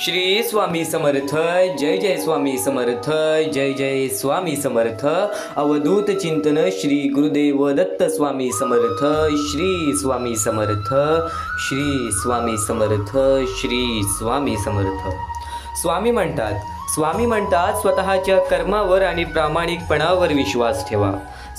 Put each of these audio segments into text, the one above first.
श्री स्वामी समर्थ. जय जय स्वामी समर्थ. जय जय स्वामी समर्थ. अवधूत चिंतन श्री गुरुदेव दत्त स्वामी समर्थ. श्री स्वामी समर्थ. श्री स्वामी समर्थ. श्री स्वामी समर्थ. स्वामी म्हणतात स्वतःच्या कर्मावर आणि प्रामाणिकपणावर विश्वास ठेवा.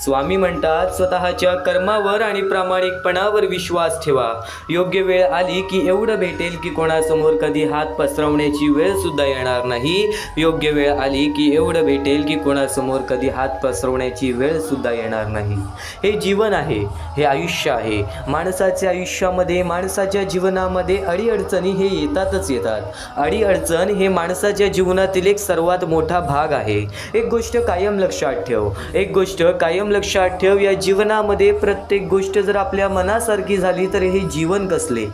स्वामी म्हणतात स्वतःच्या कर्मावर आणि प्रामाणिकपणावर विश्वास ठेवा. योग्य वेळ आली की एवढं भेटेल की कोणासमोर कधी हात पसरवण्याची वेळ सुद्धा येणार नाही. योग्य वेळ आली की एवढं भेटेल की कोणासमोर कधी हात पसरवण्याची वेळ सुद्धा येणार नाही. हे जीवन आहे, हे आयुष्य आहे. माणसाच्या आयुष्यामध्ये, माणसाच्या जीवनामध्ये अडीअडचणी हे येतातच येतात. अडीअडचण हे माणसाच्या जीवनातील एक सर्वात मोठा भाग आहे. एक गोष्ट कायम लक्षात ठेव, या जीवनामध्ये प्रत्येक गोष्ट जर आपल्या मनासारखी झाली तर हे जीवन कसले.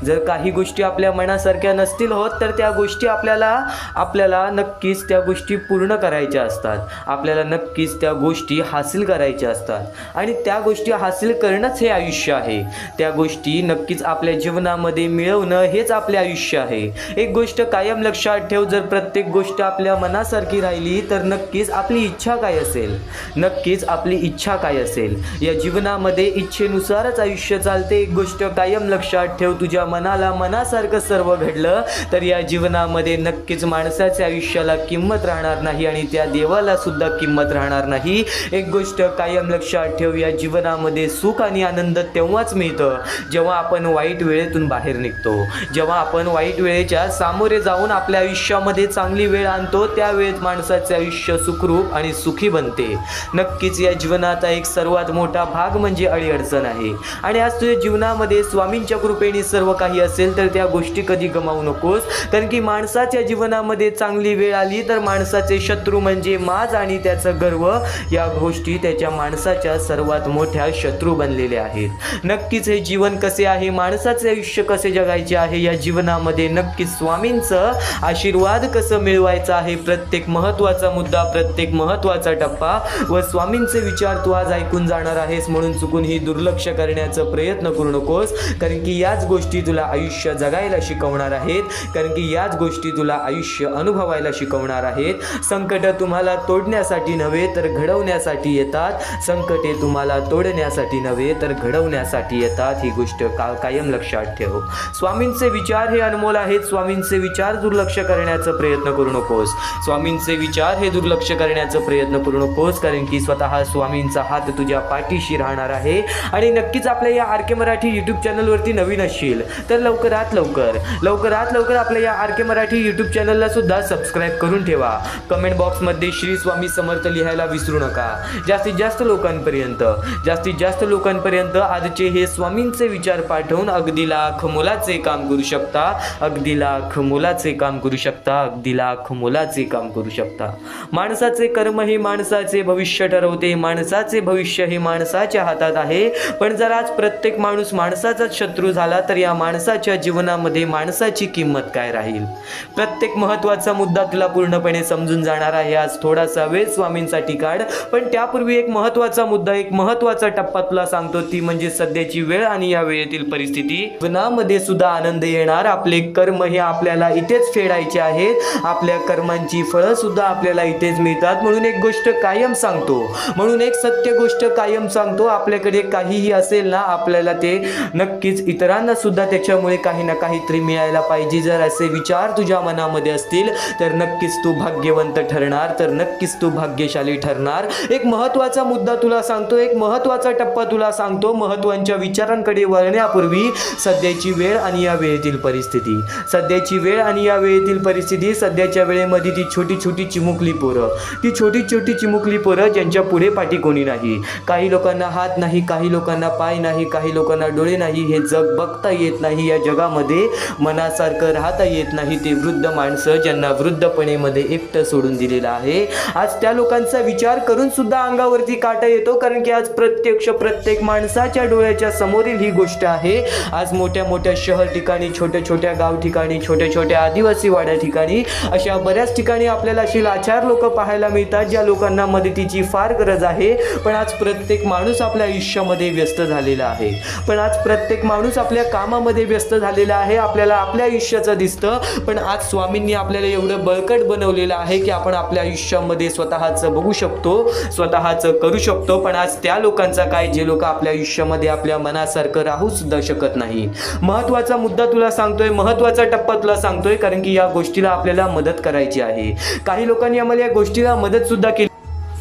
जर काही गोष्टी आपल्या मनासारख्या नसतील होत तर त्या गोष्टी आपल्याला नक्कीच त्या गोष्टी पूर्ण करायच्या असतात. आपल्याला नक्कीच त्या गोष्टी हासिल करायच्या असतात आणि त्या गोष्टी हासिल करणंच हे आयुष्य आहे. त्या गोष्टी नक्कीच आपल्या जीवनामध्ये मिळवणं हेच आपले आयुष्य आहे. एक गोष्ट कायम लक्षात ठेव, जर प्रत्येक गोष्ट आपल्या मनासारखी राहिली तर नक्कीच आपली इच्छा काय असेल. या जीवनामध्ये इच्छेनुसारच आयुष्य चालते. एक गोष्ट कायम लक्षात ठेव, तुझ्या मनासारखं सर्व घडलं तर या जीवनामध्ये नक्कीच माणसाच्या आयुष्याला किंमत राहणार नाही आणि त्या देवाला सुद्धा किंमत राहणार नाही. एक गोष्ट कायम लक्षात ठेव, या जीवनामध्ये सुख आणि आनंद तेव्हाच मिळतं जेव्हा आपण वाईट वेळेतून बाहेर निघतो. जेव्हा आपण वाईट वेळेच्या सामोरे जाऊन आपल्या आयुष्यामध्ये चांगली वेळ आणतो त्यावेळेस माणसाचे आयुष्य सुखरूप आणि सुखी बनते. नक्कीच या जीवनाचा एक सर्वात मोठा भाग म्हणजे अडीअडचण आहे आणि आज तुझ्या जीवनामध्ये स्वामींच्या कृपेने सर्व काही असेल तर त्या गोष्टी कधी गमावू नकोस. कारण की माणसाच्या जीवनामध्ये चांगली वेळ आली तर माणसाचे शत्रू म्हणजे माज आणि त्याचं गर्व, या गोष्टी त्याच्या माणसाच्या सर्वात मोठ्या शत्रू बनलेल्या आहेत. नक्कीच हे जीवन कसे आहे, माणसाचे आयुष्य कसे जगायचे आहे, या जीवनामध्ये नक्कीच स्वामींचं आशीर्वाद कसं मिळवायचं आहे, प्रत्येक महत्त्वाचा मुद्दा, प्रत्येक महत्त्वाचा टप्पा व स्वामींचे विचार तू आज ऐकून जाणार आहेस. म्हणून चुकूनही दुर्लक्ष करण्याचा प्रयत्न करू नकोस. कारण की याच गोष्टी तुला आयुष्य जगायला शिकवणार आहेत. कारण की याच गोष्टी तुला आयुष्य अनुभवायला शिकवणार आहेत. संकट तुम्हाला तोडण्यासाठी नव्हे तर घडवण्यासाठी येतात. संकटे तुम्हाला तोडण्यासाठी नव्हे तर घडवण्यासाठी येतात. ही गोष्ट कायम लक्षात ठेव. स्वामींचे विचार हे अनमोल आहेत. स्वामींचे विचार दुर्लक्ष करण्याचा प्रयत्न करू नकोस. स्वामींचे विचार हे दुर्लक्ष करण्याचा प्रयत्न करू नकोस. कारण की स्वतः स्वामींचा हात तुझ्या पाठीशी राहणार आहे. आणि नक्कीच आपल्या या आर.के. मराठी यूट्यूब चॅनलवरती नवीन असशील तर लवकरात लवकर आपल्या या आर.के. मराठी यूट्यूब चॅनलला सुद्धा सबस्क्राईब करून ठेवा. कमेंट बॉक्समध्ये श्री स्वामी समर्थ लिहायला विसरू नका. जास्तीत जास्त लोकांपर्यंत आजचे हे स्वामींचे विचार पाठवून अगदी लाख मोलाचे काम करू शकता. माणसाचे कर्म हे माणसाचे भविष्य ठरवते. माणसाचे भविष्य हे माणसाच्या हातात आहे. पण जर आज प्रत्येक माणूस माणसाचाच शत्रू झाला तर या माणसाच्या जीवनामध्ये माणसाची किंमत काय राहील. प्रत्येक महत्त्वाचा मुद्दा तुला पूर्णपणे समजून जाणार आहे. आज थोडासा वेळ स्वामींसाठी काढ. पण त्यापूर्वी एक महत्त्वाचा मुद्दा, एक महत्त्वाचा टप्पा तुला सांगतो, ती म्हणजे सध्याची वेळ आणि या वेळेतील परिस्थिती. जीवनामध्ये सुद्धा आनंद येणार. आपले कर्म हे आपल्याला इथेच फेडायचे आहेत. आपल्या कर्मांची फळं सुद्धा आपल्याला इथेच मिळतात. म्हणून एक गोष्ट कायम सांगतो, एक सत्य गोष्ट कायम सांगतो, आपल्याकडे काहीही असेल ना, आपल्याला ते नक्कीच इतरांना सुद्धा त्याच्यामुळे काही ना काहीतरी मिळायला पाहिजे. जर असे विचार तुझ्या मनामध्ये असतील तर नक्कीच तू भाग्यवंत ठरणार, तर नक्कीच तू भाग्यशाली ठरणार. एक महत्त्वाचा मुद्दा तुला सांगतो, एक महत्त्वाचा टप्पा तुला सांगतो. महत्त्वाच्या विचारांकडे वळण्यापूर्वी सध्याची वेळ आणि या वेळेतील परिस्थिती, सध्याच्या वेळेमध्ये ती छोटी छोटी चिमुकली पोरं ज्यांच्या पुढे पाठी कोणी नाही. काही लोकांना हात नाही, काही लोकांना पाय नाही, काही लोकांना डोळे नाही. हे जग बघता येत नाही. या जगामध्ये मनासारखं राहता येत नाही. ते वृद्ध माणसं ज्यांना वृद्धपणेमध्ये एकटं सोडून दिलेलं आहे. आज त्या लोकांचा विचार करून सुद्धा अंगावरती काटा येतो. कारण की आज प्रत्येक माणसाच्या डोळ्याच्या समोरील ही गोष्ट आहे. आज मोठ्या मोठ्या शहर ठिकाणी, छोट्या छोट्या गाव ठिकाणी, छोट्या छोट्या आदिवासी वाड्या ठिकाणी, अशा बऱ्याच ठिकाणी आपल्याला अशी लाचार लोक पाहायला मिळतात ज्या लोकांना मदतीची फार गरज आहे. पण आज प्रत्येक माणूस आपल्या आयुष्यामध्ये व्यस्त झालेला आहे. पण आज प्रत्येक माणूस आपल्या कामामध्ये व्यस्त झालेला आहे, आपल्याला आपल्या आयुष्याचं दिसतं, पण आज स्वामींनी आपल्याला एवढं बळकट बनवलेलं आहे की आपण आपल्या आयुष्यामध्ये स्वतःचं बघू शकतो, स्वतःचं करू शकतो. पण आज त्या लोकांचा काय, जे लोक आपल्या आयुष्यामध्ये आपल्या मनासारखं राहू सुद्धा शकत नाही. महत्त्वाचा मुद्दा तुला सांगतोय, महत्त्वाचा टप्पा तुला सांगतोय, कारण की या गोष्टीला आपल्याला मदत करायची आहे. काही लोकांनी आम्हाला या गोष्टीला मदत सुद्धा केली.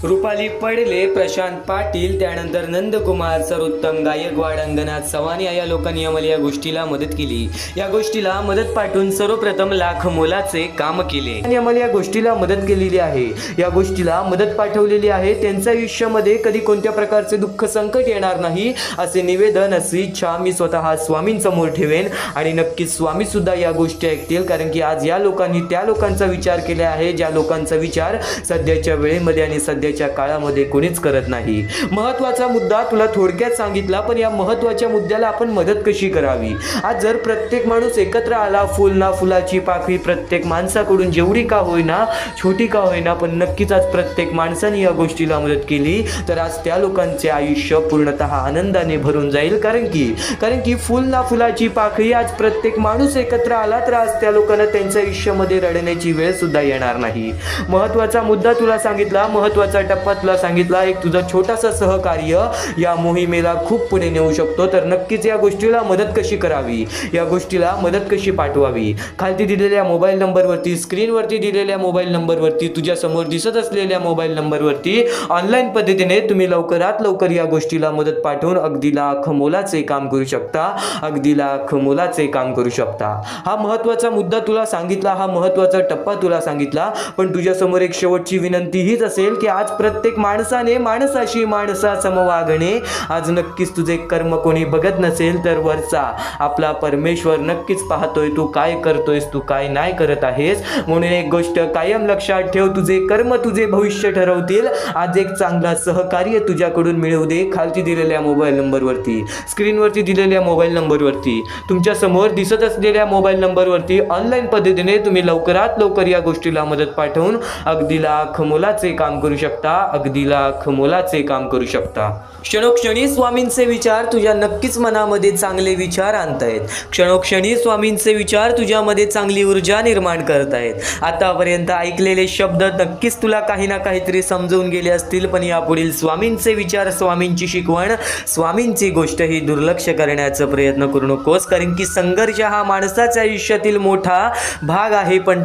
रुपाली पडले, प्रशांत पाटील, त्यानंतर नंदकुमार, सर्वोत्तम गायकवाड, अंगनाथ चव्हाण या लोकांनी आम्हाला या गोष्टीला मदत केली. या गोष्टीला मदत पाठवून सर्वप्रथम लाख मोलाचे काम केले आणि आम्हाला या गोष्टीला मदत केलेली आहे, या गोष्टीला मदत पाठवलेली आहे. त्यांच्या आयुष्यामध्ये कधी कोणत्या प्रकारचे दुःख संकट येणार नाही असे निवेदन, अशी इच्छा मी स्वतः स्वामींसमोर ठेवेन आणि नक्कीच स्वामी सुद्धा या गोष्टी ऐकतील. कारण की आज या लोकांनी त्या लोकांचा विचार केला आहे, ज्या लोकांचा विचार सध्याच्या वेळेमध्ये आणि सध्याच्या काळामध्ये कोणीच करत नाही. महत्त्वाचा मुद्दा तुला थोडक्यात सांगितला, पण या महत्त्वाच्या मुद्द्याला आपण मदत कशी करावी. आज जर प्रत्येक माणूस एकत्र आला, फुल ना फुलाची पाकळी प्रत्येक माणसाकडून जेवढी का होईना, छोटी का होईना, पण नक्कीच आज प्रत्येक माणसाने या गोष्टीला मदत केली तर आज त्या लोकांचे आयुष्य पूर्णतः आनंदाने भरून जाईल. कारण की फुल ना फुलाची पाकळी, आज प्रत्येक माणूस एकत्र आला तर आज त्या लोकांना त्यांच्या आयुष्यामध्ये रडण्याची वेळ सुद्धा येणार नाही. महत्त्वाचा मुद्दा तुला सांगितला, महत्त्वाचा टप्पा तुला सांगितला. एक तुझा छोटासा सहकार्य या मोहिमेला खूप पुढे नेऊ शकतो. तर नक्कीच या गोष्टीला मदत कशी करावी, या गोष्टीला मदत कशी पाठवावी, खालती दिलेल्या मोबाईल नंबरवरती, स्क्रीनवरती दिलेल्या मोबाईल नंबरवरती, तुझ्या समोर दिसत असलेल्या मोबाईल नंबरवरती ऑनलाईन पद्धतीने तुम्ही लवकरात लवकर या गोष्टीला मदत पाठवून अगदी लाख मोलाचे काम करू शकता, अगदी लाख मोलाचे काम करू शकता. हा महत्त्वाचा मुद्दा तुला सांगितला, हा महत्त्वाचा टप्पा तुला सांगितला. पण तुझ्या समोर एक शेवटची विनंती हीच असेल की आज प्रत्येक माणसाने माणसाशी माणसासम वागणे. आज नक्कीच तुझे कर्म कोणी बघत नसेल तर वरचा आपला परमेश्वर नक्कीच पाहतोय, तू काय करतोयस, तू काय नाही करत आहेस. म्हणून एक गोष्ट कायम लक्षात ठेव, तुझे कर्म तुझे भविष्य ठरवतील. आज एक चांगला सहकार्य तुझ्याकडून मिळवू दे. खालती दिलेल्या मोबाईल नंबरवरती, स्क्रीनवरती दिलेल्या मोबाईल नंबरवरती, तुमच्या समोर दिसत असलेल्या मोबाईल नंबरवरती ऑनलाईन पद्धतीने तुम्ही लवकरात लवकर या गोष्टीला मदत पाठवून अगदी लाख मोलाचे काम करू शकता, अगदी लाख मोलाचे काम करू शकता. क्षणोक्षणी स्वामींचे विचार तुझ्या नक्कीच मनामध्ये चांगले विचार आणतायत. क्षणोक्षणी स्वामींचे विचार तुझ्यामध्ये चांगली ऊर्जा निर्माण करतायत. आतापर्यंत ऐकलेले शब्द नक्कीच तुला काही ना काहीतरी समजून गेले असतील, पण यापुढील स्वामींचे विचार, स्वामींची शिकवण, स्वामींची गोष्ट ही दुर्लक्ष करण्याचा प्रयत्न करू नकोस. कारण की संघर्ष हा माणसाच्या आयुष्यातील मोठा भाग आहे, पण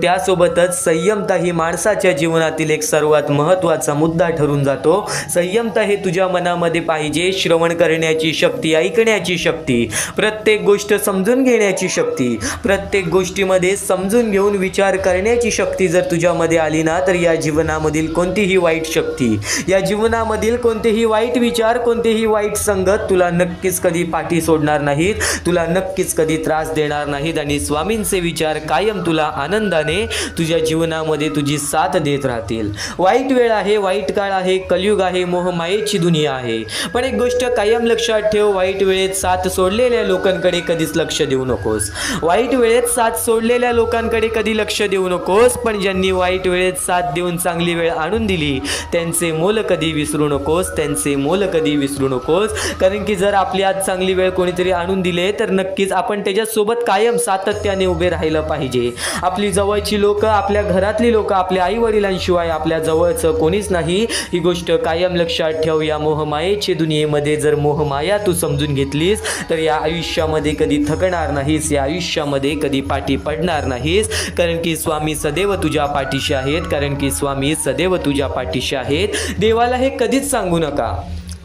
त्यासोबतच संयमता ही माणसाच्या जीवनातील एक सर्वात महत्त्वाचा मुद्दा ठरून जातो. संयमता हे तुझ्या मनामध्ये पाहिजे. श्रवण करण्याची शक्ती, ऐकण्याची शक्ती, प्रत्येक गोष्ट समजून घेण्याची शक्ती, प्रत्येक गोष्टीमध्ये समजून घेऊन विचार करण्याची शक्ती जर तुझ्यामध्ये आली ना, तर या जीवनामधील कोणतीही वाईट शक्ती, या जीवनामधील कोणतेही वाईट विचार, कोणतेही वाईट संगत तुला नक्कीच कधी पाठी सोडणार नाहीत, तुला नक्कीच कधी त्रास देणार नाहीत. आणि स्वामींचे विचार कायम तुला आनंदाने तुझ्या जीवनामध्ये तुझी साथ देत राहतील. वाईट वेळ आहे, वाईट काळ आहे, कलियुग आहे, मोहमायेची दुनिया आहे. पण एक गोष्ट कायम लक्षात ठेव, वाईट वेळेत साथ सोडलेल्या लोकांकडे कधीच लक्ष देऊ नकोस. वाईट वेळेत साथ सोडलेल्या लोकांकडे कधी लक्ष देऊ नकोस. पण ज्यांनी वाईट वेळेत साथ देऊन चांगली वेळ आणून दिली, त्यांचे मोल कधी विसरू नकोस, त्यांचे मोल कधी विसरू नकोस. कारण की जर आपली आज चांगली वेळ कोणीतरी आणून दिले तर नक्कीच आपण त्याच्यासोबत कायम सातत्याने उभे राहिलं पाहिजे. आपली जवळची लोक, आपल्या घरातली लोक, आपल्या आई वडिलांशिवाय आपल्या जवळचं कोणीच नाही. ही गोष्ट कायम लक्षात ठेव. या मोहमायेच्या दुनियेमध्ये जर मोहमाया तू समजून घेतलीस तर या आयुष्यामध्ये कधी थकणार नाहीस, या आयुष्यामध्ये कधी पाठी पडणार नाहीस. कारण की स्वामी सदैव तुझ्या पाठीशी आहेत, कारण की स्वामी सदैव तुझ्या पाठीशी आहेत. देवाला हे कधीच सांगू नका,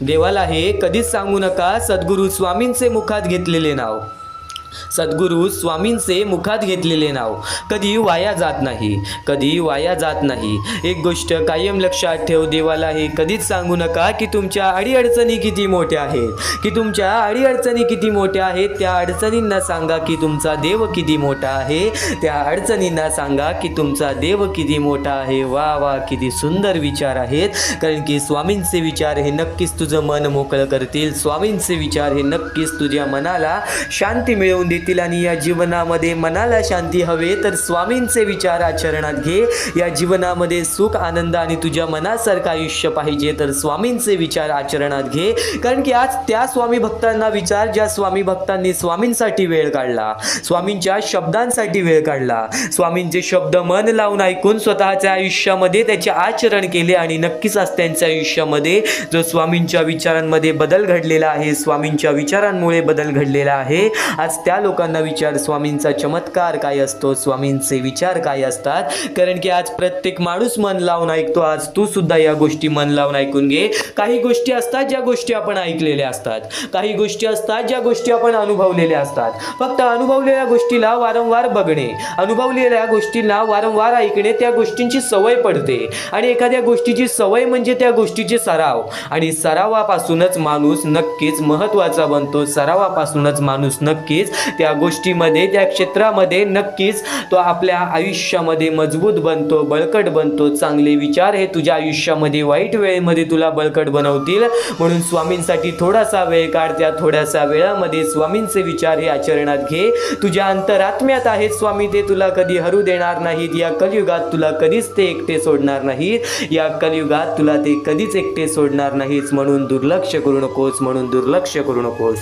देवाला हे कधीच सांगू नका. सद्गुरू स्वामींचे मुखात घेतलेले नाव, सद्गुरू स्वामींचे मुखात घेतलेले नाव कधी वाया जात नाही, कधी वाया जात नाही. एक गोष्ट कायम लक्षात ठेव, देवाला हे कधीच सांगू नका की तुमच्या अडीअडचणी किती मोठ्या आहेत, की तुमच्या अडीअडचणी किती मोठ्या आहेत. त्या अडचणींना सांगा की तुमचा देव किती मोठा आहे, त्या अडचणींना सांगा की तुमचा देव किती मोठा आहे. वा वा, किती सुंदर विचार आहेत. कारण की स्वामींचे विचार हे नक्कीच तुझं मन मोकळं करतील. स्वामींचे विचार हे नक्कीच तुझ्या मनाला शांती मिळवून नेऊन देतील आणि या जीवनामध्ये मनाला शांती हवे तर स्वामींचे विचार आचरणात घे. या जीवनामध्ये सुख आनंद आणि तुझ्या मनासारखं आयुष्य पाहिजे तर स्वामींचे विचार आचरणात घे. कारण की आज त्या स्वामी भक्तांना विचार ज्या स्वामी भक्तांनी स्वामींसाठी वेळ काढला, स्वामींच्या शब्दांसाठी वेळ काढला, स्वामींचे शब्द मन लावून ऐकून स्वतःच्या आयुष्यामध्ये त्याचे आचरण केले आणि नक्कीच आज त्यांच्या आयुष्यामध्ये जो स्वामींच्या विचारांमध्ये बदल घडलेला आहे, स्वामींच्या विचारांमुळे बदल घडलेला आहे. आज त्या लोकांना विचार स्वामींचा चमत्कार काय असतो, स्वामींचे विचार काय असतात. कारण की आज प्रत्येक माणूस मन लावून ऐकतो. आज तू सुद्धा या गोष्टी मन लावून ऐकून घे. काही गोष्टी असतात ज्या गोष्टी आपण ऐकलेल्या असतात, काही गोष्टी असतात ज्या गोष्टी आपण अनुभवलेल्या असतात. फक्त अनुभवलेल्या गोष्टीला वारंवार बघणे, अनुभवलेल्या गोष्टींना वारंवार ऐकणे, त्या गोष्टींची सवय पडते. आणि एखाद्या गोष्टीची सवय म्हणजे त्या गोष्टीचे सराव, आणि सरावापासूनच माणूस नक्कीच महत्त्वाचा बनतो. सरावापासूनच माणूस नक्कीच त्या गोष्टीमध्ये, त्या क्षेत्रामध्ये नक्कीच तो आपल्या आयुष्यामध्ये मजबूत बनतो, बळकट बनतो. चांगले विचार हे तुझ्या आयुष्यामध्ये वाईट वेळेमध्ये तुला बळकट बनवतील. म्हणून स्वामींसाठी थोडासा वेळ काढ. त्या थोड्याशा वेळामध्ये स्वामींचे विचार हे आचरणात घे. तुझ्या अंतरात्म्यात आहेत स्वामी, ते तुला कधी हरू देणार नाहीत. या कलियुगात तुला कधीच ते एकटे सोडणार नाहीत. या कलियुगात तुला ते कधीच एकटे सोडणार नाहीत. म्हणून दुर्लक्ष करू नकोस, म्हणून दुर्लक्ष करू नकोस.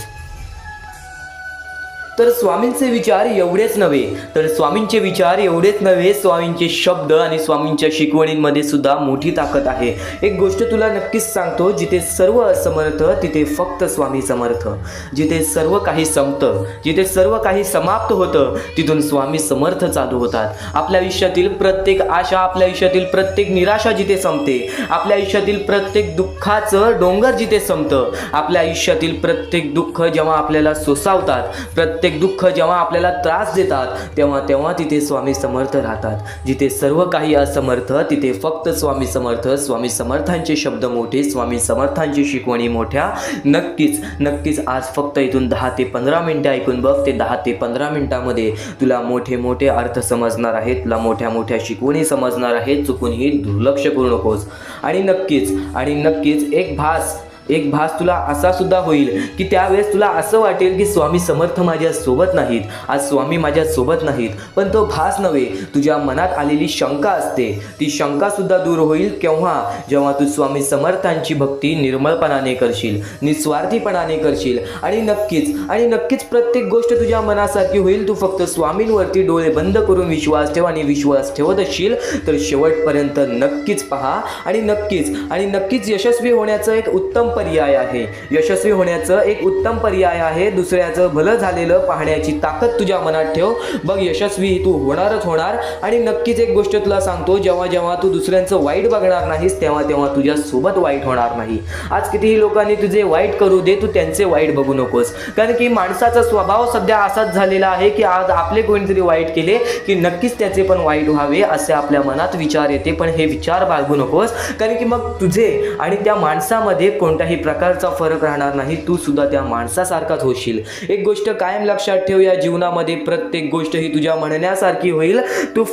तर स्वामींचे विचार एवढेच नव्हे, तर स्वामींचे विचार एवढेच नव्हे, स्वामींचे शब्द आणि स्वामींच्या शिकवणींमध्ये सुद्धा मोठी ताकद आहे. एक गोष्ट तुला नक्कीच सांगतो, जिथे सर्व असमर्थ तिथे फक्त स्वामी समर्थ. जिथे सर्व काही संपतं, जिथे सर्व काही समाप्त होतं, तिथून स्वामी समर्थ चालू होतात. आपल्या आयुष्यातील प्रत्येक आशा, आपल्या आयुष्यातील प्रत्येक निराशा जिथे संपते, आपल्या आयुष्यातील प्रत्येक दुःखाचं डोंगर जिथे संपतं, आपल्या आयुष्यातील प्रत्येक दुःख जेव्हा आपल्याला सोसावतात, प्रत्येक दुःख जेव्हा आपल्याला त्रास देतात, तेव्हा तेव्हा तिथे स्वामी समर्थ राहतात. जिथे सर्व काही असमर्थ तिथे फक्त स्वामी समर्थ. स्वामी समर्थांचे शब्द मोठे, स्वामी समर्थांची शिकवणी मोठ्या. नक्कीच नक्कीच आज फक्त इथून 10 ते 15 मिनिटं ऐकून बघ. ते 10 ते 15 मिनिटामध्ये तुला मोठे मोठे अर्थ समजणार आहेत, तुला मोठ्या मोठ्या शिकवणी समजणार आहेत. चुकूनही दुर्लक्ष करू नकोस. आणि नक्कीच एक भास तुला असा सुद्धा होईल की त्यावेळेस तुला असं वाटेल की स्वामी समर्थ माझ्या सोबत नाहीत, आज स्वामी माझ्या सोबत नाहीत. पण तो भास नव्हे, तुझ्या मनात आलेली शंका असते. ती शंका सुद्धा दूर होईल केव्हा, जेव्हा तू स्वामी समर्थांची भक्ती निर्मळपणाने करशील, निस्वार्थीपणाने करशील. आणि नक्कीच प्रत्येक गोष्ट तुझ्या मनासारखी होईल. तू फक्त स्वामींवरती डोळे बंद करून विश्वास ठेव. आणि विश्वास ठेवत असशील तर शेवटपर्यंत नक्कीच पहा. आणि नक्कीच यशस्वी होण्याचं एक उत्तम पर्याय आहे. यशस्वी होण्याचं एक उत्तम पर्याय आहे. दुसऱ्याचं भलं झालेलं पाहण्याची ताकद तुझ्या मनात ठेव. बघ, यशस्वी तू होणारच होणार. आणि नक्कीच एक गोष्ट तुला सांगतो, जेव्हा जेव्हा तू दुसऱ्यांचं वाईट बघणार नाहीस, तेव्हा तेव्हा तुझ्या सोबत वाईट होणार नाही. आज कितीही लोकांनी तुझे वाईट करू दे, तू त्यांचे वाईट बघू नकोस. कारण की माणसाचा स्वभाव सध्या असाच झालेला आहे की आज आपले कोणीतरी वाईट केले की नक्कीच त्याचे पण वाईट व्हावे असे आपल्या मनात विचार येते. पण हे विचार बाळगू नकोस, कारण की मग तुझे आणि त्या माणसामध्ये कोणत्याही प्रकारचा फरक राहणार नाही. तू सुद्धा त्या माणसासारखाच होशील. एक गोष्ट कायम लक्षात ठेव, या जीवनामध्ये प्रत्येक गोष्ट ही तुझ्या म्हणण्यासारखी होईल. तू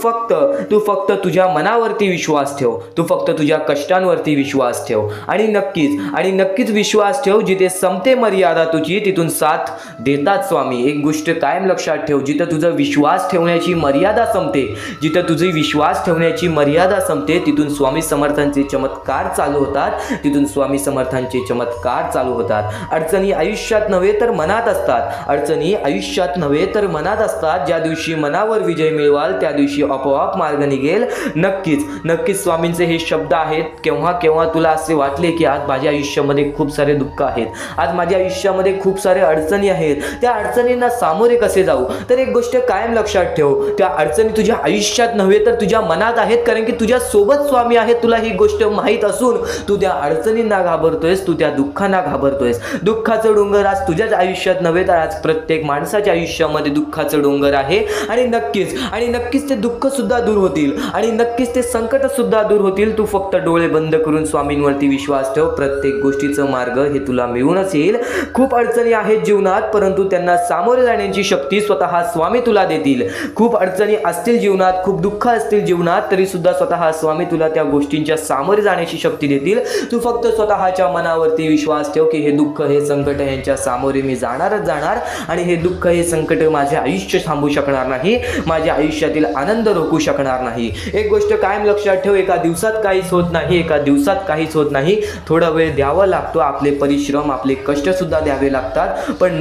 फक्त तुझ्या मनावरती विश्वास ठेव. तू फक्त तुझ्या कष्टांवरती विश्वास ठेव. आणि नक्कीच विश्वास ठेव. जिथे संपते मर्यादा तुझी, तिथून साथ देतात स्वामी. एक गोष्ट कायम लक्षात ठेव, जिथं तुझा विश्वास ठेवण्याची मर्यादा संपते, जिथं तुझी विश्वास ठेवण्याची मर्यादा संपते, तिथून स्वामी समर्थांचे चमत्कार चालू होतात. तिथून स्वामी समर्थांचे चमत्कार चालू होतात. अडचणी आयुष्यात नव्हे तर मनात असतात. अडचणी आयुष्यात नव्हे तर मनात असतात. ज्या दिवशी मनावर विजय मिळवाल त्या दिवशी आपोआप मार्ग निघेल. नक्कीच स्वामींचे हे शब्द आहेत. केव्हा तुला असे वाटले की आज माझ्या आयुष्यामध्ये खूप सारे दुःख आहेत, आज माझ्या आयुष्यामध्ये खूप सारे अडचणी आहेत, त्या अडचणींना सामोरे कसे जाऊ, तर एक गोष्ट कायम लक्षात ठेव, त्या अडचणी तुझ्या आयुष्यात नव्हे तर तुझ्या मनात आहेत. कारण की तुझ्या सोबत स्वामी आहेत. तुला ही गोष्ट माहीत असून तू त्या अडचणींना घाबरतोयस, तू त्या दुःखांना घाबरतोयस. दुःखाचं डोंगर आज तुझ्याच आयुष्यात नव्हे तर आज प्रत्येक माणसाच्या आयुष्यामध्ये दुःखाचं डोंगर आहे. आणि नक्कीच ते दुःख सुद्धा दूर होतील. आणि नक्कीच ते संकट सुद्धा दूर होतील. तू फक्त डोळे बंद करून स्वामींवरती विश्वास ठेव. प्रत्येक गोष्टीचं मार्ग हे तुला मिळूनच येईल. खूप अडचणी आहेत जीवनात, परंतु त्यांना सामोरे जाण्याची शक्ती स्वतः स्वामी तुला देतील. खूप अडचणी असतील जीवनात, खूप दुःख असतील जीवनात, तरी सुद्धा स्वतः स्वामी तुला त्या गोष्टींच्या सामोरे जाण्याची शक्ती देतील. तू फक्त स्वतःच्या मनावर मनावरती विश्वास ठेव की हे दुःख हे संकट यांच्या सामोरे मी जाणारच जाणार आणि हे दुःख हे संकट माझे आयुष्य थांबू शकणार नाही, माझ्या आयुष्यातील आनंद रोखू शकणार नाही. एक गोष्ट कायम लक्षात ठेव, एका दिवसात काहीच होत नाही, एका दिवसात काहीच होत नाही. थोडा वेळ द्यावा लागतो, आपले परिश्रम आपले कष्ट सुद्धा द्यावे लागतात. पण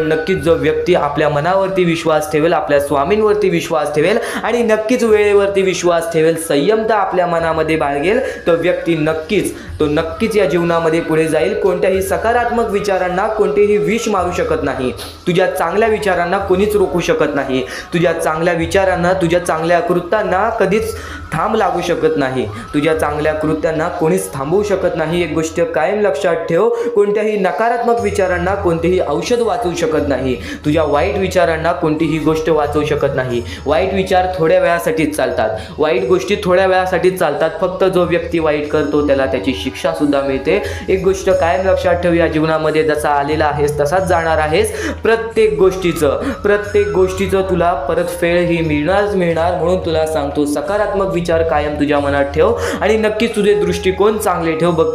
नक्कीच जो व्यक्ती आपल्या मनावरती विश्वास ठेवेल, आपल्या स्वामींवरती विश्वास ठेवेल आणि नक्कीच वेळेवरती विश्वास ठेवेल, संयमता आपल्या मनामध्ये बाळगेल, तो व्यक्ती नक्कीच या जीवनामध्ये पुढे जाईल. कोणत्याही सकारात्मक विचारांना कोणतेही विष मारू शकत नाही. तुझ्या चांगल्या विचारांना कोणीच रोखू शकत नाही. तुझ्या चांगल्या विचारांना, तुझ्या चांगल्या कृत्यांना कधीच थांब लागू शकत नाही. तुझ्या चांगल्या कृत्यांना कोणीच थांबवू शकत नाही. एक गोष्ट कायम लक्षात ठेव, कोणत्याही नकारात्मक विचारांना कोणतेही औषध वाचवू शकत नाही. तुझ्या वाईट विचारांना कोणतीही गोष्ट वाचवू शकत नाही. वाईट विचार थोड्या वेळासाठीच चालतात, वाईट गोष्टी थोड्या वेळासाठीच चालतात. फक्त जो व्यक्ती वाईट करतो त्याला त्याची शिक्षा सुद्धा मिळते. एक गोष्ट कायम लक्षात ठेव, या जीवनामध्ये जसा आलेला आहेस तसाच जाणार आहेस. प्रत्येक गोष्टीचं तुला परतफेड ही मिळणार. म्हणून तुला सांगतो, सकारात्मक विचार कायम तुझ्या मनात ठेव आणि नक्कीच तुझे दृष्टिकोन चांगले ठेव. बघ,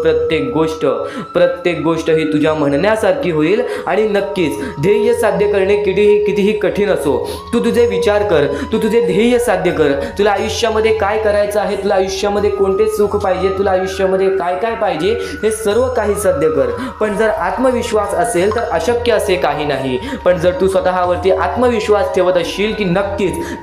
प्रत्येक गोष्ट ही तुझ्या म्हणण्यासारखी होईल आणि नक्कीच ध्येय साध्य करणे कितीही कठीण असो, तू तुझे विचार कर, तू तुझे ध्येय साध्य कर. तुला आयुष्यामध्ये काय करायचं आहे, तुला आयुष्यामध्ये कोणते सुख पाहिजे, तुला आयुष्यामध्ये काय पाहिजे, हे सर्व काही साध्य कर. पण जर आत्मविश्वास असेल तर अशक्य असे काही नाही. पण जर तू स्वतःवरती आत्मविश्वास ठेवत असशील की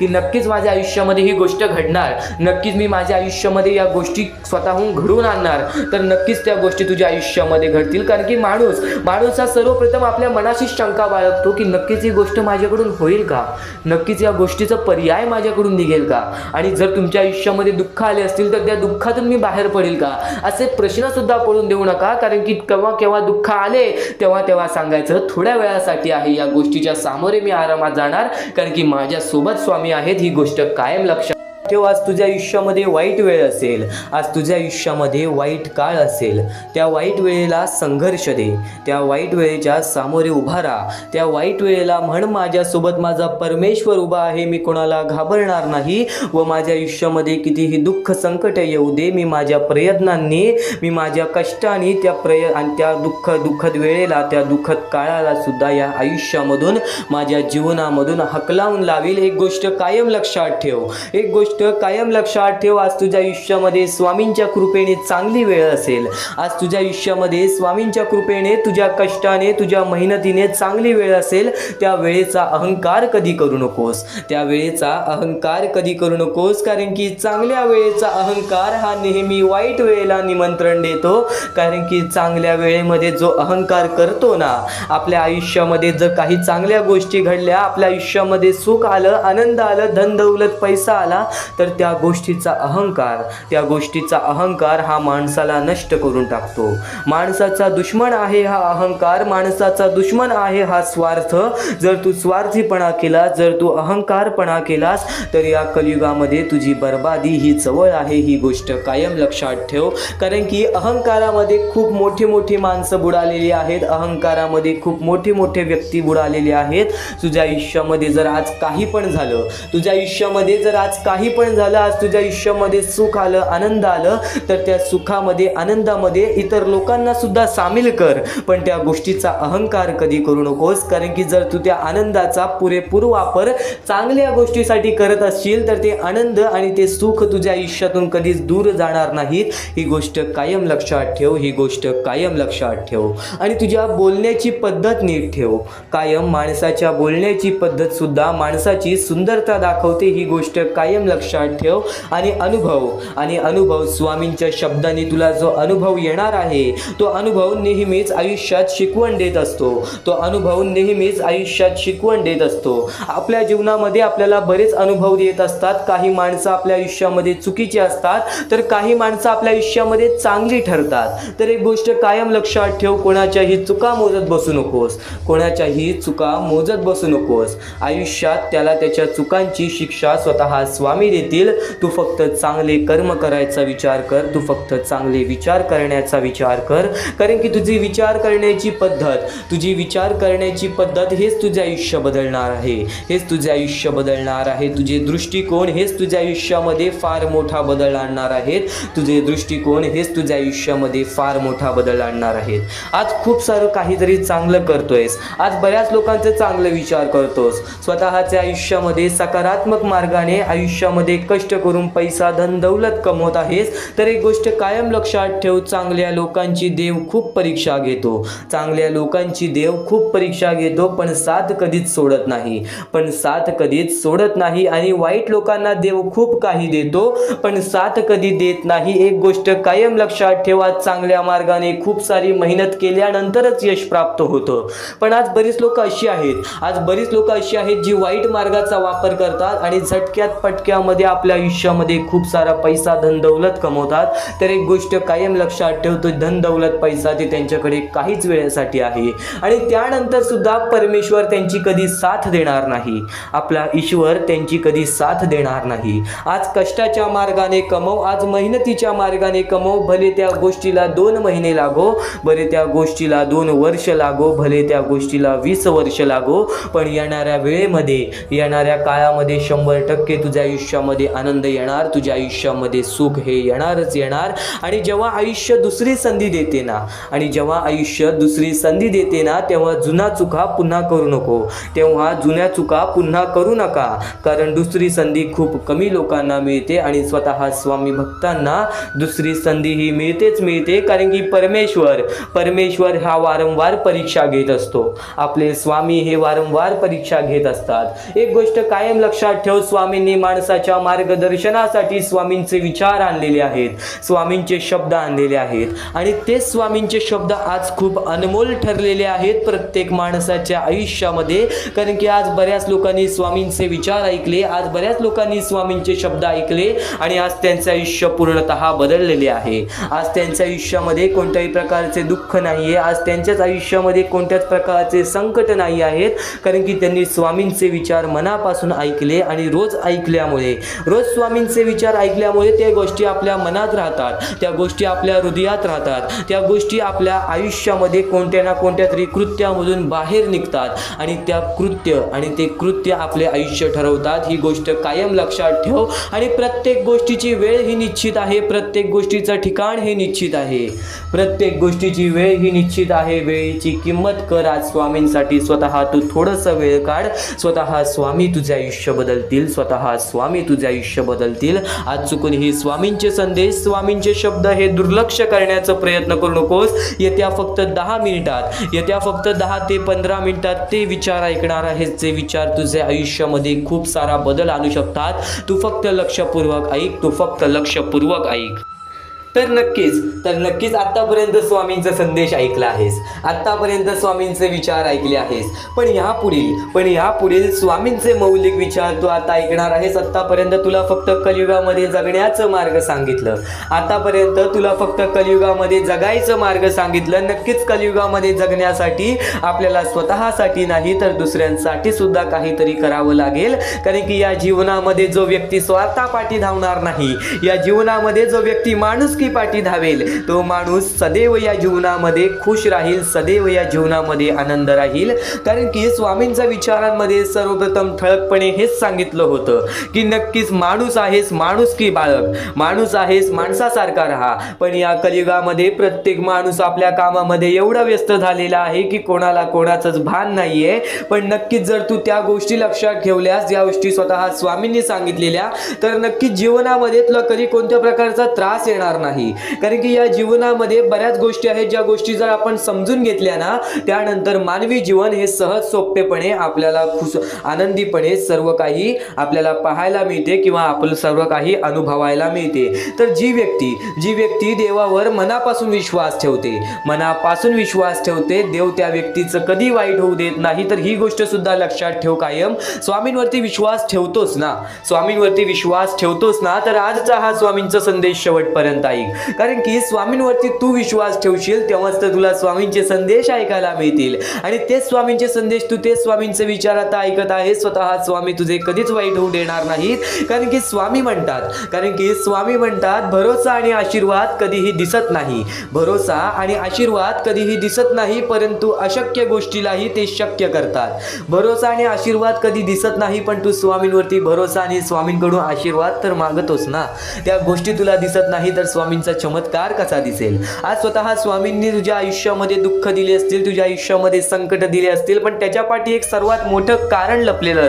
नक्कीच माझ्या आयुष्यामध्ये ही गोष्ट घडणार, नक्कीच मी माझ्या आयुष्यामध्ये या गोष्टी स्वतःहून घडवून आणणार, तर नक्कीच त्या गोष्टी तुझ्या आयुष्यामध्ये घडतील. कारण की माणूस हा सर्वप्रथम आपल्या मनाशी शंका बाळगतो की नक्कीच ही गोष्ट माझ्याकडून होईल का, नक्कीच या गोष्टीचा पर्याय माझ्याकडून निघेल का, आणि जर तुमच्या आयुष्यामध्ये दुःख आले असतील तर त्या दुःखातून मी बाहेर पडेल का, असे प्रश्न सुद्धा पडून देऊ नका. कारण की केव्हा दुःख आले तेव्हा सांगायचं थोड्या वेळासाठी आहे, या गोष्टीच्या सामोरे मी आरामात जाणार, कारण की माझ्या सोबत स्वामी आहेत. ही गोष्ट कायम लक्षात ठेव. आज तुझ्या आयुष्यामध्ये वाईट वेळ असेल, आज तुझ्या आयुष्यामध्ये वाईट काळ असेल, त्या वाईट वेळेला संघर्ष दे, त्या वाईट वेळेच्या सामोरे उभा राहा. त्या वाईट वेळेला म्हण, माझ्यासोबत माझा परमेश्वर उभा आहे, मी कोणाला घाबरणार नाही. व माझ्या आयुष्यामध्ये कितीही दुःख संकट येऊ दे, मी माझ्या प्रयत्नांनी, मी माझ्या कष्टाने त्या दुःखद वेळेला, त्या दुःखद काळाला सुद्धा या आयुष्यामधून, माझ्या जीवनामधून हकलावून लावील. एक गोष्ट कायम लक्षात ठेव, आज तुझ्या आयुष्यामध्ये स्वामींच्या कृपेने चांगली वेळ असेल, आज तुझ्या आयुष्यामध्ये स्वामींच्या कृपेने, तुझ्या कष्टाने, तुझ्या मेहनतीने चांगली वेळ असेल. त्या वेळेचा अहंकार कधी करू नकोस, कारण की चांगल्या वेळेचा अहंकार हा नेहमी वाईट वेळेला निमंत्रण देतो. कारण की चांगल्या वेळेमध्ये जो अहंकार करतो ना, आपल्या आयुष्यामध्ये जर काही चांगल्या गोष्टी घडल्या, आपल्या आयुष्यामध्ये सुख आलं, आनंद आलं, धन दौलत पैसा आला, तर त्या गोष्टीचा अहंकार हा माणसाला नष्ट करून टाकतो. माणसाचा दुश्मन आहे हा अहंकार, माणसाचा दुश्मन आहे हा स्वार्थ. जर तू स्वार्थीपणा केलास, जर तू अहंकारपणा केलास, तर या कलियुगामध्ये तुझी बर्बादी ही जवळ आहे. ही गोष्ट कायम लक्षात ठेव. कारण की अहंकारामध्ये खूप मोठी माणसं बुडालेली आहेत, अहंकारामध्ये खूप मोठे व्यक्ती बुडालेले आहेत. तुझ्या आयुष्यामध्ये जर आज काही पण झालं, आज तुझ्या आयुष्यामध्ये सुख आलं, आनंद आलं, तर त्या सुखामध्ये, आनंदामध्ये इतर लोकांना सुद्धा सामील कर. पण त्या गोष्टीचा अहंकार कधी करू नकोस. कारण की जर तू त्या आनंदाचा पुरेपूर वापर चांगल्या गोष्टीसाठी करत असशील, तर ते आनंद आणि ते सुख तुझ्या आयुष्यातून कधीच दूर जाणार नाहीत. ही गोष्ट कायम लक्षात ठेव. आणि तुझ्या बोलण्याची पद्धत नीट ठेव. कायम माणसाच्या बोलण्याची पद्धत सुद्धा माणसाची सुंदरता दाखवते. ही गोष्ट कायम लक्षात ठेव. आणि अनुभव स्वामींच्या शब्दांनी तुला जो अनुभव येणार आहे, तो अनुभव नेहमीच आयुष्यात शिकवण देत असतो. आपल्या जीवनामध्ये आपल्याला बरेच अनुभव येत असतात. काही माणसं आपल्या आयुष्यामध्ये चुकीची असतात, तर काही माणसं आपल्या आयुष्यामध्ये चांगली ठरतात. तर एक गोष्ट कायम लक्षात ठेव, कोणाच्याही चुका मोजत बसू नकोस. आयुष्यात त्याला त्याच्या चुकांची शिक्षा स्वतः स्वामी स्वामी देतील. तू फक्त चांगले कर्म करायचा विचार कर, तू फक्त चांगले विचार करण्याचा विचार कर. कारण की तुझी विचार करण्याची पद्धत हेच तुझे आयुष्य बदलणार आहे, हेच तुझे आयुष्य बदलणार आहे. तुझे दृष्टिकोन हेच तुझ्या आयुष्यामध्ये फार मोठा बदल आणणार आहेत. तुझे दृष्टिकोन हेच तुझ्या आयुष्यामध्ये फार मोठा बदल आणणार आहेत. आज खूप सारं काहीतरी चांगलं करतोयस, आज बऱ्याच लोकांचे चांगले विचार करतोस, स्वतःच्या आयुष्यामध्ये सकारात्मक मार्गाने आयुष्यामध्ये कष्ट करून पैसा धन दौलत कमवत आहेस. तर एक गोष्ट कायम लक्षात ठेव, चांगल्या लोकांची देव खूप परीक्षा घेतो, चांगल्या लोकांची देव खूप परीक्षा घेतो, पण साथ कधीच सोडत नाही. आणि वाईट लोकांना देव खूप काही देतो, पण साथ कधी देत नाही. एक गोष्ट कायम लक्षात ठेवा, चांगल्या मार्गाने खूप सारी मेहनत केल्यानंतरच यश प्राप्त होतं. पण आज बरीच लोक अशी आहेत जी वाईट मार्गाचा वापर करतात आणि झटक्यात पटक्यामध्ये आपल्या आयुष्यामध्ये खूप सारा पैसा धन दौलत कमवतात. तर एक गोष्ट कायम लक्षात ठेवतो, धन दौलत पैसा ते त्यांच्याकडे काहीच वेळेसाठी आहे आणि त्यानंतर सुद्धा परमेश्वर त्यांची कधी साथ देणार नाही. आपला ईश्वर त्यांची कधी साथ देणार नाही. आज कष्टाच्या मार्गाने कमव, आज मेहनतीच्या मार्गाने कमव, भले त्या गोष्टीला 2 महिने लागो, भले त्या गोष्टीला 2 वर्ष लागो, भले त्या गोष्टीला 20 वर्ष लागो, पण येणाऱ्या वेळेमध्ये, येणाऱ्या काळामध्ये 100% तुझ्या आयुष्यामध्ये आनंद येणार, तुझ्या आयुष्यामध्ये सुख हे येणारच येणार. आणि जेव्हा आयुष्य दुसरी संधी देते ना, तेव्हा जुन्या चुका पुन्हा करू नका, कारण दुसरी संधी खूप कमी लोकांना मिळते आणि स्वतः स्वामी भक्तांना दुसरी संधी ही मिळते. कारण की परमेश्वर हा वारंवार परीक्षा घेत असतो. आपले स्वामी हे वारंवार परीक्षा घेत असतात. एक गोष्ट कायम लक्षात ठेव, स्वामींनी माणसाच्या मार्गदर्शनासाठी स्वामींचे विचार आणलेले आहेत, स्वामींचे शब्द आणलेले आहेत आणि तेच स्वामींचे शब्द आज खूप अनमोल ठरलेले आहेत प्रत्येक माणसाच्या आयुष्यामध्ये. कारण की आज बऱ्याच लोकांनी स्वामींचे विचार ऐकले, आज बऱ्याच लोकांनी स्वामींचे शब्द ऐकले आणि आज त्यांचे आयुष्य पूर्णतः बदललेले आहे. आज त्यांच्या आयुष्यामध्ये कोणत्याही प्रकारचे दुःख नाहीये, आज त्यांच्याच आयुष्यामध्ये कोणत्याच प्रकारचे संकट नाही आहेत. कारण की त्यांनी स्वामींचे विचार मनापासून ऐकले आणि रोज स्वामींचे विचार ऐकल्यामुळे त्या गोष्टी आपल्या मनात राहतात, त्या गोष्टी आपल्या हृदयात राहतात, त्या गोष्टी आपल्या आयुष्यामध्ये कोणत्या ना कोणत्या तरी कृत्यामधून बाहेर निघतात आणि ते कृत्य आपले आयुष्य ठरवतात. ही गोष्ट कायम लक्षात ठेव. आणि प्रत्येक गोष्टीची वेळ ही निश्चित आहे, प्रत्येक गोष्टीचं ठिकाण हे निश्चित आहे, प्रत्येक गोष्टीची वेळ ही निश्चित आहे. वेळेची किंमत कर. आज स्वामींसाठी स्वतः तू थोडंसं वेळ काढ. स्वतः स्वामी तुझे आयुष्य बदलतील. आज चुकून ही स्वामींचे संदेश, स्वामींचे शब्द हे दुर्लक्ष करण्याचा प्रयत्न करू नकोस. येत्या फक्त 10 ते 15 मिनिटात ते विचार ऐकणार आहेस, जे विचार तुझ्या आयुष्यामध्ये खूप सारा बदल आणू शकतात. तू फक्त लक्षपूर्वक ऐक. तर नक्कीच आतापर्यंत स्वामींचा संदेश ऐकला आहेस, आतापर्यंत स्वामींचे विचार ऐकले आहेस, पण यापुढील स्वामींचे मौलिक विचार तू आता ऐकणार आहेस. आतापर्यंत तुला फक्त कलियुगामध्ये जगण्याचं मार्ग सांगितलं, आतापर्यंत तुला फक्त कलियुगामध्ये जगायचं मार्ग सांगितलं. नक्कीच कलियुगामध्ये जगण्यासाठी आपल्याला स्वतःसाठी नाही तर दुसऱ्यांसाठी सुद्धा काहीतरी करावं लागेल. कारण की या जीवनामध्ये जो व्यक्ती स्वार्थापाठी धावणार नाही, या जीवनामध्ये जो व्यक्ती माणूस की पाठी धावेल, तो माणूस सदैव या जीवनामध्ये खुश राहील, सदैव या जीवनामध्ये आनंद राहील. कारण की स्वामींच्या विचारांमध्ये सर्वप्रथम ठळकपणे हेच सांगितलं होतं की नक्कीच माणूस आहेस, माणूस की बाळग, माणूस आहेस, माणसासारखा राहा. पण या कलियुगामध्ये प्रत्येक माणूस आपल्या कामामध्ये एवढा व्यस्त झालेला आहे की कोणाला कोणाचंच भान नाहीये. पण नक्कीच जर तू त्या गोष्टी लक्षात ठेवल्यास, ज्या गोष्टी स्वतः स्वामींनी सांगितलेल्या, तर नक्कीच जीवनामध्ये तुला कधी कोणत्या प्रकारचा त्रास येणार नाही. कारण की या जीवनामध्ये बऱ्याच गोष्टी आहेत, ज्या गोष्टी जर आपण समजून घेतल्या ना, त्यानंतर मानवी जीवन हे सहज सोपेपणे आपल्याला आनंदीपणे सर्व काही आपल्याला पाहायला मिळते किंवा आपलं सर्व काही अनुभवायला मिळते. तर जी व्यक्ती देवावर मनापासून विश्वास ठेवते, देव त्या व्यक्तीचं कधी वाईट होऊ देत नाही. तर ही गोष्ट सुद्धा लक्षात ठेव कायम. स्वामींवरती विश्वास ठेवतोस ना, तर आजचा हा स्वामींचा संदेश शेवटपर्यंत ऐक. ऐक, कारण की स्वामींवरती तू विश्वास ठेवशील तेव्हाच तर तुला स्वामींचे संदेश ऐकायला मिळतील. आणि तेच स्वामींचे संदेश तू तेच स्वामींचे विचार आता ऐकत आहे. स्वतः स्वामी तुझे कधीच वाईट होऊ देणार नाहीत. कारण की स्वामी म्हणतात भरोसा आणि आशीर्वाद कधीही दिसत नाही. भरोसा आणि आशीर्वाद कधीही दिसत नाही, परंतु अशक्य गोष्टीलाही ते शक्य करतात. भरोसा आणि आशीर्वाद कधी दिसत नाही, पण तू स्वामींवरती भरोसा आणि स्वामींकडून आशीर्वाद तर मागतोस ना. त्या गोष्टी तुला दिसत नाही तर स्वामींचा चमत्कार कसा दिसेल. आज स्वतः स्वामींनी तुझ्या आयुष्यामध्ये दुःख दिले असतील, तुझ्या आयुष्यामध्ये संकट दिले असतील, पण त्याच्या पाठी एक सर्वात मोठं कारण लपलेलं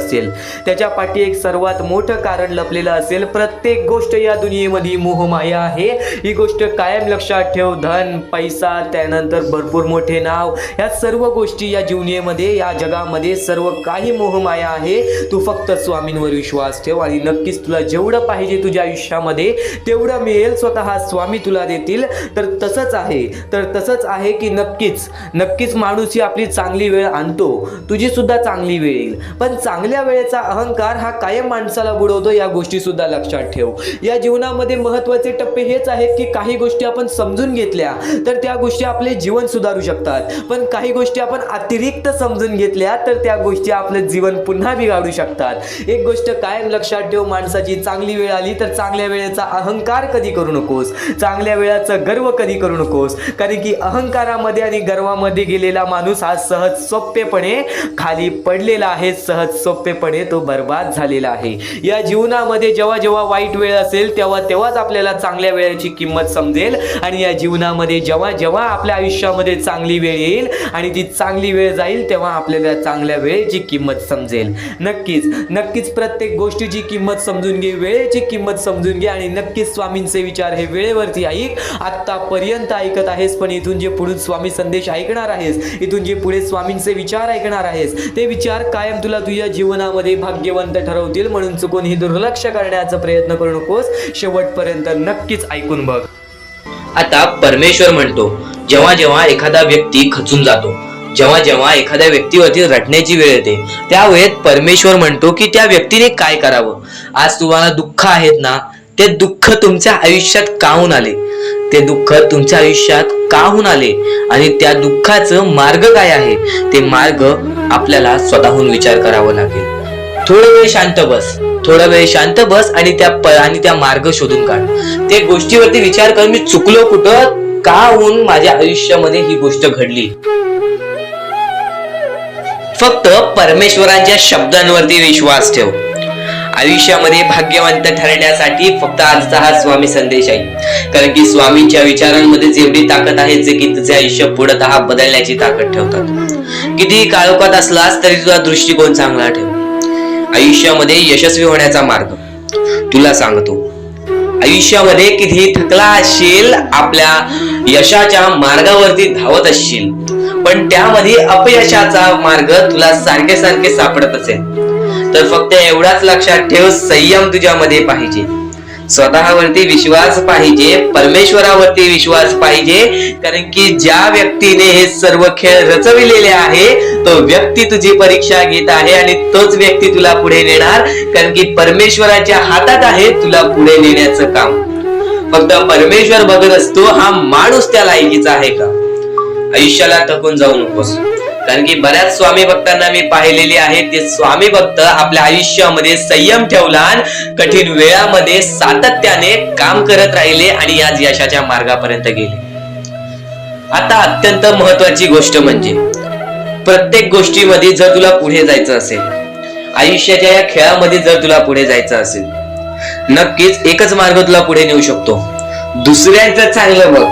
असेल. प्रत्येक गोष्ट या दुनियेमध्ये मोहमाया आहे. ही गोष्ट कायम लक्षात ठेव. धन, पैसा, त्यानंतर भरपूर मोठे नाव, या सर्व गोष्टी या जीवनामध्ये, या जगामध्ये सर्व काही मोहमाया आहे. तू फक्त स्वामींवर विश्वास ठेव आणि नक्कीच तुला जेवढं पाहिजे तुझ्या आयुष्यामध्ये तेवढं मिळेल. स्वतः स्वामी तुला देतील. तर तसंच आहे की नक्कीच माणूस ही आपली चांगली वेळ आणतो. तुझी सुद्धा चांगली वेळ येईल, पण चांगल्या वेळेचा अहंकार हा कायम माणसाला बुडवतो. या गोष्टी सुद्धा लक्षात ठेव. या जीवनामध्ये महत्त्वाचे टप्पे हेच आहेत की काही गोष्टी आपण समजून घेतल्या तर त्या गोष्टी आपले जीवन सुधारू शकतात, पण काही गोष्टी आपण अतिरिक्त समजून घेतल्या तर त्या गोष्टी आपलं जीवन पुन्हा बिघाडू शकतात. एक गोष्ट कायम लक्षात ठेव, माणसाची चांगली वेळ आली तर चांगल्या वेळेचा अहंकार कधी करू नकोस, चांगल्या वेळाचा गर्व कधी करू नकोस. कारण की अहंकारामध्ये आणि गर्वामध्ये गेलेला माणूस हा सहज सोपेपणे खाली पडलेला आहे, सहज सोपेपणे तो बर्बाद झालेला आहे. या जीवनामध्ये जेव्हा जेव्हा वाईट वेळ असेल तेव्हाच आपल्याला चांगल्या वेळेची किंमत समजेल. आणि या जीवनामध्ये जेव्हा जेव्हा आपल्या आयुष्यामध्ये चांगली वेळ येईल आणि ती चांगली वेळ जाईल तेव्हा आपल्याला चांगल्या वेळेची किंमत समजेल. नक्कीच प्रत्येक गोष्टीची किंमत समजून घे, वेळेची किंमत समजून घे आणि नक्कीच स्वामींचे विचार हे वेळेवरती ऐक. आत्तापर्यंत ऐकत आहेस, पण इथून जे पुढे स्वामी संदेश ऐकणार आहेस, इथून जे पुढे स्वामींचे विचार ऐकणार आहेस, ते विचार कायम तुला तुझ्या जीवनामध्ये भाग्यवंत ठरवतील. म्हणून चुकूनही दुर्लक्ष करण्याचा प्रयत्न करू नकोस. शेवटपर्यंत नक्कीच ऐकून बघ. आता परमेश्वर म्हणतो, जेव्हा जेव्हा एखादा व्यक्ती खचून जातो, जेव्हा जेव्हा एखाद्या व्यक्तीवरती रटण्याची वेळ येते, त्यावेळेत परमेश्वर म्हणतो की त्या व्यक्तीने काय करावं. आज तुम्हाला दुःख आहेत ना, ते दुःख तुमच्या आयुष्यात काहून आले, ते दुःख तुमच्या आयुष्यात काहून आले आणि त्या दुःखाचं मार्ग काय आहे, ते मार्ग आपल्याला स्वतःहून विचार करावा लागेल. थोडा वेळ शांत बस आणि त्या मार्ग शोधून काढ. ते गोष्टीवरती विचार कर, मी चुकलो कुठं, का होऊन माझ्या आयुष्यामध्ये ही गोष्ट घडली. फक्त परमेश्वरांच्या शब्दांवरती विश्वास ठेव. आयुष्यामध्ये भाग्यवंत ठरण्यासाठी फक्त आजचा हा स्वामी संदेश आहे. कारण की स्वामींच्या विचारांमध्ये जेवढी ताकद आहे जे की तुझे आयुष्य पूर्णतः बदलण्याची ताकद ठेवतात. किती काळोखात असलास तरी तुझा दृष्टिकोन चांगला ठेव. आयुष्यामध्ये यशस्वी होण्याचा मार्ग तुला सांगतो. आयुष्यामध्ये किती थकला असशील, आपल्या यशाच्या मार्गावरती धावत असशील, पण त्यामध्ये अपयशाचा मार्ग तुला सारखे सापडत असेल तर फक्त एवढाच लक्षात ठेव, संयम तुझ्यामध्ये पाहिजे, स्वतःवरती विश्वास पाहिजे, परमेश्वरावरती विश्वास पाहिजे. कारण की ज्या व्यक्तीने हे सर्व खेळ रचविलेले आहे तो व्यक्ती तुझी परीक्षा घेत आहे आणि तोच व्यक्ती तुला पुढे नेणार. कारण की परमेश्वराच्या हातात आहे तुला पुढे नेण्याचं काम. फक्त परमेश्वर बघत असतो हा माणूस त्या लायकीचा आहे का. आयुष्याला थकून जाऊ नकोस. कारण की बऱ्याच स्वामी भक्तांना मी पाहिलेले आहे, ते स्वामी भक्त आपल्या आयुष्यामध्ये संयम ठेवला, कठीण वेळामध्ये सातत्याने काम करत राहिले आणि आज यशाच्या मार्गापर्यंत गेले. आता अत्यंत महत्वाची गोष्ट म्हणजे प्रत्येक गोष्टीमध्ये जर तुला पुढे जायचं असेल, आयुष्याच्या या खेळामध्ये जर तुला पुढे जायचं असेल, नक्कीच एकच मार्ग तुला पुढे नेऊ शकतो. दुसऱ्यांचं चांगलं बघ.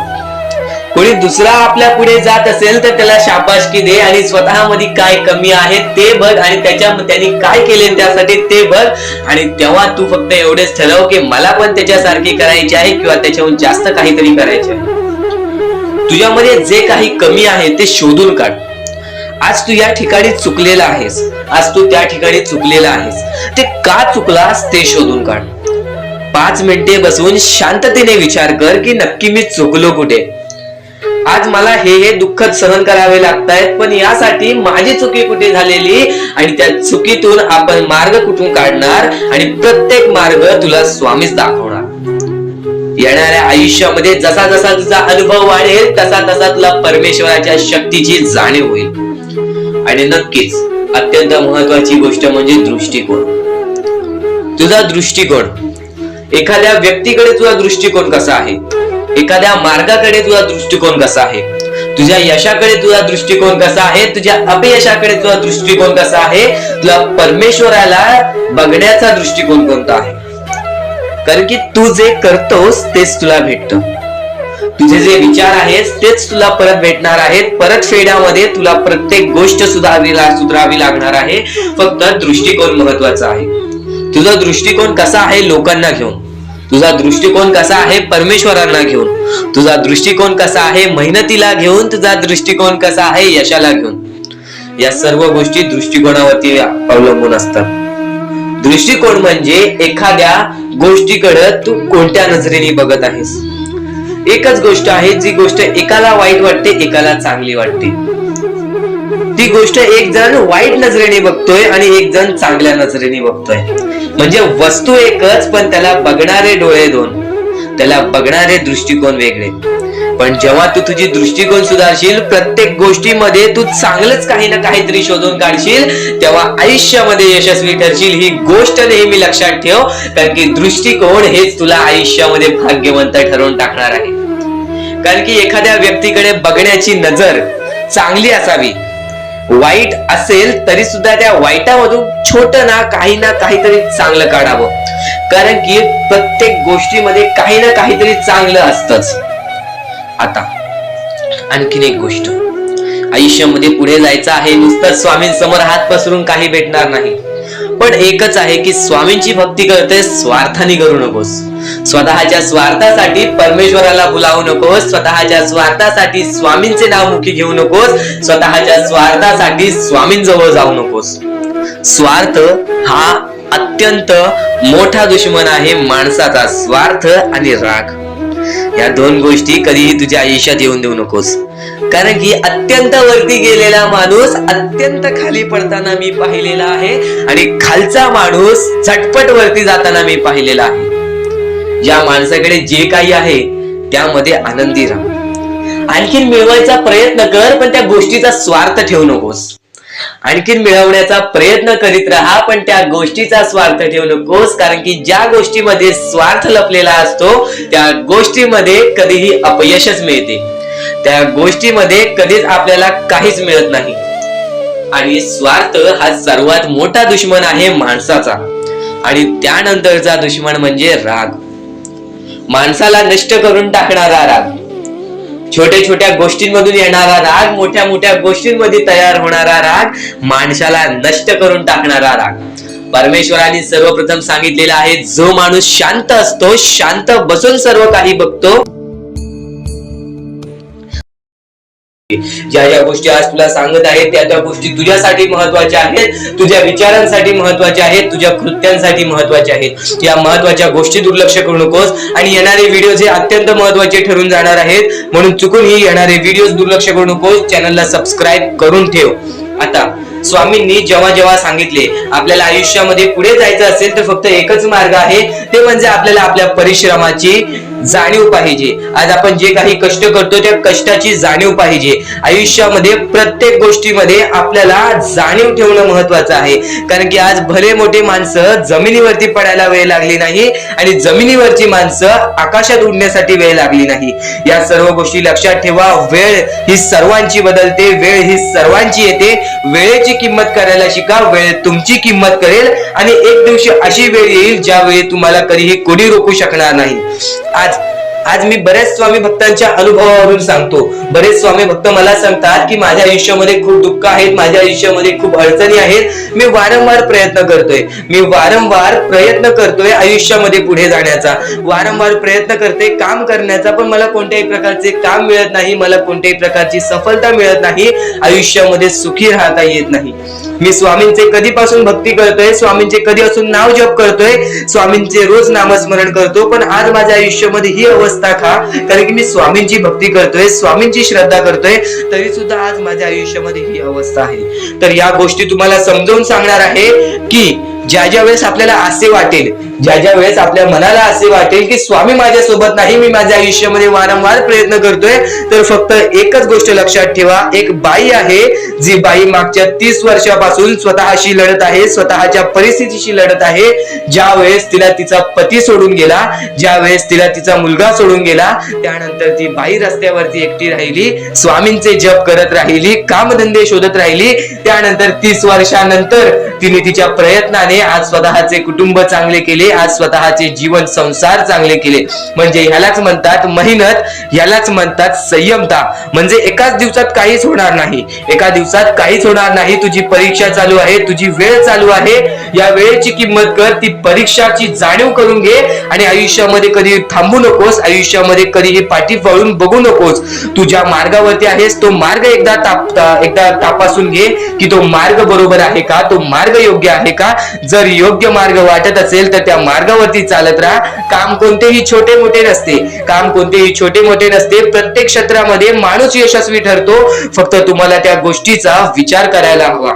कोणी दुसरा आपल्या पुढे जात असेल तर त्याला शाबासकी दे आणि स्वतःमध्ये काय कमी आहे ते बघ आणि त्यांनी काय केले त्यासाठी ते बघ. आणि तेव्हा तू फक्त एवढेच ठरव की मला पण त्याच्यासारखी करायची आहे किंवा त्याच्याहून जास्त काहीतरी करायचे आहे. तुझ्यामध्ये जे काही कमी आहे ते शोधून काढ. आज तू या ठिकाणी चुकलेला आहेस, आज तू त्या ठिकाणी चुकलेला आहेस, ते का चुकलास ते शोधून काढ. 5 मिनिटे बसून शांततेने विचार कर की नक्की मी चुकलो कुठे. आज मला हे दुःख सहन करावे लागतायत, पण यासाठी माझी चुकी कुठे झालेली आणि त्या चुकीतून आपण मार्ग कुठून काढणार आणि प्रत्येक मार्ग तुला स्वामीच दाखवणार. येणाऱ्या आयुष्यामध्ये जसा जसा तुझा अनुभव वाढेल तसा तसा तुला परमेश्वराच्या शक्तीची जाणीव होईल. आणि नक्कीच अत्यंत महत्वाची गोष्ट म्हणजे दृष्टिकोन. तुझा दृष्टिकोन, एखाद्या व्यक्तीकडे तुझा दृष्टिकोन कसा आहे, एखाद्या मार्गाकडे तुझा दृष्टिकोन कसा आहे, तुझ्या यशाकडे तुझा दृष्टिकोन कसा आहे, तुझ्या अपयशाकडे तुझा दृष्टिकोन कसा आहे, तुला परमेश्वराला बघण्याचा दृष्टिकोन कोणता आहे. कारण की तू जे करतोस तेच तुला भेटतं. तुझे जे विचार आहेत तेच तुला परत भेटणार आहेत. परत फेड्यामध्ये तुला प्रत्येक गोष्ट सुधारावी लागणार आहे. फक्त दृष्टिकोन महत्वाचा आहे. तुझा दृष्टिकोन कसा आहे लोकांना घेऊन, तुझा दृष्टिकोन कसा आहे परमेश्वरांना घेऊन, तुझा दृष्टिकोन कसा आहे मेहनतीला घेऊन, तुझा दृष्टिकोन कसा आहे यशाला घेऊन. या सर्व गोष्टी दृष्टिकोनावरती अवलंबून असतात. दृष्टिकोन म्हणजे एखाद्या गोष्टीकडे तू कोणत्या नजरेने बघत आहेस. एकच गोष्ट आहे जी गोष्ट एकाला वाईट वाटते, एकाला चांगली वाटते. ती गोष्ट एक जण वाईट नजरेने बघतोय आणि एक जण चांगल्या नजरेने बघतोय. म्हणजे वस्तू एकच पण त्याला बघणारे डोळे दोन, त्याला बघणारे दृष्टिकोन वेगळे. पण जेव्हा तू तुझी दृष्टिकोन सुधारशील, प्रत्येक गोष्टीमध्ये तू चांगलंच काही ना काहीतरी शोधून काढशील, तेव्हा आयुष्यामध्ये यशस्वी ठरशील. ही गोष्ट नेहमी लक्षात ठेव. कारण की दृष्टिकोन हेच तुला आयुष्यामध्ये भाग्यवंत ठरवून टाकणार आहे. कारण की एखाद्या व्यक्तीकडे बघण्याची नजर चांगली असावी. वाईट असेल तरी सुद्धा त्या वाईटामधून छोट ना काहीतरी चांगलं काढावं. कारण की प्रत्येक गोष्टीमध्ये काही ना काहीतरी चांगलं असतंच. आता आणखीन एक गोष्ट, आयुष्यामध्ये पुढे जायचं आहे, नुसतं स्वामींसमोर हात पसरून काही भेटणार नाही. पण एकच आहे की स्वामींची भक्ती करते, स्वार्थाने करू नकोस. स्वतःच्या स्वार्थासाठी परमेश्वराला बुलावू नकोस. स्वतःच्या स्वार्थासाठी स्वामींचे नाव मुखी घेऊ नकोस. स्वतःच्या स्वार्थासाठी स्वामींजवळ जाऊ नकोस. स्वार्थ हा अत्यंत मोठा दुश्मन आहे माणसाचा. स्वार्थ आणि राग या दोन गोष्टी कधीही तुझ्या आयुष्यात येऊन देऊ नकोस. कारण की अत्यंत वरती गेलेला माणूस अत्यंत खाली पडताना मी पाहिलेला आहे आणि खालचा माणूस झटपट वरती जाताना मी पाहिलेला आहे. ज्या माणसाकडे जे काही आहे त्यामध्ये आनंदी राहा. आणखीन मिळवायचा प्रयत्न कर, पण त्या गोष्टीचा स्वार्थ ठेवू नकोस. आणखीन मिळवण्याचा प्रयत्न करीत राहा, पण त्या गोष्टीचा स्वार्थ ठेवू नकोस. कारण की ज्या गोष्टीमध्ये स्वार्थ लपलेला असतो त्या गोष्टीमध्ये कधीही अपयशच मिळते. त्या गोष्टीमध्ये कधीच आपल्याला काहीच मिळत नाही. आणि स्वार्थ हा सर्वात मोठा दुश्मन आहे माणसाचा. आणि त्यानंतरचा दुश्मन म्हणजे राग. माणसाला नष्ट करून टाकणारा राग, छोट्या छोट्या गोष्टींमधून येणारा राग, मोठ्या मोठ्या गोष्टींमध्ये तयार होणारा राग, माणसाला नष्ट करून टाकणारा राग. परमेश्वराने सर्वप्रथम सांगितलेला आहे, जो माणूस शांत असतो, शांत बसून सर्व काही बघतो. ज्या ज्या गोष्टी आज तुला सांगत आहेत त्या त्या गोष्टी तुझ्यासाठी महत्वाच्या आहेत, तुझ्या विचारांसाठी महत्वाच्या आहेत, तुझ्या कृत्यांसाठी महत्वाच्या आहेत. या महत्वाच्या गोष्टी दुर्लक्ष करू नकोस. आणि येणारे व्हिडिओ जे अत्यंत महत्वाचे ठरून जाणार आहेत, म्हणून चुकूनही येणारे व्हिडिओ दुर्लक्ष करू नकोस. चॅनलला सबस्क्राईब करून ठेव. आता स्वामींनी जेव्हा जेव्हा सांगितले आपल्याला आयुष्यामध्ये पुढे जायचं असेल तर फक्त एकच मार्ग आहे, ते म्हणजे आपल्याला आपल्या परिश्रमाची जाणीव पाहिजे. आज आपण जे काही कष्ट करतो त्या कष्टाची जाणीव पाहिजे. आयुष्यामध्ये प्रत्येक गोष्टीमध्ये आपल्याला जाणीव ठेवणं महत्वाचं आहे. कारण की आज भले मोठे माणसं जमिनीवरती पडायला वेळ लागली नाही आणि जमिनीवरची माणसं आकाशात उडण्यासाठी वेळ लागली नाही. या सर्व गोष्टी लक्षात ठेवा. वेळ ही सर्वांची बदलते, वेळ ही सर्वांची येते. वेळेची किंमत करायला शिका, वेळ तुमची किंमत करेल. आणि एक दिवशी अशी वेळ येईल ज्यावेळी तुम्हाला कधीही कोणी रोखू शकणार नाही. आज मी बऱ्याच स्वामी भक्तांच्या अनुभवावरून सांगतो. बरेच स्वामी भक्त मला सांगतात की माझ्या आयुष्यामध्ये खूप दुःख आहेत, माझ्या आयुष्यामध्ये खूप अडचणी आहेत. मी वारंवार प्रयत्न करतोय आयुष्यामध्ये पुढे जाण्याचा, वारंवार प्रयत्न करते काम करण्याचा, पण मला कोणत्याही प्रकारचे काम मिळत नाही, मला कोणत्याही प्रकारची सफलता मिळत नाही, आयुष्यामध्ये सुखी राहता येत नाही. मी स्वामींचे कधीपासून भक्ती करतोय, स्वामींचे कधीपासून नाव जप करतोय, स्वामींचे रोज नामस्मरण करतो, पण आज माझ्या आयुष्यामध्ये ही अवस्था का? कारण की मी स्वामींची भक्ती करतोय, स्वामींची श्रद्धा करतोय, तरी सुद्धा आज माझ्या आयुष्यामध्ये ही अवस्था आहे. तर या गोष्टी तुम्हाला समजावून सांगणार आहे की ज्या वेळेस आपल्याला असे वाटेल, ज्या वेळेस आपल्या मनाला असे वाटेल की स्वामी माझ्यासोबत नाही, मी माझ्या आयुष्यामध्ये वारंवार प्रयत्न करतोय, तर फक्त एकच गोष्ट लक्षात ठेवा, एक बाई आहे जी बाई मागच्या 30 वर्षापासून स्वतःशी लढत आहे, स्वतःच्या परिस्थितीशी लढत आहे. ज्या वेळेस तिला तिचा पती सोडून गेला, ज्या वेळेस तिला तिचा मुलगा सोडून गेला, त्यानंतर ती बाई रस्त्यावरती एकटी राहिली, स्वामींचे जप करत राहिली, कामधंदे शोधत राहिली. त्यानंतर 30 वर्षानंतर तिने तिच्या प्रयत्नाने आज स्वतःचे कुटुंब चांगले केले, आज स्वतःचे जीवन संसार चांगले केले. म्हणजे ह्यालाच म्हणतात मेहनत, ह्यालाच म्हणतात संयमता. म्हणजे एकाच दिवसात काहीच होणार नाही, एका दिवसात काहीच होणार नाही. तुझी परीक्षा चालू आहे, तुझी वेळ चालू आहे, या वेळेची किंमत कर, ती परीक्षाची जाणीव करून घे आणि आयुष्यामध्ये कधी थांबू नकोस, आयुष्यामध्ये कधीही पाठी वळून बघू नकोस. तुझ्या मार्गावरती आहेस, तो मार्ग एकदा तपासून घे की तो मार्ग बरोबर आहे का, तो मार्ग योग्य आहे का. जर योग्य मार्ग वाटत असेल तर त्या मार्गावरती चालत राहा. काम कोणतेही छोटे मोठे नसते, काम कोणतेही छोटे मोठे नसते. प्रत्येक क्षेत्रामध्ये माणूस यशस्वी ठरतो, फक्त तुम्हाला त्या गोष्टीचा विचार करायला हवा.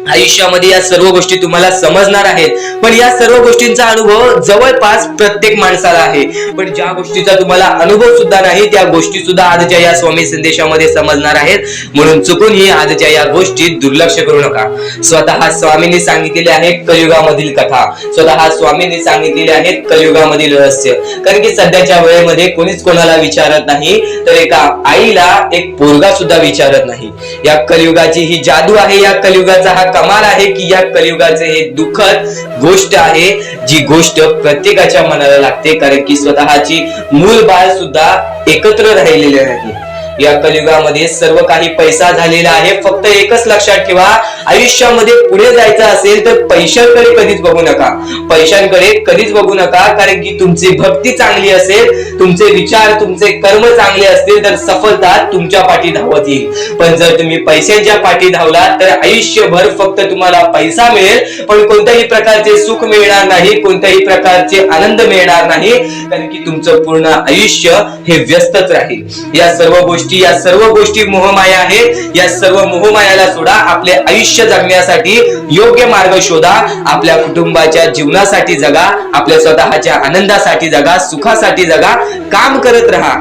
आयुष्यामध्ये या सर्व गोष्टी तुम्हाला समजणार आहेत, पण या सर्व गोष्टींचा अनुभव जवळपास प्रत्येक माणसाला आहे. पण ज्या गोष्टीचा तुम्हाला अनुभव सुद्धा नाही, त्या गोष्टी सुद्धा आजच्या या स्वामी संदेशामध्ये समजणार आहेत. म्हणून चुकूनही आजच्या या गोष्टीत दुर्लक्ष करू नका. स्वतः स्वामींनी सांगितलेले आहे कलियुगामधील कथा, स्वतः स्वामींनी सांगितलेले आहेत कलियुगामधील रहस्य. कारण की सध्याच्या वेळेमध्ये कोणीच कोणाला विचारत नाही, तर एका आईला एक पोरगा सुद्धा विचारत नाही. या कलियुगाची ही जादू आहे, या कलियुगाचा हा कमाल आहे की या कलियुगाचे हे दुःखद गोष्ट आहे, जी गोष्ट प्रत्येकाच्या मनाला लागते. कारण की स्वतःची मूल बाळ सुद्धा एकत्र राहिलेले नाही. या कलियुगामध्ये सर्व काही पैसा झालेला आहे. फक्त एकच लक्षात ठेवा, आयुष्यामध्ये पुढे जायचं असेल तर पैशांकडे कधीच बघू नका, पैशांकडे कधीच बघू नका. कारण की तुमची भक्ती चांगली असेल, तुमचे विचार, तुमचे कर्म चांगले असतील तर सफलता तुमच्या पाठी धावत येईल. पण जर तुम्ही पैशांच्या पाठी धावलात तर आयुष्यभर फक्त तुम्हाला पैसा मिळेल, पण कोणत्याही प्रकारचे सुख मिळणार नाही, कोणत्याही प्रकारचे आनंद मिळणार नाही. कारण की तुमचं पूर्ण आयुष्य हे व्यस्तच राहील. या सर्व गोष्टी मोहमाया आहेत. या सर्व मोहमायाला सोडा, आपले आयुष्य जगण्यासाठी योग्य मार्ग शोधा, आपल्या कुटुंबाच्या जीवनासाठी जगा, आपल्या स्वतःच्या आनंदासाठी जगा, सुखासाठी जगा. काम करत राहा,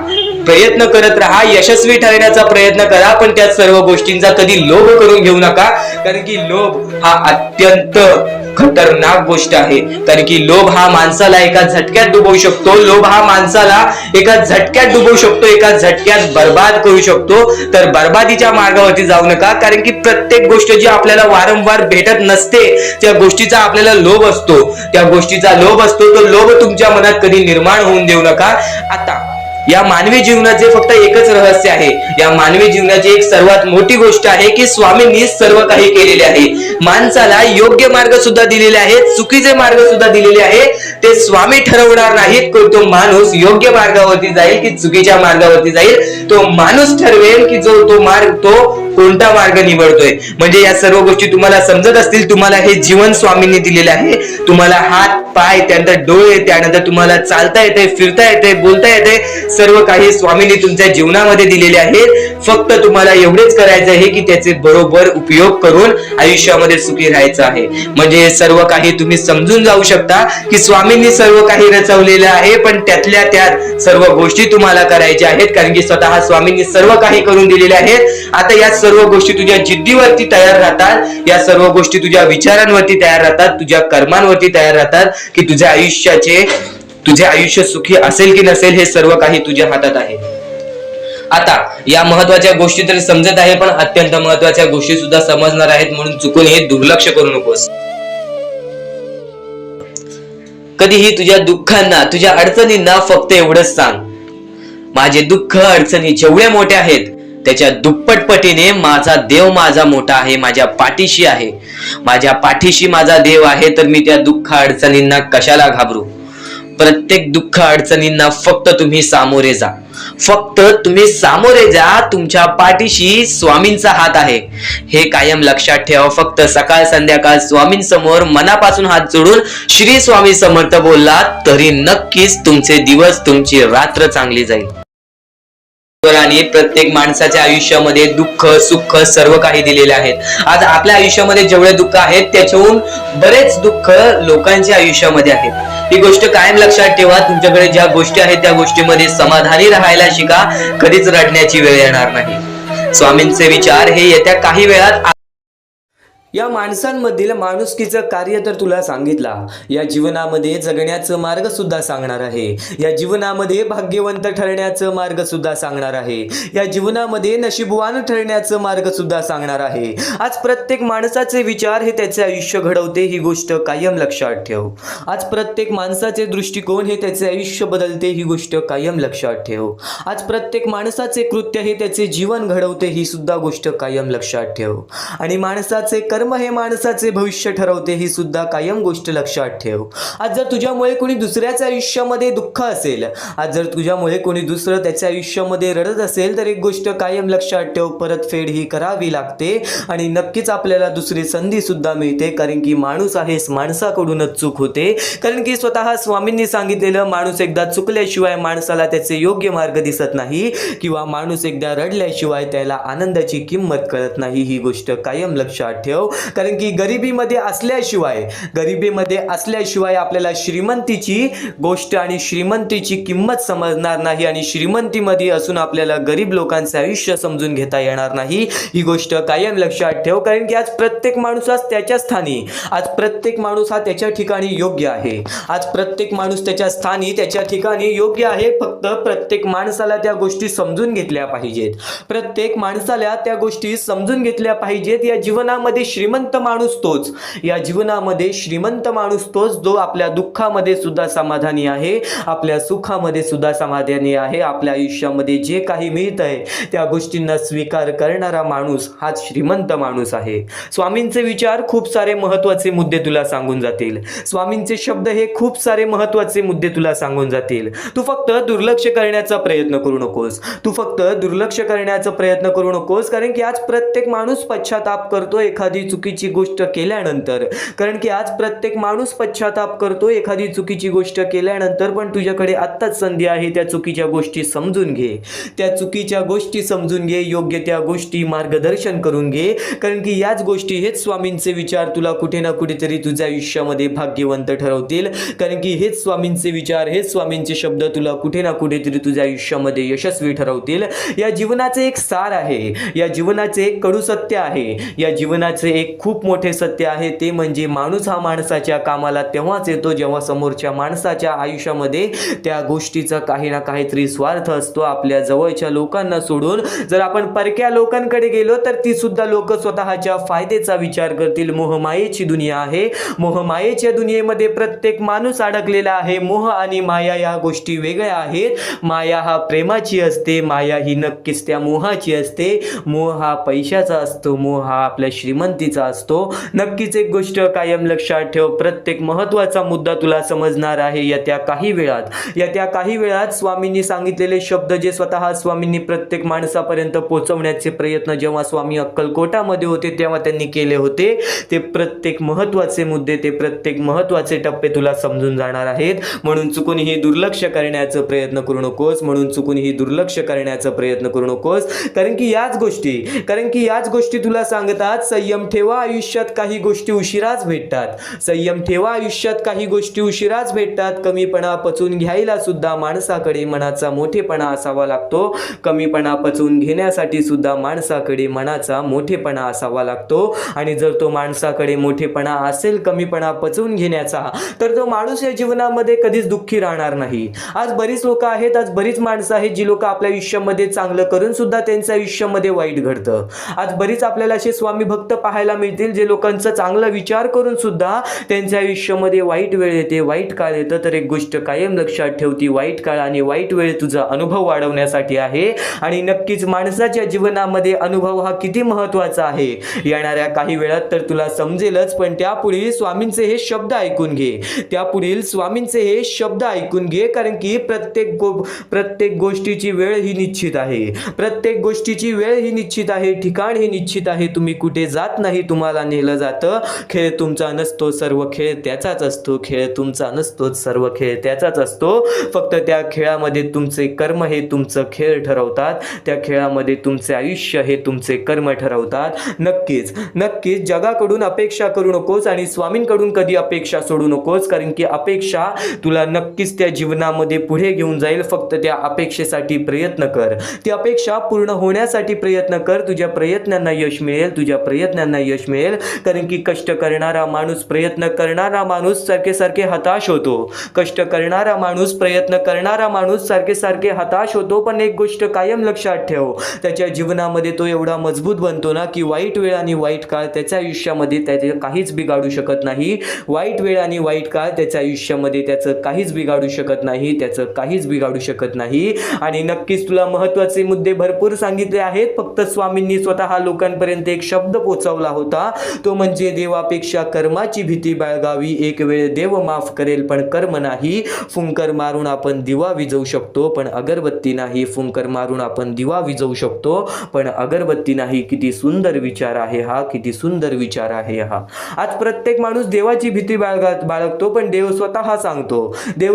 प्रयत्न करत राहा, यशस्वी ठरण्याचा प्रयत्न करा, पण त्या सर्व गोष्टींचा कधी लोभ करून घेऊ नका. कारण की लोभ हा अत्यंत खतरनाक गोष्ट आहे. कारण की लोभ हा माणसाला एका झटक्यात डुबवू शकतो, लोभ हा माणसाला एका झटक्यात डुबवू शकतो, एका झटक्यात बर्बाद करू शकतो. तर बर्बादीच्या मार्गावरती जाऊ नका. कारण की प्रत्येक गोष्ट जी आपल्याला वारंवार भेटत नसते, त्या गोष्टीचा आपल्याला लोभ असतो, त्या गोष्टीचा लोभ असतो. तो लोभ तुमच्या मनात कधी निर्माण होऊन देऊ नका. आता या मानवी जीवनाचे फक्त एकच रहस्य आहे, या मानवी जीवनाची एक सर्वात मोठी गोष्ट आहे की स्वामींनी सर्व काही केलेले आहे. माणसाला योग्य मार्ग सुद्धा दिलेले आहेत, चुकीचे मार्ग सुद्धा दिलेले आहेत. ते स्वामी ठरवणार नाहीत की तो माणूस योग्य मार्गावरती जाईल की चुकीच्या मार्गावरती जाईल. तो माणूस ठरवेल की तो कोणता मार्ग निवडतोय. म्हणजे या सर्व गोष्टी तुम्हाला समजत असतील. तुम्हाला हे जीवन स्वामींनी दिलेले आहे. तुम्हाला हात, पाय, त्यानंतर डोळे, त्यानंतर तुम्हाला चालता येते, फिरता येते, बोलता येते, सर्व काही स्वामींनी तुमच्या जीवनामध्ये दिलेले आहेत. फक्त तुम्हाला एवढेच करायचं आहे की त्याचे बरोबर उपयोग करून आयुष्यामध्ये सुखी राहायचं आहे. म्हणजे सर्व काही तुम्ही समजून जाऊ शकता की स्वामींनी सर्व काही रचवलेलं आहे, पण त्यातल्या त्यात सर्व गोष्टी तुम्हाला करायच्या आहेत. कारण की स्वतः स्वामींनी सर्व काही करून दिलेले आहेत. आता या सर्व गोष्टी तुझ्या जिद्दीवरती तयार राहतात, या सर्व गोष्टी तुझ्या विचारांवरती तयार राहतात, तुझ्या कर्मांवरती तयार राहतात की तुझे आयुष्य सुखी असेल की नसेल हे सर्व काही तुझ्या हातात आहे. आता या महत्वाच्या गोष्टी तरी समजत आहे, पण अत्यंत महत्वाच्या गोष्टी सुद्धा समजणार आहेत. म्हणून चुकून हे दुर्लक्ष करू नकोस. कधीही तुझ्या दुःखांना, तुझ्या अडचणींना फक्त एवढंच सांग, माझे दुःख अडचणी जेवढे मोठे आहेत त्याच्या दुप्पटपटीने माझा देव माझा मोठा आहे, माझ्या पाठीशी आहे. माझ्या पाठीशी माझा देव आहे, तर मी त्या दुःख अडचणींना कशाला घाबरू. प्रत्येक दुःख अडचणींना फक्त तुम्ही सामोरे जा, फक्त तुम्ही सामोरे जा. तुमच्या पाठीशी स्वामींचा हात आहे, हे कायम लक्षात ठेवा. फक्त सकाळ संध्याकाळ स्वामींसमोर मनापासून हात जोडून श्री स्वामी समर्थ बोललात तरी नक्कीच तुमचे दिवस, तुमची रात्र चांगली जाईल. ईश्वराने प्रत्येक माणसाच्या आयुष्यामध्ये दुःख सुख सर्व काही दिलेले आहेत. आज आपल्या आयुष्यामध्ये जेवढे दुःख आहेत त्याच्याहून बरेच दुःख लोकांच्या आयुष्यामध्ये आहेत. ही गोष्ट कायम लक्षात ठेवा. तुमच्याकडे ज्या गोष्टी आहेत त्या गोष्टीमध्ये समाधानी राहायला शिका. कधीच रडण्याची वेळ येणार नाही. स्वामींचे विचार हे येत्या काही वेळात या माणसांमधील माणुसकीचं कार्य तर तुला सांगितला. या जीवनामध्ये जगण्याचं मार्ग सुद्धा सांगणार आहे. या जीवनामध्ये भाग्यवंत ठरण्याचं मार्ग सुद्धा सांगणार आहे. या जीवनामध्ये नशीबवान ठरण्याचं मार्ग सुद्धा सांगणार आहे. आज प्रत्येक माणसाचे विचार हे त्याचे आयुष्य घडवते, ही गोष्ट कायम लक्षात ठेव. आज प्रत्येक माणसाचे दृष्टिकोन हे त्याचे आयुष्य बदलते, ही गोष्ट कायम लक्षात ठेव. आज प्रत्येक माणसाचे कृत्य हे त्याचे जीवन घडवते, ही सुद्धा गोष्ट कायम लक्षात ठेव. आणि माणसाचे कर्म हे माणसाचे भविष्य ठरवते, ही सुद्धा कायम गोष्ट लक्षात ठेव. आज जर तुझ्यामुळे कोणी दुसऱ्याच्या आयुष्यामध्ये दुःख असेल, आज जर तुझ्यामुळे कोणी दुसरं त्याच्या आयुष्यामध्ये रडत असेल, तर एक गोष्ट कायम लक्षात ठेव, परतफेड ही करावी लागते. आणि नक्कीच आपल्याला दुसरी संधी सुद्धा मिळते. कारण की माणूस आहेस, माणसाकडूनच चूक होते. कारण की स्वतः स्वामींनी सांगितलेलं, माणूस एकदा चुकल्याशिवाय माणसाला त्याचे योग्य मार्ग दिसत नाही, किंवा माणूस एकदा रडल्याशिवाय त्याला आनंदाची किंमत कळत नाही. ही गोष्ट कायम लक्षात ठेव. कारण की गरिबीमध्ये असल्याशिवाय आपल्याला श्रीमंतीची गोष्ट आणि श्रीमंतीची किंमत समजणार नाही. आणि श्रीमंतीमध्ये असून आपल्याला गरीब लोकांचे आयुष्य समजून घेता येणार नाही. ही गोष्ट कायम लक्षात ठेव. कारण की आज प्रत्येक माणूस आज त्याच्या स्थानी, आज प्रत्येक माणूस हा त्याच्या ठिकाणी योग्य आहे. आज प्रत्येक माणूस त्याच्या स्थानी, त्याच्या ठिकाणी योग्य आहे. फक्त प्रत्येक माणसाला त्या गोष्टी समजून घेतल्या पाहिजेत. प्रत्येक माणसाला त्या गोष्टी समजून घेतल्या पाहिजेत. या जीवनामध्ये श्रीमंत माणूस तोच, या जीवनामध्ये श्रीमंत माणूस तोच जो आपल्या दुःखामध्ये सुद्धा समाधानी आहे, आपल्या सुखामध्ये सुद्धा समाधानी आहे. आपल्या आयुष्यामध्ये जे काही मिळत आहे त्या गोष्टींना स्वीकार करणारा माणूस हाच श्रीमंत माणूस आहे. स्वामींचे विचार खूप सारे महत्त्वाचे मुद्दे तुला सांगून जातील. स्वामींचे शब्द हे खूप सारे महत्त्वाचे मुद्दे तुला सांगून जातील. तू फक्त दुर्लक्ष करण्याचा प्रयत्न करू नकोस. तू फक्त दुर्लक्ष करण्याचा प्रयत्न करू नकोस. कारण की आज प्रत्येक माणूस पश्चाताप करतो एखादी चुकीची गोष्ट केल्यानंतर. कारण की आज प्रत्येक माणूस पश्चाताप करतो एखादी चुकीची गोष्ट केल्यानंतर. पण तुझ्याकडे आत्ताच संधी आहे, त्या चुकीच्या गोष्टी समजून घे. त्या चुकीच्या गोष्टी समजून घे, योग्य त्या गोष्टी मार्गदर्शन करून घे. कारण की याच गोष्टी, हेच स्वामींचे विचार तुला कुठे ना कुठेतरी तुझ्या आयुष्यामध्ये भाग्यवंत ठरवतील. कारण की हेच स्वामींचे विचार, हेच स्वामींचे शब्द तुला कुठे ना कुठेतरी तुझ्या आयुष्यामध्ये यशस्वी ठरवतील. या जीवनाचे एक सार आहे, या जीवनाचे एक कडू सत्य आहे, या जीवनाचे एक खूप मोठे सत्य आहे. ते म्हणजे माणूस हा माणसाच्या कामाला तेव्हाच येतो जेव्हा समोरच्या माणसाच्या आयुष्यामध्ये त्या गोष्टीचा काही ना काहीतरी स्वार्थ असतो. आपल्या जवळच्या लोकांना सोडून जर आपण परक्या लोकांकडे गेलो तर ती सुद्धा लोक स्वतःच्या फायद्याचा विचार करतील. मोहमायेची दुनिया आहे. मोहमायेच्या दुनियेमध्ये प्रत्येक माणूस अडकलेला आहे. मोह आणि माया या गोष्टी वेगळ्या आहेत. माया हा प्रेमाची असते, माया ही नक्कीच त्या मोहाची असते. मोह हा पैशाचा असतो, मोह हा आपल्या श्रीमंतीचा असतो. नक्कीच एक गोष्ट कायम लक्षात ठेव, प्रत्येक महत्त्वाचा मुद्दा तुला समजणार आहे येत्या काही वेळात स्वामींनी सांगितलेले शब्द, जे स्वतः स्वामींनी प्रत्येक माणसापर्यंत पोहोचवण्याचे प्रयत्न जेव्हा स्वामी अक्कलकोटामध्ये होते तेव्हा त्यांनी केले होते, ते प्रत्येक महत्त्वाचे मुद्दे, ते प्रत्येक महत्त्वाचे टप्पे तुला समजून जाणार आहेत. म्हणून चुकूनही दुर्लक्ष करण्याचा प्रयत्न करू नकोस. कारण की याच गोष्टी तुला सांगतात, संयम ठेवा, आयुष्यात काही गोष्टी उशिराच भेटतात. कमीपणा पचवून घ्यायला सुद्धा माणसाकडे मनाचा मोठेपणा असावा लागतो. कमीपणा पचवून घेण्यासाठी सुद्धा माणसाकडे मनाचा मोठेपणा असावा लागतो. आणि जर तो माणसाकडे मोठेपणा असेल कमीपणा पचवून घेण्याचा, तर तो माणूस या जीवनामध्ये कधीच दुःखी राहणार नाही. आज बरीच लोक आहेत, आज बरीच माणसं आहेत जी लोक आपल्या आयुष्यामध्ये चांगलं करून सुद्धा त्यांच्या आयुष्यामध्ये वाईट घडतं. आज बरीच आपल्याला असे स्वामी भक्त पाहायला मिळतील जे लोकांचा चांगला विचार करून सुद्धा त्यांच्या आयुष्यामध्ये वाईट वेळ येते, वाईट काळ येतं. तर एक गोष्ट कायम लक्षात ठेवती, वाईट काळ आणि वाईट वेळ तुझा अनुभव वाढवण्यासाठी आहे. आणि नक्कीच माणसाच्या जीवनामध्ये अनुभव हा किती महत्त्वाचा आहे येणाऱ्या काही वेळात तर तुला समजेलच. पण त्यापुढील स्वामींचे हे शब्द ऐकून घे. कारण की प्रत्येक गोष्टीची वेळ ही निश्चित आहे. ठिकाण हे निश्चित आहे. तुम्ही कुठे जात नाही खेळातूनही तुम्हाला नेलं जातं. खेळ तुमचा नसतो, सर्व खेळ त्याचाच असतो. खेळ तुमचा नसतो, सर्व खेळ त्याचाच असतो. फक्त त्या खेळामध्ये तुमचे कर्म हे तुमचं खेळ ठरवतात. त्या खेळामध्ये तुमचे आयुष्य हे तुमचे कर्म ठरवतात. नक्कीच नक्कीच जगाकडून अपेक्षा करू नकोस आणि स्वामींकडून कधी अपेक्षा सोडू नकोस, कारण की अपेक्षा तुला नक्कीच त्या जीवनामध्ये पुढे घेऊन जाईल. फक्त त्या अपेक्षेसाठी प्रयत्न कर, ती अपेक्षा पूर्ण होण्यासाठी प्रयत्न कर. तुझ्या प्रयत्नांना यश मिळेल, तुझ्या प्रयत्नांना यश मिळेल. कारण की कष्ट करणारा माणूस, प्रयत्न करणारा माणूस सारखे सारखे हताश होतो. कष्ट करणारा माणूस, प्रयत्न करणारा माणूस सारखे सारखे हताश होतो. पण एक गोष्ट कायम लक्षात ठेव, त्याच्या जीवनामध्ये तो एवढा मजबूत बनतो ना की वाईट वेळ आणि वाईट काळ त्याच्या आयुष्यामध्ये त्याचे काहीच बिघाडू शकत नाही. वाईट वेळ आणि वाईट काळ त्याच्या आयुष्यामध्ये त्याचं काहीच बिघाडू शकत नाही, त्याचं काहीच बिघाडू शकत नाही. आणि नक्कीच तुला महत्त्वाचे मुद्दे भरपूर सांगितले आहेत. फक्त स्वामींनी स्वतः लोकांपर्यंत एक शब्द पोचवला होता, तो म्हणजे देवापेक्षा कर्माची भीती बाळगावी. एक वेळ देव माफ करेल पण कर्म नाही. फुंकर मारून आपण दिवा विझवू शकतो पण अगरबत्ती नाही. फुंकर मारून आपण दिवा विझवू शकतो पण अगरबत्ती नाही. किती सुंदर विचार आहे हा, किती सुंदर विचार आहे हा. आज प्रत्येक माणूस देवाची भीती बाळगतो, पण देव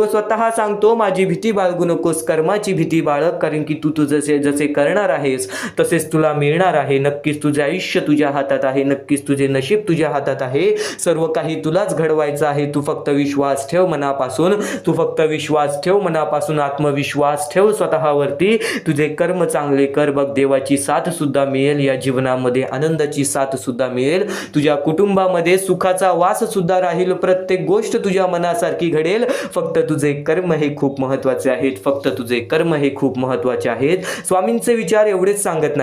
स्वतः सांगतो माझी भीती बाळगू नकोस, कर्माची भीती बाळग. कारण की तू जसे करणार आहेस तसेच तुला मिळणार आहे. नक्कीच तुझे आयुष्य तुझ्या हातात आहे, नक्कीच तुझे नशीब तुझ्या हातात आहे. सर्व काही तुलाच घडवायचं आहे. तू फक्त विश्वास ठेव मनापासून, तू फक्त विश्वास ठेव मनापासून, आत्मविश्वास ठेव स्वतःवरती. तुझे कर्म चांगले कर, बघ देवाची साथ सुद्धा मिळेल या जीवनामध्ये, आनंदाची साथ सुद्धा मिळेल. तुझ्या कुटुंबामध्ये सुखाचा वास सुद्धा राहील. प्रत्येक गोष्ट तुझ्या मनासारखी घडेल. फक्त तुझे कर्म हे खूप महत्त्वाचे आहेत, फक्त तुझे कर्म हे खूप महत्त्वाचे आहेत. स्वामींचे विचार एवढेच सांगत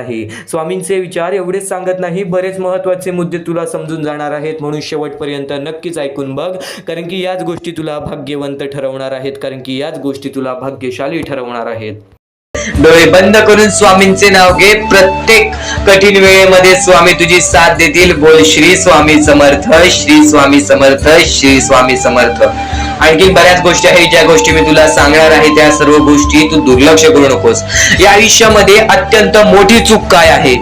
नाही, बरेच महत्त्वाचे मुद्दे तुला समजून जाणार आहेत. म्हणून शेवटपर्यंत नक्कीच ऐकून बघ, कारण की याच गोष्टी तुला भाग्यवंत ठरवणार आहेत, कारण की याच गोष्टी तुला भाग्यशाली ठरवणार आहेत. डोळे बंद करून स्वामींचे नाव घे. प्रत्येक कठीण वेळेमध्ये स्वामी तुझी साथ देतील. बोल श्री स्वामी समर्थ, श्री स्वामी समर्थ, श्री स्वामी समर्थ. आणखी बऱ्याच गोष्टी आहेत ज्या गोष्टी मी तुला सांगणार आहे. त्या सर्व गोष्टी तू दुर्लक्ष करू नकोस. या आयुष्यामध्ये अत्यंत मोठी चूक काय आहे?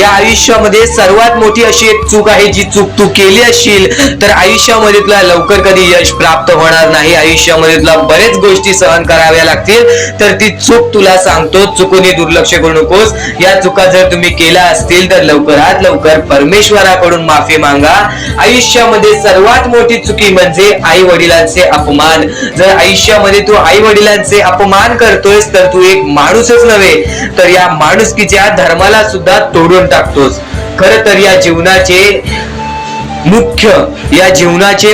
या आयुष्यामध्ये सर्वात मोठी अशी एक चूक आहे, जी चूक तू केली असशील तर आयुष्यामध्ये तुला लवकर कधी यश प्राप्त होणार नाही. आयुष्यामध्ये तुला बरेच गोष्टी सहन कराव्या लागतील. तर ती चूक तुला सांगतो, चुकून दुर्लक्ष करू नकोस. या चुका जर तुम्ही केल्या असतील तर लवकरात लवकर परमेश्वराकडून माफी मागा. आयुष्यामध्ये सर्वात मोठी चुकी म्हणजे आई वडिलांचे अपमान. जर आयुष्यामध्ये तू आई वडिलांचे अपमान करतोयस तर तू एक माणूसच नव्हे तर या माणुसकीच्या धर्माला सुद्धा तोडून टाकतोस. खरं तर या जीवनाचे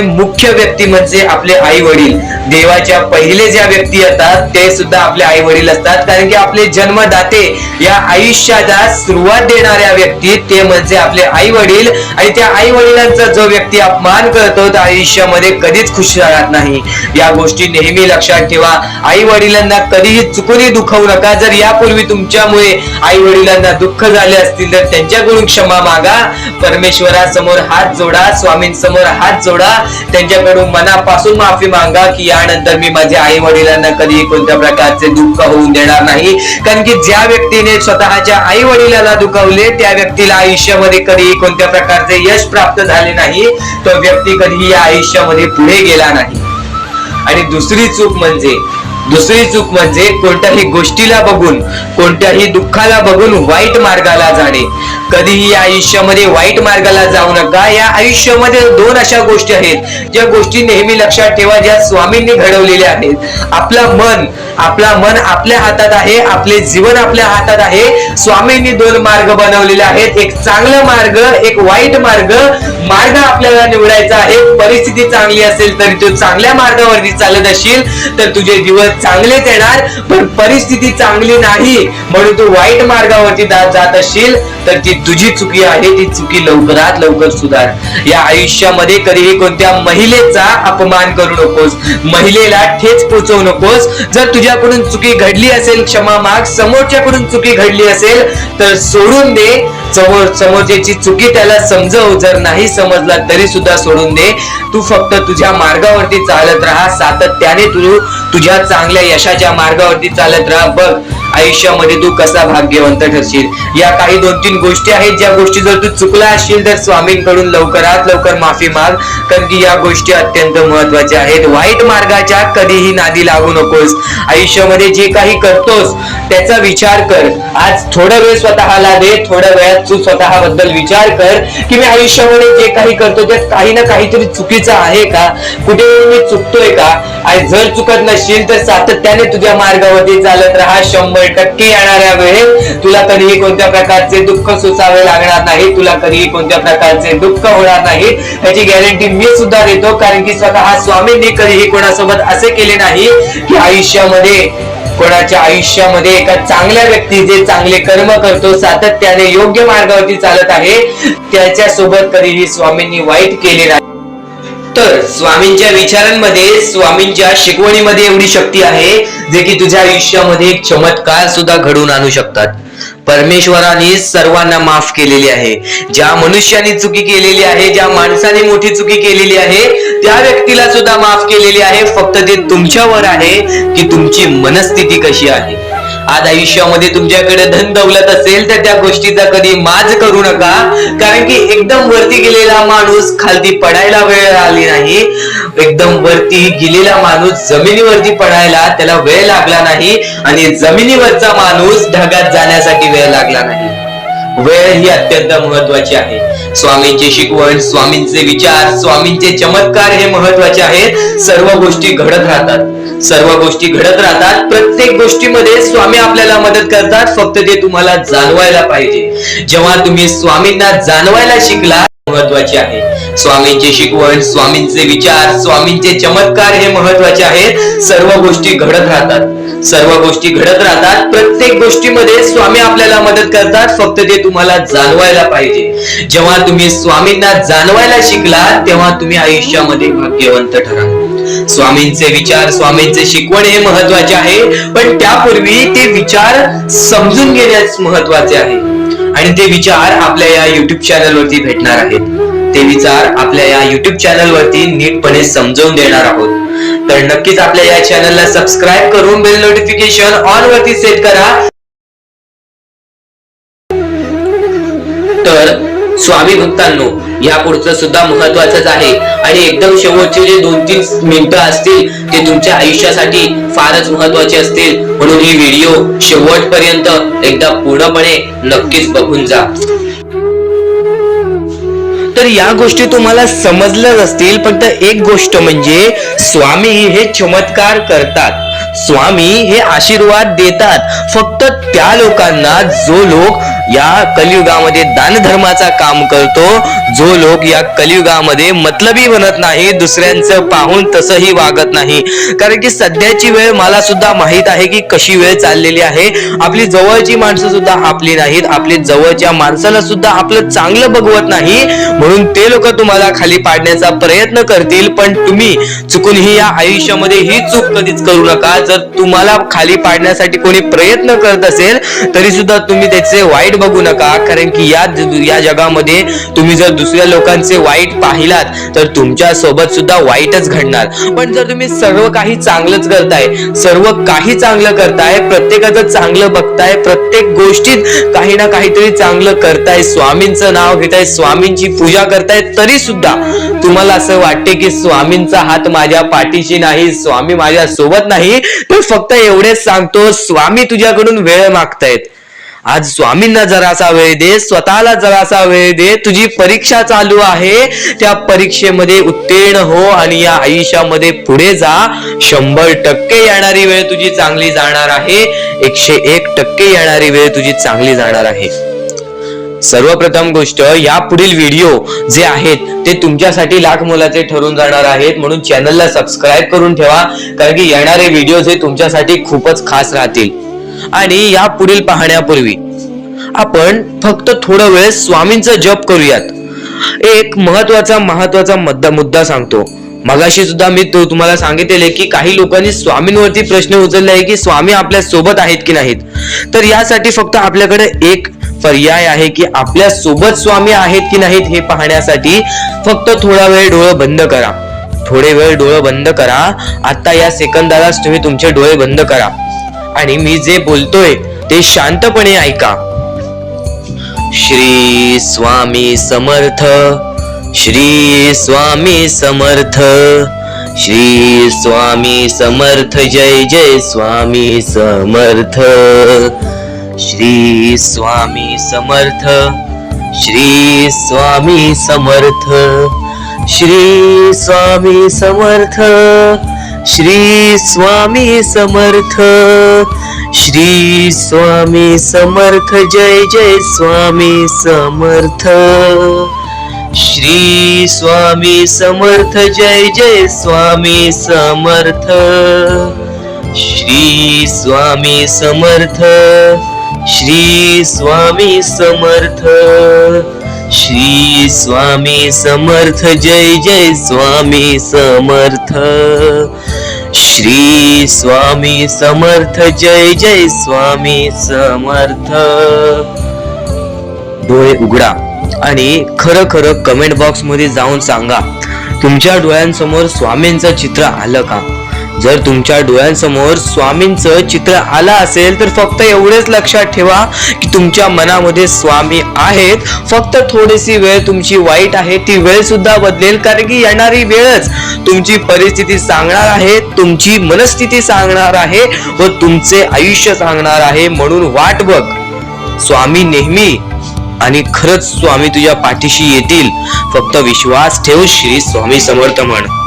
मुख्य व्यक्ती म्हणजे आपले आई वडील. देवाच्या पहिले ज्या व्यक्ती येतात ते सुद्धा आपले आई वडील असतात, कारण की आपले जन्मदाते, या आयुष्याला सुरुवात देणाऱ्या व्यक्ती ते म्हणजे आपले आई वडील. आणि त्या आई वडिलांचा जो व्यक्ती अपमान करतो तो आयुष्यामध्ये कधीच खुश राहत नाही. या गोष्टी नेहमी लक्षात ठेवा. आई वडिलांना कधीही चुकूनही दुखवू नका. जर यापूर्वी तुमच्यामुळे आई वडिलांना दुःख झाले असतील तर त्यांच्याकडून क्षमा मागा. परमेश्वरासमोर हात जोडा, स्वामींसमोर हात जोडा, त्यांच्याकडून मनापासून माफी मागा की यानंतर मी माझ्या आई वडिलांना कधी कोणत्या प्रकारचे दुःख होऊन देणार नाही. कारण की ज्या व्यक्तीने स्वतःच्या आई वडिलांना दुखावले त्या व्यक्तीला आयुष्यामध्ये कधी कोणत्या प्रकारचे यश प्राप्त झाले नाही. तो व्यक्ती कधी या आयुष्यामध्ये पुढे गेला नाही. आणि दुसरी चूक म्हणजे कोणत्याही गोष्टीला बघून, कोणत्याही दुःखाला बघून वाईट मार्गाला जाणे. कधीही या आयुष्यामध्ये वाईट मार्गाला जाऊ नका. या आयुष्यामध्ये दोन अशा गोष्टी आहेत ज्या गोष्टी नेहमी लक्षात ठेवा, ज्या स्वामींनी घडवलेल्या आहेत. आपलं मन आपल्या हातात आहे, आपले जीवन आपल्या हातात आहे. स्वामींनी दोन मार्ग बनवलेले आहेत, एक चांगला मार्ग, एक वाईट मार्ग. मार्ग आपल्याला निवडायचा आहे. परिस्थिती चांगली असेल तर तू चांगल्या मार्गावरती चालत असशील तर तुझे दिवस चांगलेच येणार. पण परिस्थिती चांगली नाही म्हणून तू वाईट मार्गावरती जात असशील तर ती तुझी चुकी आहे. ती चुकी लवकरात लवकर सुधार. या आयुष्यामध्ये कधीही कोणत्या महिलेचा अपमान करू नकोस, महिलेला ठेच पोचवू नकोस. जर तुझ्याकडून चुकी घडली असेल क्षमा माग, समोरच्याकडून चुकी घडली असेल तर सोडून दे. समोरच्याची चुकी त्याला समजव, जर नाही समजला तरी सुद्धा सोडून दे. तू फक्त तुझ्या मार्गावरती चालत राहा, सातत्याने तू तुझ्या चांगल्या यशाच्या मार्गावरती चालत राहा. बघ आयुष्यामध्ये तू कसा भाग्यवंत ठरशील. या काही 2-3 गोष्टी आहेत, ज्या गोष्टी जर तू चुकला असशील तर स्वामींकडून लवकरात लवकर माफी माग, कारण की या गोष्टी अत्यंत महत्वाच्या आहेत. वाईट मार्गाच्या कधीही नादी लागू नकोस. आयुष्यामध्ये जे काही करतोस त्याचा विचार कर. आज थोडा वेळ स्वतःला दे, थोड्या वेळात तू स्वतःबद्दल विचार कर की मी आयुष्यामध्ये जे काही करतो त्यात काही ना काहीतरी चुकीचं आहे का, कुठे मी चुकतोय का. आणि जर चुकत नसशील तर सातत्याने तुझ्या मार्गावरती चालत राहा. 100% येणाऱ्या वेळेत तुला कधीही कोणत्या प्रकारचे दुःख सोसावे लागणार नाही, तुला कधीही कोणत्या प्रकारचे दुःख होणार नाही याची गॅरंटी मी सुद्धा देतो. कारण की स्वतः स्वामींनी कधीही कोणासोबत असे केले नाही की कोणाच्या आयुष्यामध्ये एका चांगल्या व्यक्ती जे चांगले कर्म करतो, सातत्याने योग्य मार्गावरती चालत आहे, त्याच्यासोबत कधीही स्वामींनी वाईट केले नाही. तर स्वामींच्या विचारांमध्ये, स्वामींच्या शिकवणीमध्ये एवढी शक्ती आहे जे की तुझ्या आयुष्यामध्ये एक चमत्कार सुद्धा घडवून आणू शकतात. परमेश्वराने सर्वांना माफ केलेली आहे. ज्या मनुष्याने चुकी केलेली आहे, ज्या माणसाने मोठी चुकी केलेली आहे, त्या व्यक्तीला सुद्धा माफ केलेली आहे. फक्त ते तुमच्यावर आहे की तुमची मनस्थिती कशी आहे. आज आयुष्यामध्ये तुमच्याकडे धन दौलत असेल तर त्या गोष्टीचा कधी माज करू नका, कारण की एकदम वरती गेलेला माणूस खालती पडायला वेळ आली नाही. एकदम वरती गेलेला माणूस जमिनीवरती पडायला त्याला वेळ लागला नाही, आणि जमिनीवरचा माणूस ढगात जाण्यासाठी वेळ लागला नाही. वेळ ही अत्यंत महत्वाची आहे. स्वामींची शिकवण, स्वामींचे विचार, स्वामींचे चमत्कार हे महत्वाचे आहेत. सर्व गोष्टी घडत राहतात. प्रत्येक गोष्टीमध्ये स्वामी आपल्याला मदत करतात, फक्त ते तुम्हाला जाणवायला पाहिजे. जेव्हा तुम्ही स्वामींना जाणवायला शिकला, महत्वाचे आहे. स्वामींची शिकवण, स्वामींचे विचार, स्वामींचे चमत्कार हे महत्वाचे आहेत. सर्व गोष्टी घडत राहतात. प्रत्येक गोष्टीमध्ये स्वामी आपल्याला मदत करतात, फक्त ते तुम्हाला जाणवायला पाहिजे. जेव्हा तुम्ही स्वामींना जाणवायला शिकला, तेव्हा तुम्ही आयुष्यामध्ये भाग्यवंत ठराल. स्वामींचे विचार, स्वामींचे शिकवण हे महत्वाचे आहे, पण त्यापूर्वी ते विचार समजून घेण्यास महत्वाचे आहे. आणि ते विचार आपल्या या युट्यूब चॅनलवरती भेटणार आहेत. ते विचार आपल्या या युट्यूब चॅनलवरती नीटपणे समजावून देणार आहोत. तर नक्कीच आपल्या या चॅनलला सबस्क्राईब करून बेल नोटिफिकेशन ऑन वरती सेट करा. तर स्वामी भक्तांनो, या पुढचं सुद्धा महत्वाचंच आहे, आणि एकदम शेवटचे जे 2-3 मिनिटं असतील ते तुमच्या आयुष्यासाठी फारच महत्वाचे असतील. म्हणून ही व्हिडिओ शेवटपर्यंत एकदा पूर्णपणे नक्कीच बघून जा. तर या गोष्टी तुम्हाला समजल्याच असतील, पण एक गोष्ट म्हणजे स्वामी हे चमत्कार करतात. स्वामी हे आशीर्वाद देतात फक्त त्या लोकांना जो लोक या कलियुगामध्ये दानधर्माचा काम करतो, जो लोक या कलियुगामध्ये मतलबी बनत नाही, दुसऱ्यांचं पाहून तसंही वागत नाही. कारण की सध्याची वेळ मला सुद्धा माहित आहे की कशी वेळ चाललेली आहे. आपली जवळची माणसं सुद्धा आपली नाहीत, आपली जवळच्या माणसाला सुद्धा आपलं चांगलं बघवत नाही. म्हणून ते लोक तुम्हाला खाली पाडण्याचा प्रयत्न करतील, पण तुम्ही चुकूनही या आयुष्यामध्ये ही चूक कधीच करू नका. जर तुम्हाला खाली पाडण्यासाठी कोणी प्रयत्न करत असेल तरी सुद्धा तुम्ही त्याचे वाईट बघू नका, कारण की या जगामध्ये तुम्ही जर दुसऱ्या लोकांचे वाईट पाहिलात तर तुमच्या सोबत सुद्धा वाईटच घडणार. पण जर तुम्ही सर्व काही चांगलंच करताय, सर्व काही चांगलं करताय, प्रत्येकाचं चांगलं बघताय, प्रत्येक गोष्टीत काही ना काहीतरी चांगलं करताय, स्वामींचं नाव घेताय, स्वामींची पूजा करताय, तरी सुद्धा तुम्हाला असं वाटते की स्वामींचा हात माझ्या पाठीशी नाही, स्वामी माझ्या सोबत नाही, तर फक्त एवढेच सांगतो, स्वामी तुझ्याकडून वेळ मागतायत. आज स्वामींना जरासा वेळ दे, स्वतःला जरासा वेळ दे. तुझी परीक्षा चालू आहे, त्या परीक्षेमध्ये उत्तीर्ण हो आणि या आयुष्यामध्ये पुढे जा. 100% येणारी वेळ तुझी चांगली जाणार आहे. 101% येणारी वेळ तुझी चांगली जाणार आहे. सर्वप्रथम गोष्ट, या पुढील व्हिडिओ जे आहेत ते तुमच्यासाठी लाख मोलाचे ठरून जाणार आहेत. म्हणून चॅनलला सबस्क्राईब करून ठेवा, कारण की येणारे व्हिडिओ हे तुमच्यासाठी खूपच खास राहतील. आणि या पुढील पाहण्यापूर्वी आपण फक्त थोडा वेळ स्वामींचा जप करूयात. एक महत्वाचा मुद्दा सांगतो. मगाशी सुद्धा मी तुम्हाला सांगितले की काही लोकांनी स्वामींवरती प्रश्न उचलले आहे की स्वामी आपल्या सोबत आहेत की नाहीत. तर यासाठी फक्त आपल्याकडे एक पर्याय आहे की आपल्या सोबत स्वामी आहेत की नाहीत हे पाहण्यासाठी फक्त थोडा वेळ डोळे बंद करा. थोडे वेळ डोळे बंद करा. आता या सेकंदालाच तुम्ही तुमचे डोळे बंद करा आणि मी जे बोलतोय ते शांतपणे ऐका. श्री स्वामी समर्थ, श्री स्वामी समर्थ, श्री स्वामी समर्थ, जय जय स्वामी समर्थ. श्री स्वामी समर्थ, श्री स्वामी समर्थ, श्री स्वामी समर्थ, श्री स्वामी समर्थ, श्री स्वामी समर्थ, जय जय स्वामी समर्थ. श्री स्वामी समर्थ, जय जय स्वामी समर्थ. श्री स्वामी समर्थ, श्री स्वामी समर्थ, श्री स्वामी समर्थ, जय जय स्वामी समर्थ. श्री स्वामी समर्थ, जय जय स्वामी समर्थ. डोळे उघडा आणि खरं खरं कमेंट बॉक्स मध्ये जाऊन सांगा, तुमच्या डोळ्यांसमोर स्वामींचं चित्र आलं का? जर तुमच्या डोळ्यांसमोर स्वामींचं चित्र आलं असेल तर फक्त एवढेच लक्षात ठेवा की तुमच्या मनामध्ये स्वामी आहेत. फक्त थोडीशी वेळ तुमची वाईट आहे, ती वेळ सुद्धा बदलेल, कारण की येणारी वेळच तुमची परिस्थिती सांगणार आहे, तुमची मनस्थिती सांगणार आहे व तुमचे आयुष्य सांगणार आहे. म्हणून वाट बघ, स्वामी नेहमी आणि खरंच स्वामी तुझ्या पाठीशी येतील. फक्त विश्वास ठेव. श्री स्वामी समर्थ म्हण.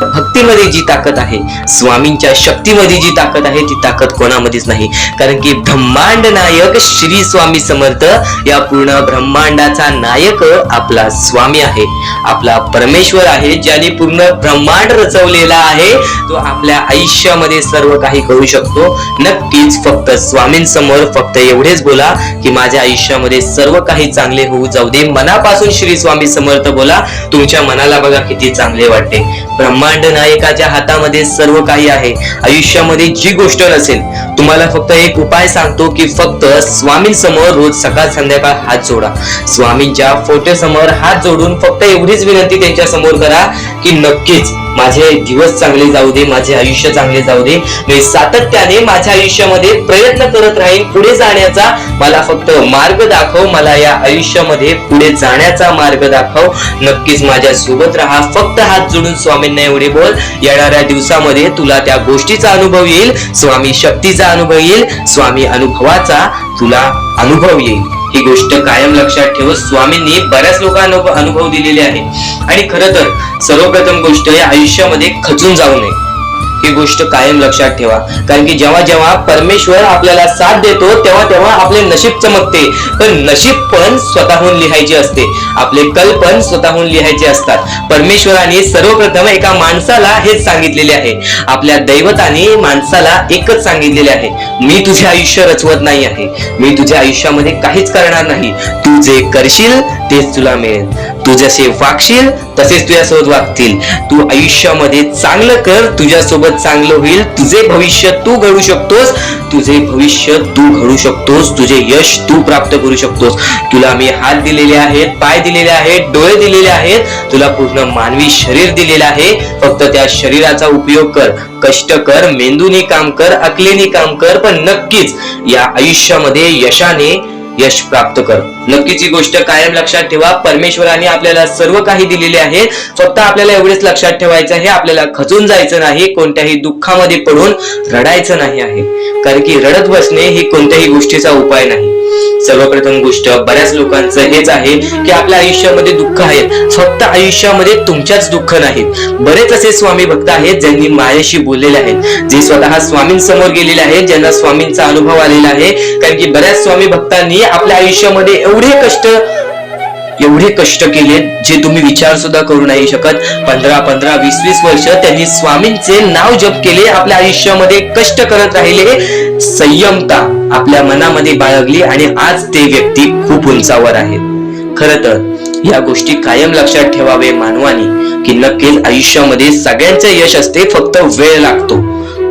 भक्तीमध्ये जी ताकद आहे, स्वामींच्या शक्तीमध्ये जी ताकद आहे, ती ताकद कोणामध्येच नाही. कारण की ब्रह्मांड नायक श्री स्वामी समर्थ, या पूर्ण ब्रह्मांडाचा नायक आपला स्वामी आहे, आपला परमेश्वर आहे, ज्याने पूर्ण ब्रह्मांड रचवलेला आहे. तो आपल्या आयुष्यामध्ये सर्व काही करू शकतो. नक्कीच फक्त स्वामींसमोर फक्त एवढेच बोला की माझ्या आयुष्यामध्ये सर्व काही चांगले होऊ जाऊ दे. मनापासून श्री स्वामी समर्थ बोला. तुमच्या मनाला बघा किती चांगले वाटते. ब्रह्मांड नायकाच्या हातामध्ये सर्व काही आहे. आयुष्यामध्ये जी गोष्ट नसेल, तुम्हाला फक्त एक उपाय सांगतो की फक्त स्वामींसमोर रोज सकाळ संध्याकाळ हात जोडा. स्वामींच्या फोटो समोर हात जोडून फक्त एवढीच विनंती त्यांच्या समोर करा की नक्कीच माझे दिवस चांगले जाऊ दे, माझे आयुष्य चांगले जाऊ दे. मी सातत्याने माझ्या आयुष्यामध्ये प्रयत्न करत राहीन पुढे जाण्याचा. मला फक्त मार्ग दाखव, मला या आयुष्यामध्ये पुढे जाण्याचा मार्ग दाखव. नक्कीच माझ्या सोबत राहा. फक्त हात जोडून स्वामींना एवढे बोल. येणाऱ्या दिवसामध्ये तुला त्या गोष्टीचा अनुभव येईल, स्वामी शक्तीचा अनुभव येईल, स्वामी अनुभवाचा तुला अनुभव येईल. ही गोष्ट कायम लक्षात ठेव. स्वामींनी बऱ्याच लोकांना अनुभव दिलेले आहे. आणि खरं तर सर्वप्रथम गोष्ट या आयुष्यामध्ये खचून जाऊ नये, ही गोष्ट कायम लक्षात ठेवा. कारण की जेव्हा जेव्हा परमेश्वर आपल्याला साथ देतो तेव्हा तेव्हा आपले नशीब चमकते. पण नशीब पण स्वतःहून लिहायचे असते, आपले कल पण स्वतःहून लिहायचे असतात. परमेश्वराने सर्वप्रथम एका माणसाला हेच सांगितलेले आहे, आपल्या दैवताने माणसाला एकच सांगितलेले आहे, मी तुझे आयुष्य रचवत नाही आहे, मी तुझ्या आयुष्यामध्ये काहीच करणार नाही. तू जे करशील तेच तुला मिळेल. तू जसे वागशील तसेच तुझ्यासोबत वागतील. तू आयुष्यामध्ये चांगलं कर, तुझ्यासोबत चांगलं होईल. तुझे भविष्य तू घडू शकतोस, तुझे भविष्य तू घडू शकतोस, तुझे यश तू प्राप्त करू शकतोस. तुला मी हात दिलेले आहेत, पाय दिलेले आहेत, डोळे दिलेले आहेत, तुला पूर्ण मानवी शरीर दिलेले आहे. फक्त त्या शरीराचा उपयोग कर, कष्ट कर, मेंदूने काम कर, अकलेने काम कर, पण नक्कीच या आयुष्यामध्ये यशाने यश प्राप्त कर. नक्कीच ही गोष्ट कायम लक्षात ठेवा. परमेश्वराने आपल्याला सर्व काही दिलेले आहे. फक्त आपल्याला एवढेच लक्षात ठेवायचं आहे, आपल्याला खचून जायचं नाही, कोणत्याही दुःखामध्ये पडून रडायचं नाही आहे. कारण की रडत बसणे ही कोणत्याही गोष्टीचा उपाय नाही. सर्वप्रथम गोष्ट बऱ्याच लोकांचं हेच आहे की आपल्या आयुष्यामध्ये दुःख आहेत, फक्त आयुष्यामध्ये तुमच्याच दुःख नाहीत. बरेच असे स्वामी भक्त आहेत ज्यांनी माझ्याशी बोललेले आहेत, जे स्वतः स्वामींसमोर गेलेले आहेत, ज्यांना स्वामींचा अनुभव आलेला आहे. कारण की बऱ्याच स्वामी भक्तांनी आपल्या आयुष्यामध्ये एवढे कष्ट केले जे तुम्ही विचार सुद्धा करू नाही शकत. 15, 20 वर्ष त्यांनी स्वामींचे नाव जप केले, आपल्या आयुष्यामध्ये कष्ट करत राहिले, संयमता आपल्या मनामध्ये बाळगली आणि आज ते व्यक्ती खूप उंचावर आहेत. खरं तर या गोष्टी कायम लक्षात ठेवावे मानवानी की नक्कीच आयुष्यामध्ये सगळ्यांचे यश असते, फक्त वेळ लागतो.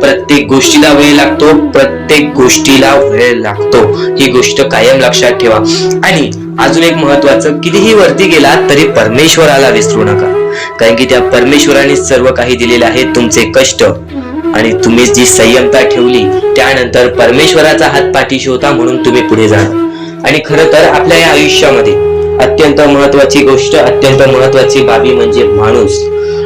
प्रत्येक गोष्टीला वेळ लागतो, प्रत्येक गोष्टीला वेळ लागतो, ही गोष्ट कायम लक्षात ठेवा. आणि अजून एक महत्वाचं, कितीही वरती गेला तरी परमेश्वराला विसरू नका, कारण की त्या परमेश्वराने सर्व काही दिलेले आहे. तुमचे कष्ट आणि तुम्ही जी संयमता ठेवली, त्यानंतर परमेश्वराचा हात पाठीशी होता म्हणून तुम्ही पुढे जाणार. आणि खरं तर आपल्या या आयुष्यामध्ये अत्यंत महत्वाची गोष्ट, अत्यंत महत्वाची बाबी म्हणजे माणूस.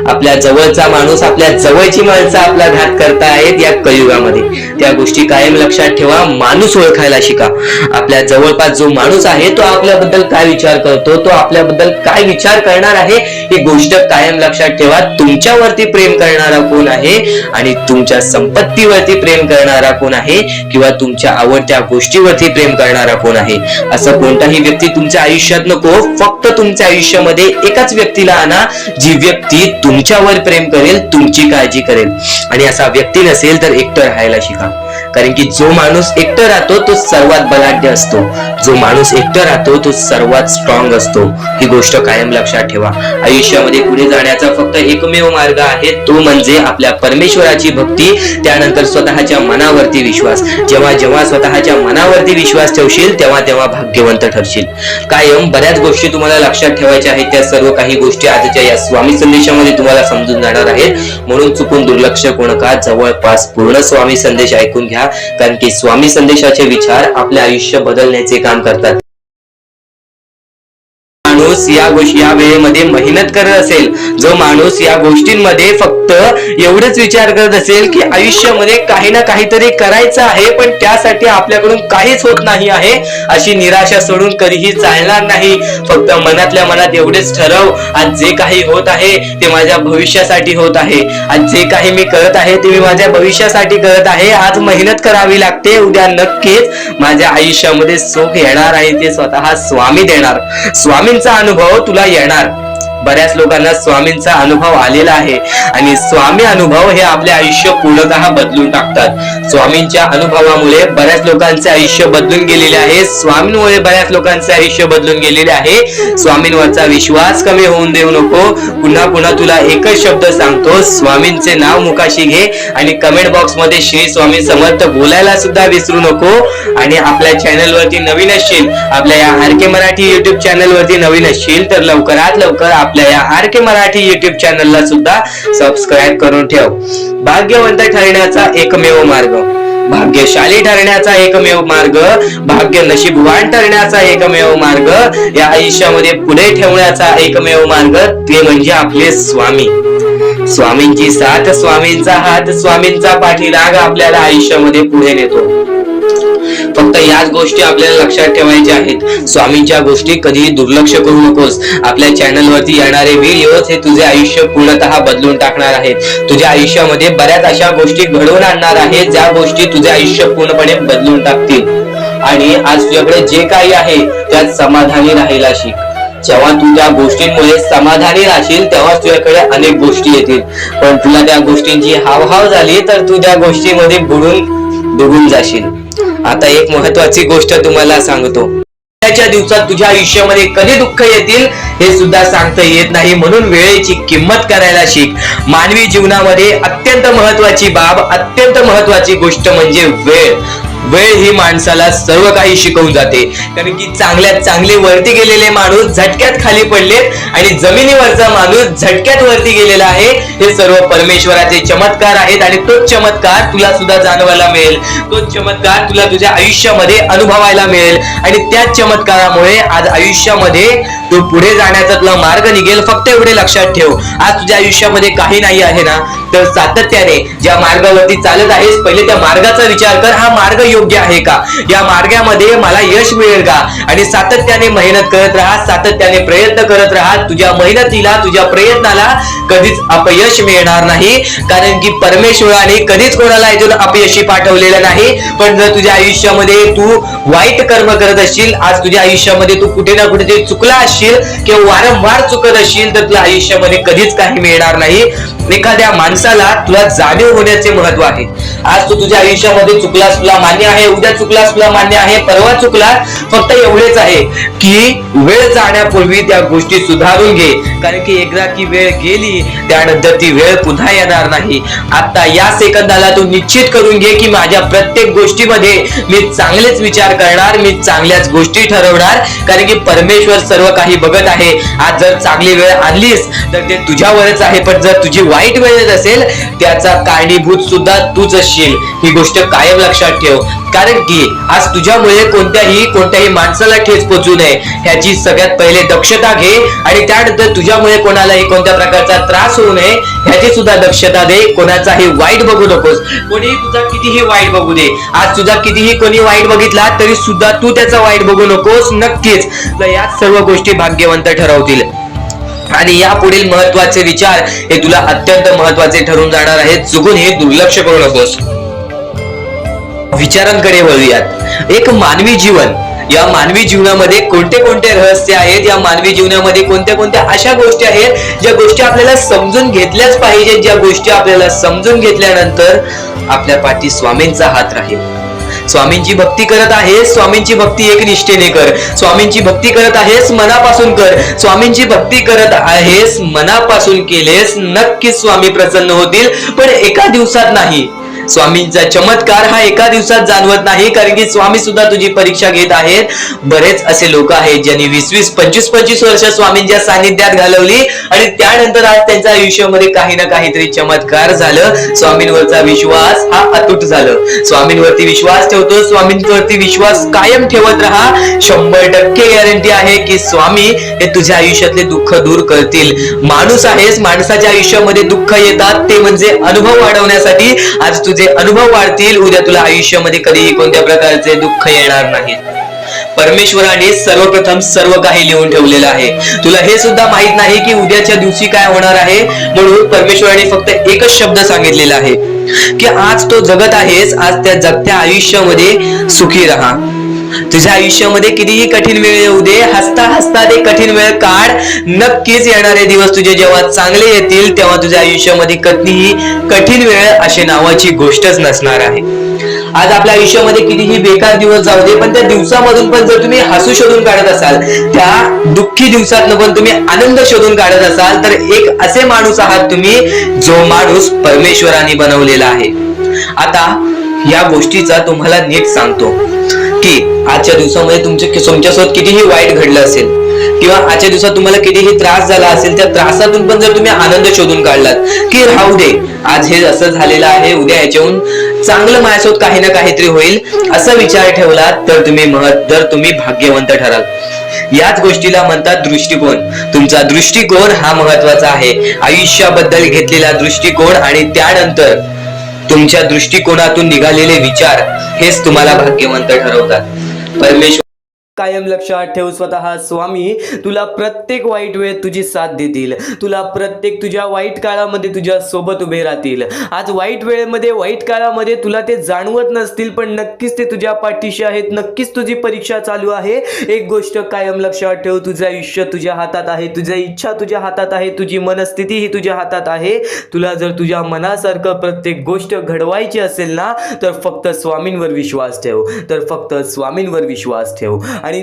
आपल्या जवळचा माणूस, आपल्या जवळची माणसं आपला घात करतायत या कलियुगामध्ये. त्या गोष्टी कायम लक्षात ठेवा. माणूस ओळखायला शिका. आपल्या जवळपास जो माणूस आहे तो आपल्याबद्दल काय विचार करतो, तो आपल्याबद्दल काय विचार करणार आहे, ही गोष्ट कायम लक्षात ठेवा. तुमच्यावरती प्रेम करणारा कोण आहे आणि तुमच्या संपत्तीवरती प्रेम करणारा कोण आहे, किंवा तुमच्या आवडत्या गोष्टीवरती प्रेम करणारा कोण आहे, असं कोणताही व्यक्ती तुमच्या आयुष्यात नको. फक्त तुमच्या आयुष्यामध्ये एकाच व्यक्तीला आणा, जी व्यक्ती तुमच्यावर प्रेम करेल, तुमची काळजी करेल. आणि असा व्यक्ती नसेल तर एकटं राहायला शिका, कारण की जो माणूस एकटं राहतो तो सर्वात बलाढ्य असतो, जो माणूस एकटं राहतो तो सर्वात स्ट्रॉंग असतो. ही गोष्ट कायम लक्षात ठेवा. आयुष्यामध्ये पुढे जाण्याचा फक्त एकमेव मार्ग आहे, तो म्हणजे आपल्या परमेश्वराची भक्ती, त्यानंतर स्वतःच्या मनावरती विश्वास. जेव्हा जेव्हा स्वतःच्या मनावरती विश्वास ठेवशील तेव्हा तेव्हा भाग्यवंत ठरशील. कायम बऱ्याच गोष्टी तुम्हाला लक्षात ठेवायच्या आहेत. त्या सर्व काही गोष्टी आजच्या या स्वामी संदेशामध्ये तुम्हाला समजून जाणार आहेत, म्हणून चुकून दुर्लक्ष करू नका. जवळपास पूर्ण स्वामी संदेश ऐकून घ्या, कारण की स्वामी संदेशाचे विचार आपले आयुष्य बदलण्याचे काम करतात. माणूस या वेळेमध्ये मेहनत करत असेल, जो माणूस या गोष्टींमध्ये फक्त एवढंच विचार करत असेल की आयुष्यामध्ये काही ना काहीतरी करायचं आहे पण त्यासाठी आपल्याकडून काहीच होत नाही आहे, अशी निराशा सोडून कधीही चालणार नाही. फक्त मनातल्या मनात एवढेच ठरव, आज जे काही होत आहे ते माझ्या भविष्यासाठी होत आहे, आज जे काही मी करत आहे ते मी माझ्या भविष्यासाठी करत आहे. आज मेहनत करावी लागते, उद्या नक्कीच माझ्या आयुष्यामध्ये सुख येणार आहे, ते स्वतः स्वामी देणार. स्वामींचा अनुभव तुला येणार. बऱ्याच लोकांना स्वामींचा अनुभव आलेला आहे आणि स्वामी अनुभव हे आपले आयुष्य पूर्णतः बदलून टाकतात. स्वामींच्या अनुभवामुळे बऱ्याच लोकांचे आयुष्य बदलून गेलेले आहे, स्वामींमुळे बऱ्याच लोकांचे आयुष्य बदलून गेलेले आहे. स्वामींवरचा विश्वास कमी होऊन देऊ नको. पुन्हा पुन्हा तुला एकच शब्द सांगतो, स्वामींचे नाव मुखाशी घे आणि कमेंट बॉक्स मध्ये श्री स्वामी समर्थ बोलायला सुद्धा विसरू नको. आणि आपल्या चॅनल वरती नवीन असशील, आपल्या या आर.के. मराठी युट्यूब चॅनल वरती नवीन असशील तर लवकरात लवकर आपल्या या आर.के. मराठी युट्यूब चॅनलला सुद्धा सबस्क्राईब करून ठेव. भाग्यवंत ठरण्याचा एकमेव मार्ग, भाग्यशाली ठरण्याचा एकमेव मार्ग, भाग्य नशीबवान ठरण्याचा एकमेव मार्ग, या आयुष्यामध्ये पुढे ठेवण्याचा एकमेव मार्ग ते म्हणजे आपले स्वामी. स्वामींची साथ, स्वामींचा हात, स्वामींचा पाठीराग आपल्याला आयुष्यामध्ये पुढे नेतो. फक्त याच गोष्टी आपल्याला लक्षात ठेवायच्या आहेत. स्वामींच्या गोष्टी कधीही दुर्लक्ष करू नकोस. आपल्या चॅनल वरती येणारे व्हिडिओज हे तुझे आयुष्य पूर्णतः बदलून टाकणार आहेत. तुझ्या आयुष्यामध्ये बऱ्याच अशा गोष्टी घडवून आणणार आहेत ज्या गोष्टी तुझे आयुष्य पूर्णपणे बदलून टाकतील. आणि आज तुझ्याकडे जे काही आहे त्यात समाधानी राहायला शिक. जेव्हा तू त्या गोष्टींमुळे समाधानी राहशील तेव्हा तुझ्याकडे अनेक गोष्टी येतील, पण तुला त्या गोष्टींची हावभाव झाली तर तू त्या गोष्टीमध्ये बुडून डुबून जाशील. आता एक महत्वाची गोष्ट तुम्हाला सांगतो, उद्याच्या दिवसात तुझ्या आयुष्यामध्ये कधी दुःख येतील हे सुद्धा सांगता येत नाही, म्हणून वेळेची किंमत करायला शिक. मानवी जीवनामध्ये अत्यंत महत्वाची बाब, अत्यंत महत्वाची गोष्ट म्हणजे वेळ. वेळ ही माणसाला सर्व काही शिकवून जाते, कारण की चांगल्यात चांगले वरती गेलेले माणूस झटक्यात खाली पडलेत आणि जमिनीवरचा माणूस झटक्यात वरती गेलेला आहे. हे सर्व परमेश्वराचे चमत्कार आहेत आणि तोच चमत्कार तुला सुद्धा जाणवायला मिळेल, तोच चमत्कार तुला तुझ्या आयुष्यामध्ये अनुभवायला मिळेल आणि त्याच चमत्कारामुळे आज आयुष्यामध्ये तू पुढे जाण्याचा तुला मार्ग निघेल. फक्त एवढे लक्षात ठेव, आज तुझ्या आयुष्यामध्ये काही नाही आहे ना, तर सातत्याने ज्या मार्गावरती चालत आहेस पहिले त्या मार्गाचा विचार कर. हा मार्ग योग्य आहे का, या मार्गामध्ये मला यश मिळेल का, आणि सातत्याने मेहनत करत राहा, सातत्याने प्रयत्न करत राहा. तुझ्या मेहनतीला, तुझ्या प्रयत्नाला कधीच अपयश मिळणार नाही, कारण की परमेश्वराने कधीच कोणाला इथून अपयशी पाठवलेलं नाही. पण जर तुझ्या आयुष्यामध्ये तू वाईट कर्म करत असशील, आज तुझ्या आयुष्यामध्ये तू कुठे ना कुठे चुकला असशील, असशील किंवा वारंवार चुकत असशील तर तुला आयुष्यामध्ये कधीच काही मिळणार नाही. एखाद्या माणसाला तुला जाणीव होण्याचे महत्व आहे. आज तू तुझ्या आयुष्यामध्ये चुकलास, तुला मान्य आहे. उद्या चुकलास, तुला मान्य आहे. परवा चुकलास, फक्त एवढेच आहे की वेळ जाण्यापूर्वी त्या गोष्टी सुधारून घे. कारण की एकदा की वेळ गेली त्यानंतर ती वेळ पुन्हा येणार नाही. आता या सेकंदाला तू निश्चित करून घे की माझ्या प्रत्येक गोष्टीमध्ये मी चांगलेच विचार करणार, मी चांगल्याच गोष्टी ठरवणार. कारण की परमेश्वर सर्व काही बघत आहे. आज जर चांगली वेळ आणलीस तर ते तुझ्यावरच आहे, पण जर तुझी वाईट वेळ असेल त्याचा कारणीभूत सुद्धा तूच असशील. ही गोष्ट कायम लक्षात ठेव. कारण की आज तुझ्यामुळे कोणत्याही माणसाला ठेच पोहोचू नये ह्याची सगळ्यात पहिले दक्षता घे. आणि त्यानंतर तुझ्यामुळे कोणालाही कोणत्या प्रकारचा त्रास होऊ नये ह्याची सुद्धा दक्षता दे. कोणाचाही वाईट बघू नकोस. कोणीही तुझा कितीही वाईट बघू दे. आज तुझा कितीही कोणी वाईट बघितला तरी सुद्धा तू त्याचा वाईट बघू नकोस. नक्कीच या सर्व गोष्टी भाग्यवंत ठरवतील. आणि या पुढील महत्वाचे विचार हे तुला अत्यंत महत्वाचे ठरून जाणार आहेत. चुकून हे दुर्लक्ष करू नकोस. विचारांकडे वळूयात. एक मानवी जीवन, या मानवी जीवनामध्ये कोणते कोणते रहस्य आहेत, या मानवी जीवनामध्ये कोणत्या कोणत्या अशा गोष्टी आहेत ज्या गोष्टी आपल्याला समजून घेतल्याच पाहिजे. ज्या गोष्टी आपल्याला समजून घेतल्यानंतर आपल्या पाठी स्वामींचा हात राहील. स्वामींची भक्ती करत आहेस, स्वामींची भक्ती एक निष्ठेने कर. स्वामींची भक्ती करत आहेस, मनापासून कर. स्वामींची भक्ती करत आहेस, मनापासून केलेस, नक्कीच स्वामी प्रसन्न होतील. पण एका दिवसात नाही. स्वामींचा चमत्कार हा एका दिवसात जाणवत नाही. कारण की स्वामी सुद्धा तुझी परीक्षा घेत आहेत. बरेच असे लोक आहेत ज्यांनी 20-20, 25-25 वर्ष स्वामींच्या सानिध्यात घालवली आणि त्यानंतर आज त्यांच्या आयुष्यामध्ये काही ना काहीतरी चमत्कार झालं. स्वामींवरचा विश्वास हा अतूट झालं. स्वामींवरती विश्वास ठेवतो, स्वामींवरती विश्वास कायम ठेवत राहा. 100% गॅरंटी आहे की स्वामी हे तुझ्या आयुष्यातले दुःख दूर करतील. माणूस आहेस, माणसाच्या आयुष्यामध्ये दुःख येतात ते म्हणजे अनुभव वाढवण्यासाठी. आज तुझे अनुभव वाढतील, उद्या तुला आयुष्यामध्ये कधीही कोणत्या प्रकारचे दुःख येणार नाही. परमेश्वराने सर्वप्रथम सर्व काही लिहून ठेवलेलं आहे. तुला हे सुद्धा माहित नाही की उद्याच्या दिवशी काय होणार आहे. म्हणून परमेश्वराने फक्त एकच शब्द सांगितलेला आहे की आज तो जगत आहेस, आज त्या जगत्या आयुष्यामध्ये सुखी राहा. तुझ्या आयुष्यामध्ये कितीही कठीण वेळ येऊ दे, हसता हसता ते कठीण वेळ काढ. नक्कीच येणारे दिवस तुझे जेव्हा चांगले येतील तेव्हा तुझ्या आयुष्यामध्ये कधीही कठीण वेळ अशी नावाची गोष्टच नसणार आहे. आज आपल्या आयुष्यामध्ये कितीही बेकार दिवस जाऊ दे, पण त्या दिवसामधून पण जर तुम्ही हसू शोधून काढत असाल, त्या दुःखी दिवसातनं पण तुम्ही आनंद शोधून काढत असाल, तर एक असे माणूस आहात तुम्ही जो माणूस परमेश्वराने बनवलेला आहे. आता या गोष्टीचा तुम्हाला नीट सांगतो की आजच्या दिवसामध्ये तुमच्यासोबत कितीही वाईट घडलं असेल किंवा आजच्या दिवसात तुम्हाला कितीही त्रास झाला असेल, त्या त्रासातून पण जर तुम्ही आनंद शोधून काढलात की राहू दे, आज हे असं झालेलं आहे, उद्या याच्याहून चांगलं माझ्यासोबत काही ना काहीतरी होईल, असा विचार ठेवलात तर तुम्ही भाग्यवंत ठराल. याच गोष्टीला म्हणतात दृष्टिकोन. तुमचा दृष्टिकोन हा महत्वाचा आहे. आयुष्याबद्दल घेतलेला दृष्टिकोन आणि त्यानंतर तुमच्या दृष्टिकोनातून निघालेले विचार हेच तुम्हाला भाग्यवंत ठरवतात. परमेश्वर कायम लक्षात ठेव, स्वतः स्वामी तुला प्रत्येक वाईट वेळेत तुझी साथ देतील. तुला प्रत्येक तुझ्या वाईट काळामध्ये तुझ्या सोबत उभे राहतील. आज वाईट वेळेमध्ये, वाईट काळामध्ये तुला ते जाणवत नसतील, पण नक्कीच ते तुझ्या पाठीशी आहेत. नक्कीच तुझी परीक्षा चालू आहे. एक गोष्ट कायम लक्षात ठेव, तुझं आयुष्य तुझ्या हातात आहे, तुझ्या इच्छा तुझ्या हातात आहे, तुझी मनस्थिती ही तुझ्या हातात आहे. तुला जर तुझ्या मनासारखं प्रत्येक गोष्ट घडवायची असेल ना, तर फक्त स्वामींवर विश्वास ठेव, तर फक्त स्वामींवर विश्वास ठेव. आणि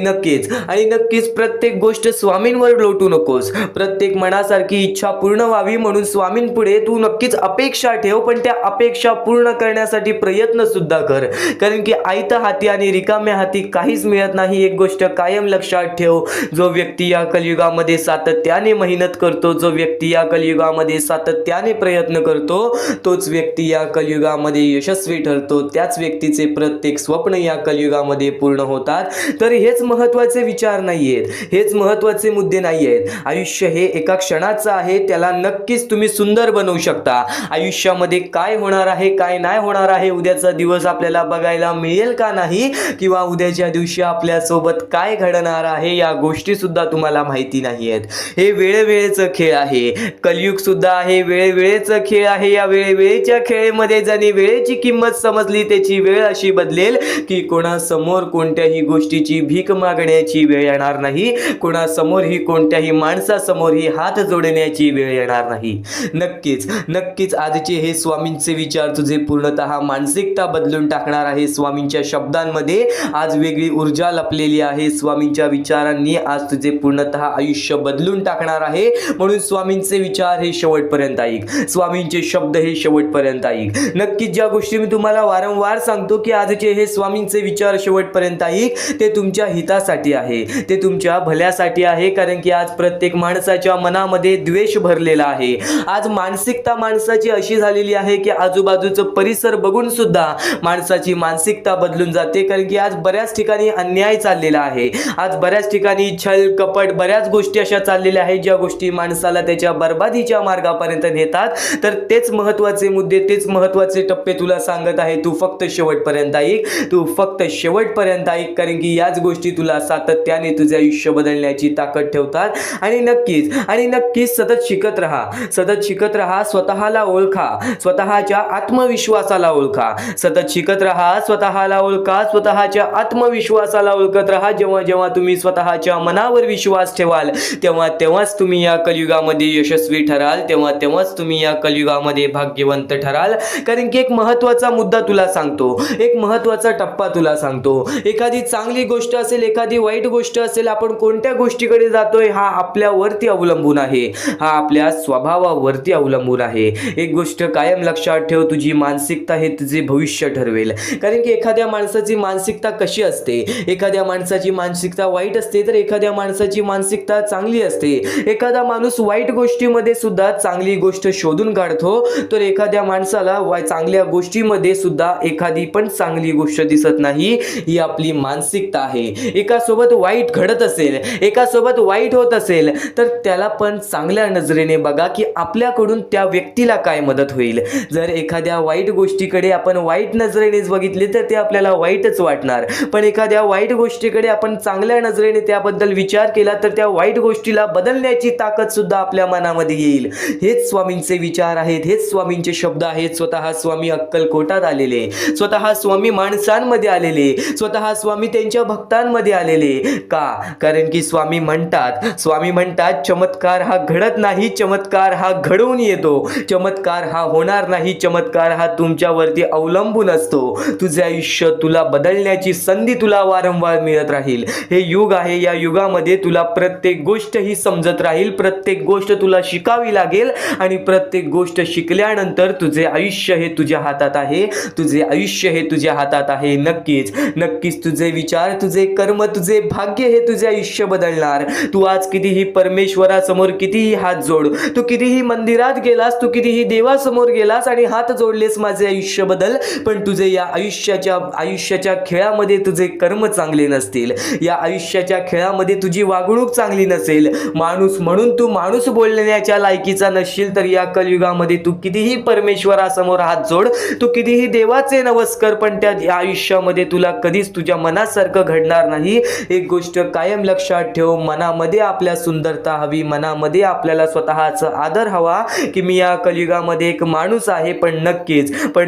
नक्कीच प्रत्येक गोष्ट स्वामींवर लोटू नकोस. प्रत्येक मनासारखी इच्छा पूर्ण व्हावी म्हणून स्वामींपुढे तू नक्कीच अपेक्षा ठेव, पण त्या अपेक्षा पूर्ण करण्यासाठी प्रयत्न सुद्धा कर. कारण की आयत्या हाती आणि रिकाम्या हाती काहीच मिळत नाही. एक गोष्ट कायम लक्षात ठेव, जो व्यक्ती या कलियुगामध्ये सातत्याने मेहनत करतो, जो व्यक्ती या कलियुगामध्ये सातत्याने प्रयत्न करतो, तोच व्यक्ती या कलियुगामध्ये यशस्वी ठरतो. त्याच व्यक्तीचे प्रत्येक स्वप्न या कलियुगामध्ये पूर्ण होतात. तर हेच महत्त्वाचे विचार नाही आहेत, हेच महत्त्वाचे मुद्दे नाही आहेत. आयुष्य हे एका क्षणाचं आहे, त्याला नक्कीच तुम्ही सुंदर बनवू शकता. आयुष्यामध्ये काय होणार आहे, काय नाही होणार आहे, उद्याचा दिवस आपल्याला बघायला मिळेल का नाही, किंवा उद्याच्या दिवशी आपल्यासोबत काय घडणार आहे या गोष्टी सुद्धा तुम्हाला माहिती नाही आहेत. हे वेळेवेळेचं खेळ आहे. कलियुग सुद्धा आहे वेळेवेळेचं खेळ आहे. या वेळेवेळेच्या खेळामध्ये ज्याने वेळेची किंमत समजली त्याची वेळ अशी बदलेल की कोणासमोर कोणत्याही गोष्टीची भीक मागण्याची वेळ येणार नाही, कोणासमोरही कोणत्याही माणसासमोरही हात जोडण्याची वेळ येणार नाही. नक्कीच आजचे हे स्वामींचे विचार तुझे पूर्णतः मानसिकता बदलून टाकणार आहे. स्वामींच्या शब्दांमध्ये आज वेगळी ऊर्जा लपलेली आहे. स्वामींच्या विचारांनी आज तुझे पूर्णतः आयुष्य बदलून टाकणार आहे. म्हणून स्वामींचे विचार हे शेवटपर्यंत ऐक, स्वामींचे शब्द हे शेवटपर्यंत ऐक. नक्कीच ज्या गोष्टी मी तुम्हाला वारंवार सांगतो की आजचे हे स्वामींचे विचार शेवटपर्यंत ऐक, ते तुमच्या हितासाठी आहे, ते तुमच्या भल्यासाठी आहे. कारण की आज प्रत्येक माणसाच्या मनामध्ये द्वेष भरलेला आहे. आज मानसिकता माणसाची अशी झालेली आहे की आजूबाजूचं परिसर बघून सुद्धा माणसाची मानसिकता बदलून जाते. कारण की आज बऱ्याच ठिकाणी अन्याय चाललेला आहे. आज बऱ्याच ठिकाणी छल कपट बऱ्याच गोष्टी अशा चाललेल्या आहेत ज्या गोष्टी माणसाला त्याच्या बर्बादीच्या मार्गापर्यंत नेतात. तर तेच महत्त्वाचे मुद्दे, तेच महत्त्वाचे टप्पे तुला सांगत आहे. तू फक्त शेवटपर्यंत ऐक, तू फक्त शेवटपर्यंत ऐक. कारण की याच गोष्टी तुला सातत्याने तुझे आयुष्य बदलण्याची ताकद ठेवतात. आणि नक्कीच सतत शिकत राहा. स्वतःला ओळखा, स्वतःच्या आत्मविश्वासाला ओळखा. सतत शिकत राहा, स्वतःला ओळखा, स्वतःच्या आत्मविश्वासाला ओळखत राहा. जेव्हा तुम्ही स्वतःच्या मनावर विश्वास ठेवाल तेव्हाच तुम्ही या कलियुगामध्ये यशस्वी ठराल, तेव्हाच तुम्ही या कलियुगामध्ये भाग्यवंत ठराल. कारण की एक महत्त्वाचा मुद्दा तुला सांगतो, एक महत्त्वाचा टप्पा तुला सांगतो. एखादी चांगली गोष्ट असेल, एखादी वाईट गोष्ट असेल, आपण कोणत्या गोष्टीकडे जातोय हा आपल्यावरती अवलंबून आहे, हा आपल्या स्वभावावरती अवलंबून आहे. एक गोष्ट कायम लक्षात ठेव, तुझी मानसिकता हे तुझे भविष्य ठरवेल. कारण की एखाद्या माणसाची मानसिकता कशी असते, एखाद्या माणसाची मानसिकता वाईट असते तर एखाद्या माणसाची मानसिकता चांगली असते. एखादा माणूस वाईट गोष्टीमध्ये सुद्धा चांगली गोष्ट शोधून काढतो, तर एखाद्या माणसाला चांगल्या गोष्टीमध्ये सुद्धा एखादी पण चांगली गोष्ट दिसत नाही. ही आपली मानसिकता आहे. एकासोबत वाईट घडत असेल, एकासोबत वाईट होत असेल तर त्याला पण चांगल्या नजरेने बघा की आपल्याकडून त्या व्यक्तीला काय मदत होईल. जर एखाद्या वाईट गोष्टीकडे आपण वाईट नजरेनेच बघितले तर ते आपल्याला वाईटच वाटणार. पण एखाद्या वाईट गोष्टीकडे आपण चांगल्या नजरेने त्याबद्दल विचार केला तर त्या वाईट गोष्टीला बदलण्याची ताकद सुद्धा आपल्या मनामध्ये येईल. हेच स्वामींचे विचार आहेत, हेच स्वामींचे शब्द आहेत. स्वतः स्वामी अक्कलकोटात आलेले, स्वतः स्वामी माणसांमध्ये आलेले, स्वतः स्वामी त्यांच्या भक्तांमध्ये आलेले. का? कारण की स्वामी म्हणतात चमत्कार हा घडत नाही, चमत्कार हा घडवून येतो. चमत्कार हा होणार नाही, चमत्कार हा तुमच्यावरती अवलंबून असतो. तुझे आयुष्य, तुला बदलण्याची संधी तुला वारंवार मिळत राहील. हे युग आहे, या युगामध्ये तुला प्रत्येक गोष्ट ही समजत राहील, प्रत्येक गोष्ट तुला शिकावी लागेल. आणि प्रत्येक गोष्ट शिकल्यानंतर तुझे आयुष्य हे तुझ्या हातात आहे, तुझे आयुष्य हे तुझ्या हातात आहे. नक्कीच तुझे विचार, तुझे कर्म, तुझे भाग्य हे तुझे आयुष्य बदलणार. तू आज कितीही परमेश्वरासमोर कितीही हात जोड, तू कितीही मंदिरात गेलास, तू कितीही देवासमोर गेलास आणि हात जोडलेस माझे आयुष्य बदल, पण तुझे या आयुष्याच्या खेळामध्ये तुझे कर्म चांगले नसतील, या आयुष्याच्या खेळामध्ये तुझी वागणूक चांगली नसेल, माणूस म्हणून तू माणूस बोलण्याच्या लायकीचा नसशील, तर या कलियुगामध्ये तू कितीही परमेश्वरासमोर हात जोड, तू कितीही देवाचे नमस्कार, पण त्या आयुष्यामध्ये तुला कधीच तुझ्या मनासारखं घडणार नाही. एक गोष्ट कायम लक्षात ठेव, मनामध्ये आपल्या सुंदरता हवी, मनामध्ये आपल्याला स्वतःचा आदर हवा की मी या कलियुगामध्ये एक माणूस आहे. पण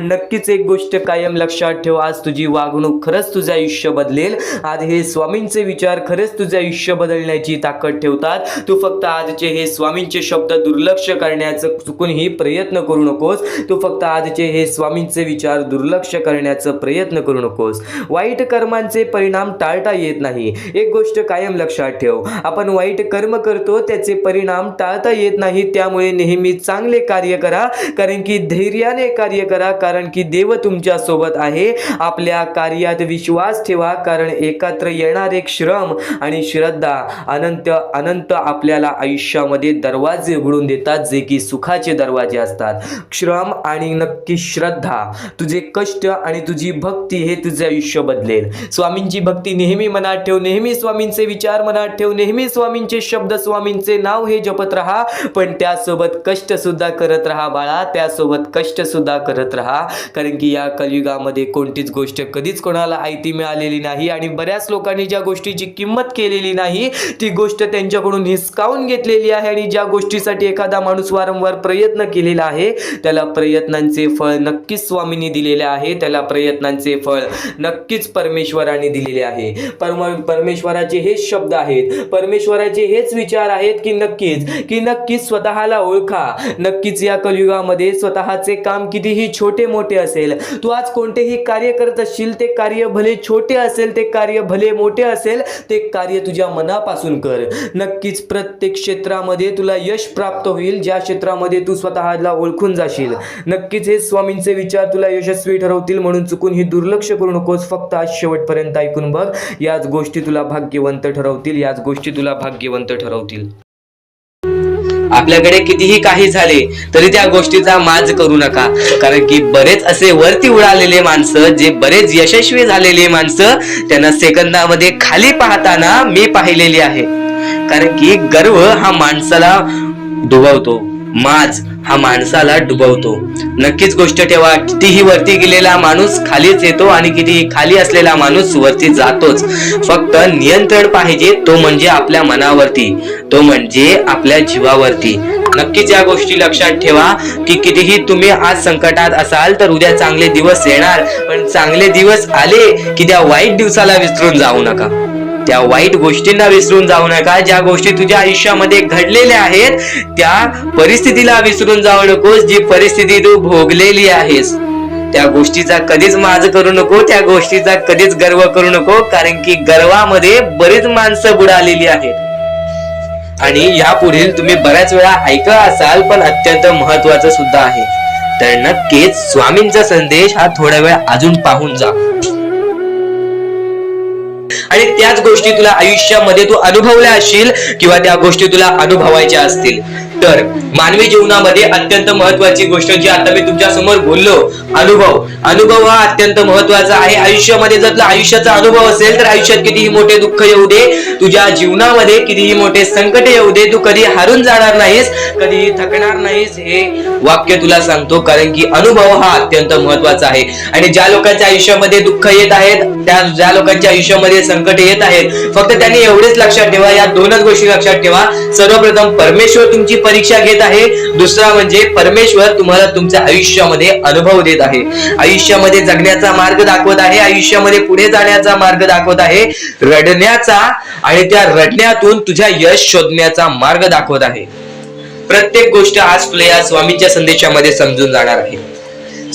नक्कीच एक गोष्ट कायम लक्षात ठेव, आज तुझी वागणूक खरंच तुझे आयुष्य बदलेल. आज हे स्वामींचे विचार खरंच तुझे आयुष्य बदलण्याची ताकद ठेवतात. तू फक्त आजचे हे स्वामींचे शब्द दुर्लक्ष करण्याचं चुकूनही प्रयत्न करू नकोस. तू फक्त आजचे हे स्वामींचे विचार दुर्लक्ष करण्याचा प्रयत्न करू नकोस. वाईट कर्मांचे परिणाम टाळता येत नाही. एक गोष्ट कायम लक्षात ठेव, आपण वाईट कर्म करतो त्याचे परिणाम टाळता येत नाही. त्यामुळे नेहमी चांगले कार्य करा, कारण की धैर्याने कार्य करा, कारण की देव तुमच्या सोबत आहे. आपल्या कार्यात विश्वास ठेवा, कारण एकत्र येणारे श्रम आणि श्रद्धा अनंत आपल्याला आयुष्यामध्ये दरवाजे उघडून देतात, जे की सुखाचे दरवाजे असतात. श्रम आणि नक्की श्रद्धा, तुझे कष्ट आणि तुझी भक्ती हे तुझे आयुष्य बदलेल. स्वामींची भक्ती नेहमी मनात ठेव, नेहमी स्वामींचे विचार मनात ठेव, नेहमी स्वामींचे शब्द, स्वामींचे नाव हे जपत राहा. पण त्यासोबत कष्ट सुद्धा करत राहा बाळा, त्यासोबत कष्ट सुद्धा करत राहा. कारण की या कलियुगामध्ये कोणतीच गोष्ट कधीच कोणाला आयती मिळालेली नाही. आणि बऱ्याच लोकांनी ज्या गोष्टीची किंमत केलेली नाही ती गोष्ट त्यांच्याकडून हिसकावून घेतलेली आहे. आणि ज्या गोष्टीसाठी एखादा माणूस वारंवार प्रयत्न केलेला आहे त्याला प्रयत्नांचे फळ नक्कीच स्वामींनी दिलेले आहे, त्याला प्रयत्नांचे फळ नक्कीच परमेश्वराने दिलेले आहे. परमेश्वराचे हेच शब्द आहेत, परमेश्वराचे हेच विचार आहेत की नक्कीच स्वतःला ओळखा. नक्कीच या कलियुगामध्ये स्वतःचे काम कितीही छोटे मोठे असेल, तू आज कोणतेही कार्य करत असशील, ते कार्य भले छोटे असेल, ते कार्य भले मोठे असेल, ते कार्य तुझ्या मनापासून कर. नक्कीच प्रत्येक क्षेत्रामध्ये तुला यश प्राप्त होईल, ज्या क्षेत्रामध्ये तू स्वतःला ओळखून जाशील. नक्कीच हे स्वामींचे विचार तुला यशस्वी ठरवतील, म्हणून चुकून ही दुर्लक्ष करू नकोस. फक्त आज शेवटपर्यंत ऐकून बघ, याच गोष्टी तुला भाग्यवंत ठरवतील, याच गोष्टी तुला भाग्यवंत ठरवतील. आपल्याकडे कितीही काही झाले तरी त्या गोष्टीचा माज करू नका, कारण की बरेच असे वरती उडालेले माणसं, जे बरेच यशस्वी झालेले माणसं, त्यांना सेकंदामध्ये खाली पाहताना मी पाहिलेली आहे. कारण की गर्व हा माणसाला डुबवतो, माज हा माणसाला डुबवतो. नक्कीच गोष्ट ठेवा, कितीही वरती गेलेला माणूस खालीच येतो आणि कितीही खाली असलेला माणूस वरती जातोच. फक्त नियंत्रण पाहिजे, तो म्हणजे आपल्या मनावरती, तो म्हणजे आपल्या जीवावरती. नक्कीच या गोष्टी लक्षात ठेवा की कितीही तुम्ही आज संकटात असाल तर उद्या चांगले दिवस येणार, पण चांगले दिवस आले की त्या वाईट दिवसाला विसरून जाऊ नका, त्या वाईट गोष्टींना विसरून जाऊ नका. ज्या गोष्टी तुझ्या आयुष्यामध्ये घडलेल्या आहेत त्या परिस्थितीला विसरून जाऊ नकोस. जी परिस्थिती तू भोगलेली आहेस त्या गोष्टीचा कधीच माज करू नको, त्या गोष्टीचा कधीच गर्व करू नको, कारण की गर्वामध्ये बरीच माणसं बुडालेली आहेत. आणि यापुढील तुम्ही बऱ्याच वेळा ऐकलं असाल, पण अत्यंत महत्वाचं सुद्धा आहे. तर नक्कीच स्वामींचा संदेश हा थोडा वेळ अजून पाहून जा, आणि त्याच गोष्टी तुला आयुष्यामध्ये तू अनुभवल्या असशील किंवा त्या गोष्टी तुला अनुभवायच्या असतील. तर मानवी जीवनामध्ये अत्यंत महत्वाची गोष्ट जी आता मी तुमच्या समोर बोललो, अनुभव हा अत्यंत महत्वाचा आहे. आयुष्यामध्ये जर तुला आयुष्याचा अनुभव असेल तर आयुष्यात कितीही मोठे दुःख येऊ दे, तुझ्या जीवनामध्ये कितीही मोठे संकट येऊ दे, तू कधी हारून जाणार नाहीस, कधीही थकणार नाहीस, हे वाक्य तुला सांगतो. कारण की अनुभव हा अत्यंत महत्वाचा आहे. आणि ज्या लोकांच्या आयुष्यामध्ये दुःख येत आहेत, ज्या लोकांच्या आयुष्यामध्ये संकट येत आहेत, फक्त त्यांनी एवढेच लक्षात ठेवा, या दोनच गोष्टी लक्षात ठेवा. सर्वप्रथम परमेश्वर तुमची परीक्षा घेत आहे, दुसरा म्हणजे परमेश्वर तुम्हाला तुमच्या आयुष्यामध्ये अनुभव देत आहे, आयुष्यामध्ये जगण्याचा मार्ग दाखवत आहे, आयुष्यामध्ये पुढे जाण्याचा मार्ग दाखवत आहे, रडण्याचा आणि त्या रडण्यातून तुझ्या यश शोधण्याचा मार्ग दाखवत आहे. प्रत्येक गोष्ट आज तुला या स्वामींच्या संदेशामध्ये समजून जाणार आहे.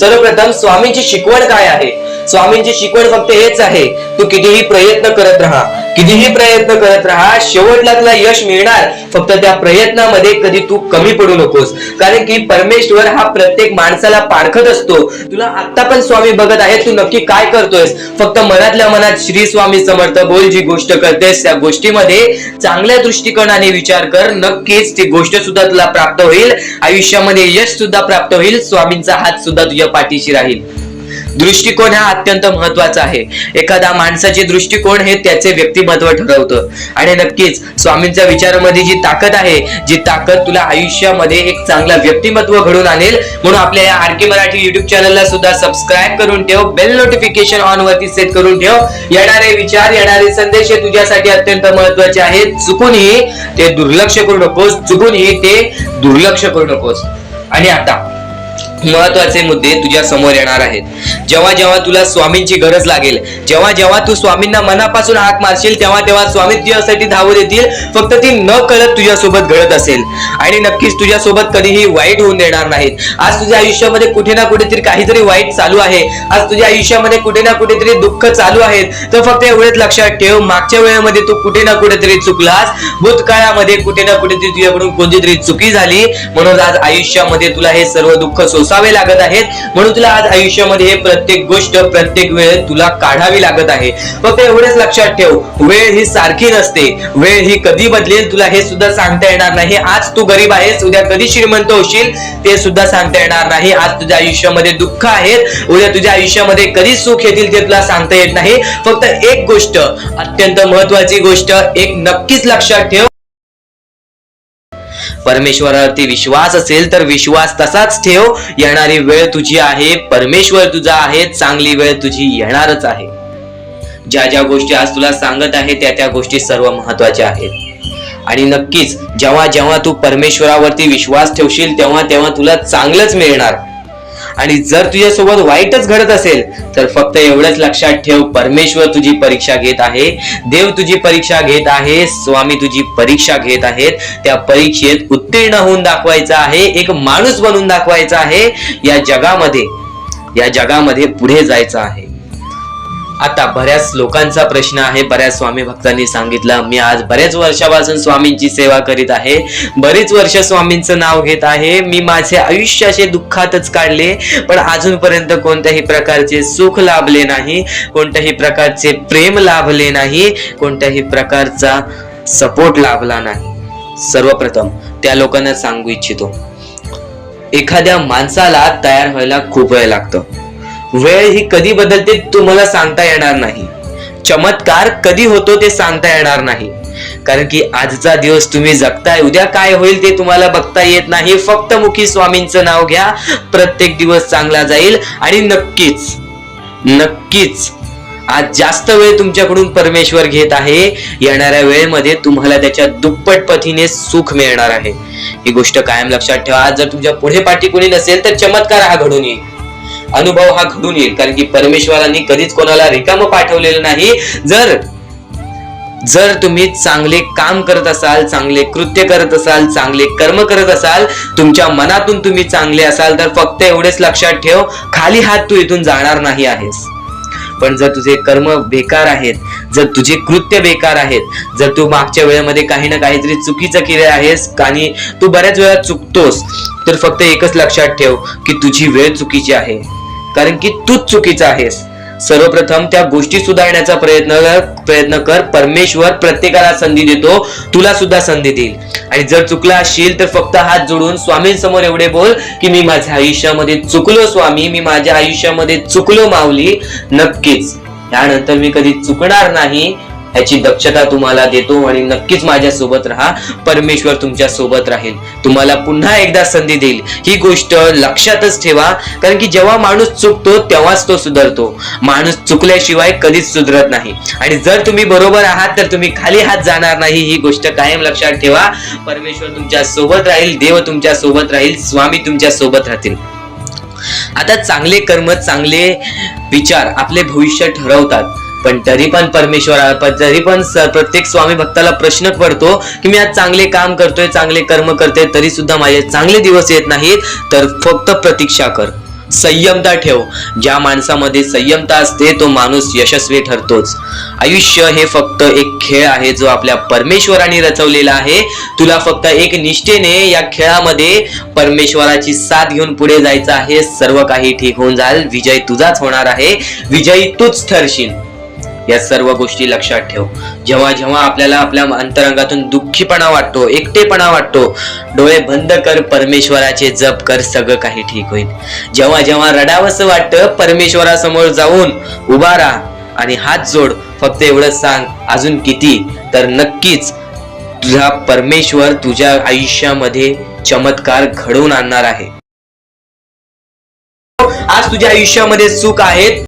सर्वप्रथम स्वामींची शिकवण काय आहे? स्वामींची शिकवण फक्त हेच आहे, तू कितीही प्रयत्न करत राहा, कितीही प्रयत्न करत राहा, शेवटला तुला यश मिळणार. फक्त त्या प्रयत्नामध्ये कधी तू कमी पडू नकोस, कारण की परमेश्वर हा प्रत्येक माणसाला पारखत असतो. तुला आता पण स्वामी बघत आहे, तू नक्की काय करतोयस. फक्त मनातल्या मनात श्री स्वामी समर्थ बोल, जी गोष्ट करतेस त्या गोष्टीमध्ये चांगल्या दृष्टिकोनाने विचार कर, नक्कीच ती गोष्ट सुद्धा तुला प्राप्त होईल, आयुष्यामध्ये यश सुद्धा प्राप्त होईल, स्वामींचा हात सुद्धा तुझ्या पाठीशी राहील. दृष्टिकोन हा अत्यंत महत्वाचा आहे. एखादा माणसाचे दृष्टिकोन हे त्याचे व्यक्तिमत्व ठरवतं. आणि नक्कीच स्वामींच्या विचारामध्ये जी ताकद आहे, जी ताकद तुला आयुष्यामध्ये एक चांगला व्यक्तिमत्व घडून आणेल. म्हणून आपल्या या आरके मराठी युट्यूब चॅनलला सुद्धा सबस्क्राईब करून ठेव, बेल नोटिफिकेशन ऑन वरती सेट करून ठेव. येणारे विचार, येणारे संदेश हे तुझ्यासाठी अत्यंत महत्वाचे आहेत. चुकूनही ते दुर्लक्ष करू नकोस, चुकूनही ते दुर्लक्ष करू नकोस. आणि आता महत्वाचे मुद्दे तुझ्या समोर येणार आहेत. जेव्हा जेव्हा तुला स्वामींची गरज लागेल, जेव्हा जेव्हा तू स्वामींना मनापासून हाक मारशील, तेव्हा तेव्हा स्वामी तुझ्यासाठी धावत येतील. फक्त ती न कळत तुझ्यासोबत घडत असेल, आणि नक्कीच तुझ्यासोबत कधीही वाईट होऊन देणार नाहीत. आज तुझ्या आयुष्यामध्ये कुठे ना कुठेतरी काहीतरी वाईट चालू आहे, आज तुझ्या आयुष्यामध्ये कुठे ना कुठेतरी दुःख चालू आहेत, तर फक्त एवढेच लक्षात ठेव, मागच्या वेळेमध्ये तू कुठे ना कुठेतरी चुकलास, भूतकाळामध्ये कुठे ना कुठेतरी तुझ्याकडून कोणतीतरी चुकी झाली, म्हणून आज आयुष्यामध्ये तुला हे सर्व दुःख सोसावे लागत आहेत. म्हणून तुला आज आयुष्यामध्ये हे प्रत्येक गोष्ट, प्रत्येक वेळ तुला काढावी लागत आहे. फक्त एवढेच लक्षात ठेव, वेळ ही सारखी नसते, वेळ ही कधी बदलेल तुला हे सुद्धा सांगता येणार नाही. आज तू गरीब आहेस, उद्या कधी श्रीमंत होशील ते सुद्धा सांगता येणार नाही. आज तुझ्या आयुष्यामध्ये दुःख आहेत, उद्या तुझ्या आयुष्यामध्ये कधी सुख येतील ते तुला सांगता येत नाही. फक्त एक गोष्ट, अत्यंत महत्वाची गोष्ट एक नक्कीच लक्षात ठेव, परमेश्वरावरती विश्वास असेल तर विश्वास तसाच ठेव. येणारी वेळ तुझी आहे, परमेश्वर तुझा आहे, चांगली वेळ तुझी येणारच आहे. ज्या ज्या गोष्टी आज तुला सांगत आहे त्या त्या गोष्टी सर्व महत्वाच्या आहेत. आणि नक्कीच जेव्हा जेव्हा तू परमेश्वरावरती विश्वास ठेवशील तेव्हा तेव्हा तुला चांगलंच मिळणार. आणि जर तुझ्यासोबत वाईटच घडत असेल तर फक्त एवढंच लक्षात ठेव, परमेश्वर तुझी परीक्षा घेत आहे, देव तुझी परीक्षा घेत आहे, स्वामी तुझी परीक्षा घेत आहेत. त्या परीक्षेत उत्तीर्ण होऊन दाखवायचं आहे, एक माणूस बनून दाखवायचा आहे, या जगामध्ये पुढे जायचं आहे. आता बऱ्याच लोकांचा प्रश्न आहे, बऱ्याच स्वामी भक्तांनी सांगितलं, मी आज बऱ्याच वर्षापासून स्वामींची सेवा करीत आहे, बरीच वर्ष स्वामींचं नाव घेत आहे, मी माझे आयुष्य असे दुःखातच काढले, पण अजूनपर्यंत कोणत्याही प्रकारचे सुख लाभले नाही, कोणत्याही प्रकारचे प्रेम लाभले नाही, कोणत्याही प्रकारचा सपोर्ट लाभला नाही. सर्वप्रथम त्या लोकांना सांगू इच्छितो, एखाद्या माणसाला तयार व्हायला खूप वेळ लागतो. वेळ ही कधी बदलते तुम्हाला सांगता येणार नाही, चमत्कार कधी होतो ते सांगता येणार नाही, कारण की आजचा दिवस तुम्ही जगताय, उद्या काय होईल ते तुम्हाला बघता येत नाही. फक्त मुखी स्वामींचं नाव घ्या, प्रत्येक दिवस चांगला जाईल. आणि नक्कीच आज जास्त वेळ तुमच्याकडून परमेश्वर घेत आहे, येणाऱ्या वेळेमध्ये तुम्हाला त्याच्या दुप्पट पटीने सुख मिळणार आहे. ही गोष्ट कायम लक्षात ठेवा. आज जर तुमच्या पुढे पाठी कोणी नसेल तर चमत्कार हा घडून येईल, अनुभव हा घडून येईल, कारण की परमेश्वरांनी कधीच कोणाला रिकामं पाठवलेलं नाही. जर तुम्ही चांगले काम करत असाल, चांगले कृत्य करत असाल, चांगले कर्म करत असाल, तुमच्या मनातून तुम्ही चांगले असाल, तर फक्त एवढेच लक्षात ठेव, खाली हात तू इथून जाणार नाही आहेस. पण जर तुझे कर्म बेकार आहेत, जर तुझे कृत्य बेकार आहेत, जर तू मागच्या वेळेमध्ये काही ना काहीतरी चुकीचं केलं आहेस आणि तू बऱ्याच वेळा चुकतोस, तर फक्त एकच लक्षात ठेव की तुझी वेळ चुकीची आहे, कारण की तूच चुकीचा आहेस. सर्वप्रथम त्या गोष्टी सुधारण्याचा प्रयत्न कर. परमेश्वर प्रत्येकाला संधी देतो, तुला सुद्धा संधी देईल. आणि जर चुकला असशील तर फक्त हात जोडून स्वामींसमोर एवढे बोल की मी माझ्या आयुष्यामध्ये चुकलो स्वामी, मी माझ्या आयुष्यामध्ये चुकलो माऊली. नक्कीच यानंतर मी कधी चुकणार नाही याची दक्षता तुम्हाला देतो आणि नक्कीच माझ्या सोबत राहा. परमेश्वर तुमच्या सोबत राहील, तुम्हाला पुन्हा एकदा संधी देईल. ही गोष्ट लक्षातच ठेवा, कारण की जेव्हा माणूस चुकतो तेव्हाच तो सुधारतो, माणूस चुकल्याशिवाय कधीच सुधरत नाही. आणि जर तुम्ही बरोबर आहात तर तुम्ही खाली हात जाणार नाही, ही गोष्ट कायम लक्षात ठेवा. परमेश्वर तुमच्या सोबत राहील, देव तुमच्या सोबत राहील, स्वामी तुमच्या सोबत राहतील. आता चांगले कर्म, चांगले विचार आपले भविष्य ठरवतात, पण तरी पण प्रत्येक स्वामी भक्ताला प्रश्न पडतो की मी आज चांगले काम करतोय, चांगले कर्म करतोय, तरी सुद्धा माझे चांगले दिवस येत नाहीत. तर फक्त प्रतीक्षा कर, संयमता ठेव. ज्या माणसामध्ये संयमता असते तो माणूस यशस्वी ठरतोच. आयुष्य हे फक्त एक खेळ आहे जो आपल्या परमेश्वराने रचवलेला आहे. तुला फक्त एक निष्ठेने या खेळामध्ये परमेश्वराची साथ घेऊन पुढे जायचं आहे. सर्व काही ठीक होऊन जाईल, विजय तुझाच होणार आहे, विजयी तूच ठरशील. या सर्व गोष्टी लक्षात ठेव. जेव्हा जेव्हा आपल्याला आपल्या अंतरंगातून दुःखीपणा वाटतो, एकटेपणा वाटतो, डोळे बंद कर, परमेश्वराचे जप कर, सगळं काही ठीक होईल. जेव्हा जेव्हा रडावंसं वाटतं, परमेश्वरासमोर जाऊन उभा राहा आणि हात जोड. फक्त एवढंच सांग, अजून किती, तर नक्कीच तुझा परमेश्वर तुझ्या आयुष्यामध्ये चमत्कार घडवून आणणार आहे. आज तुझ्या आयुष्यामध्ये सुख आहे.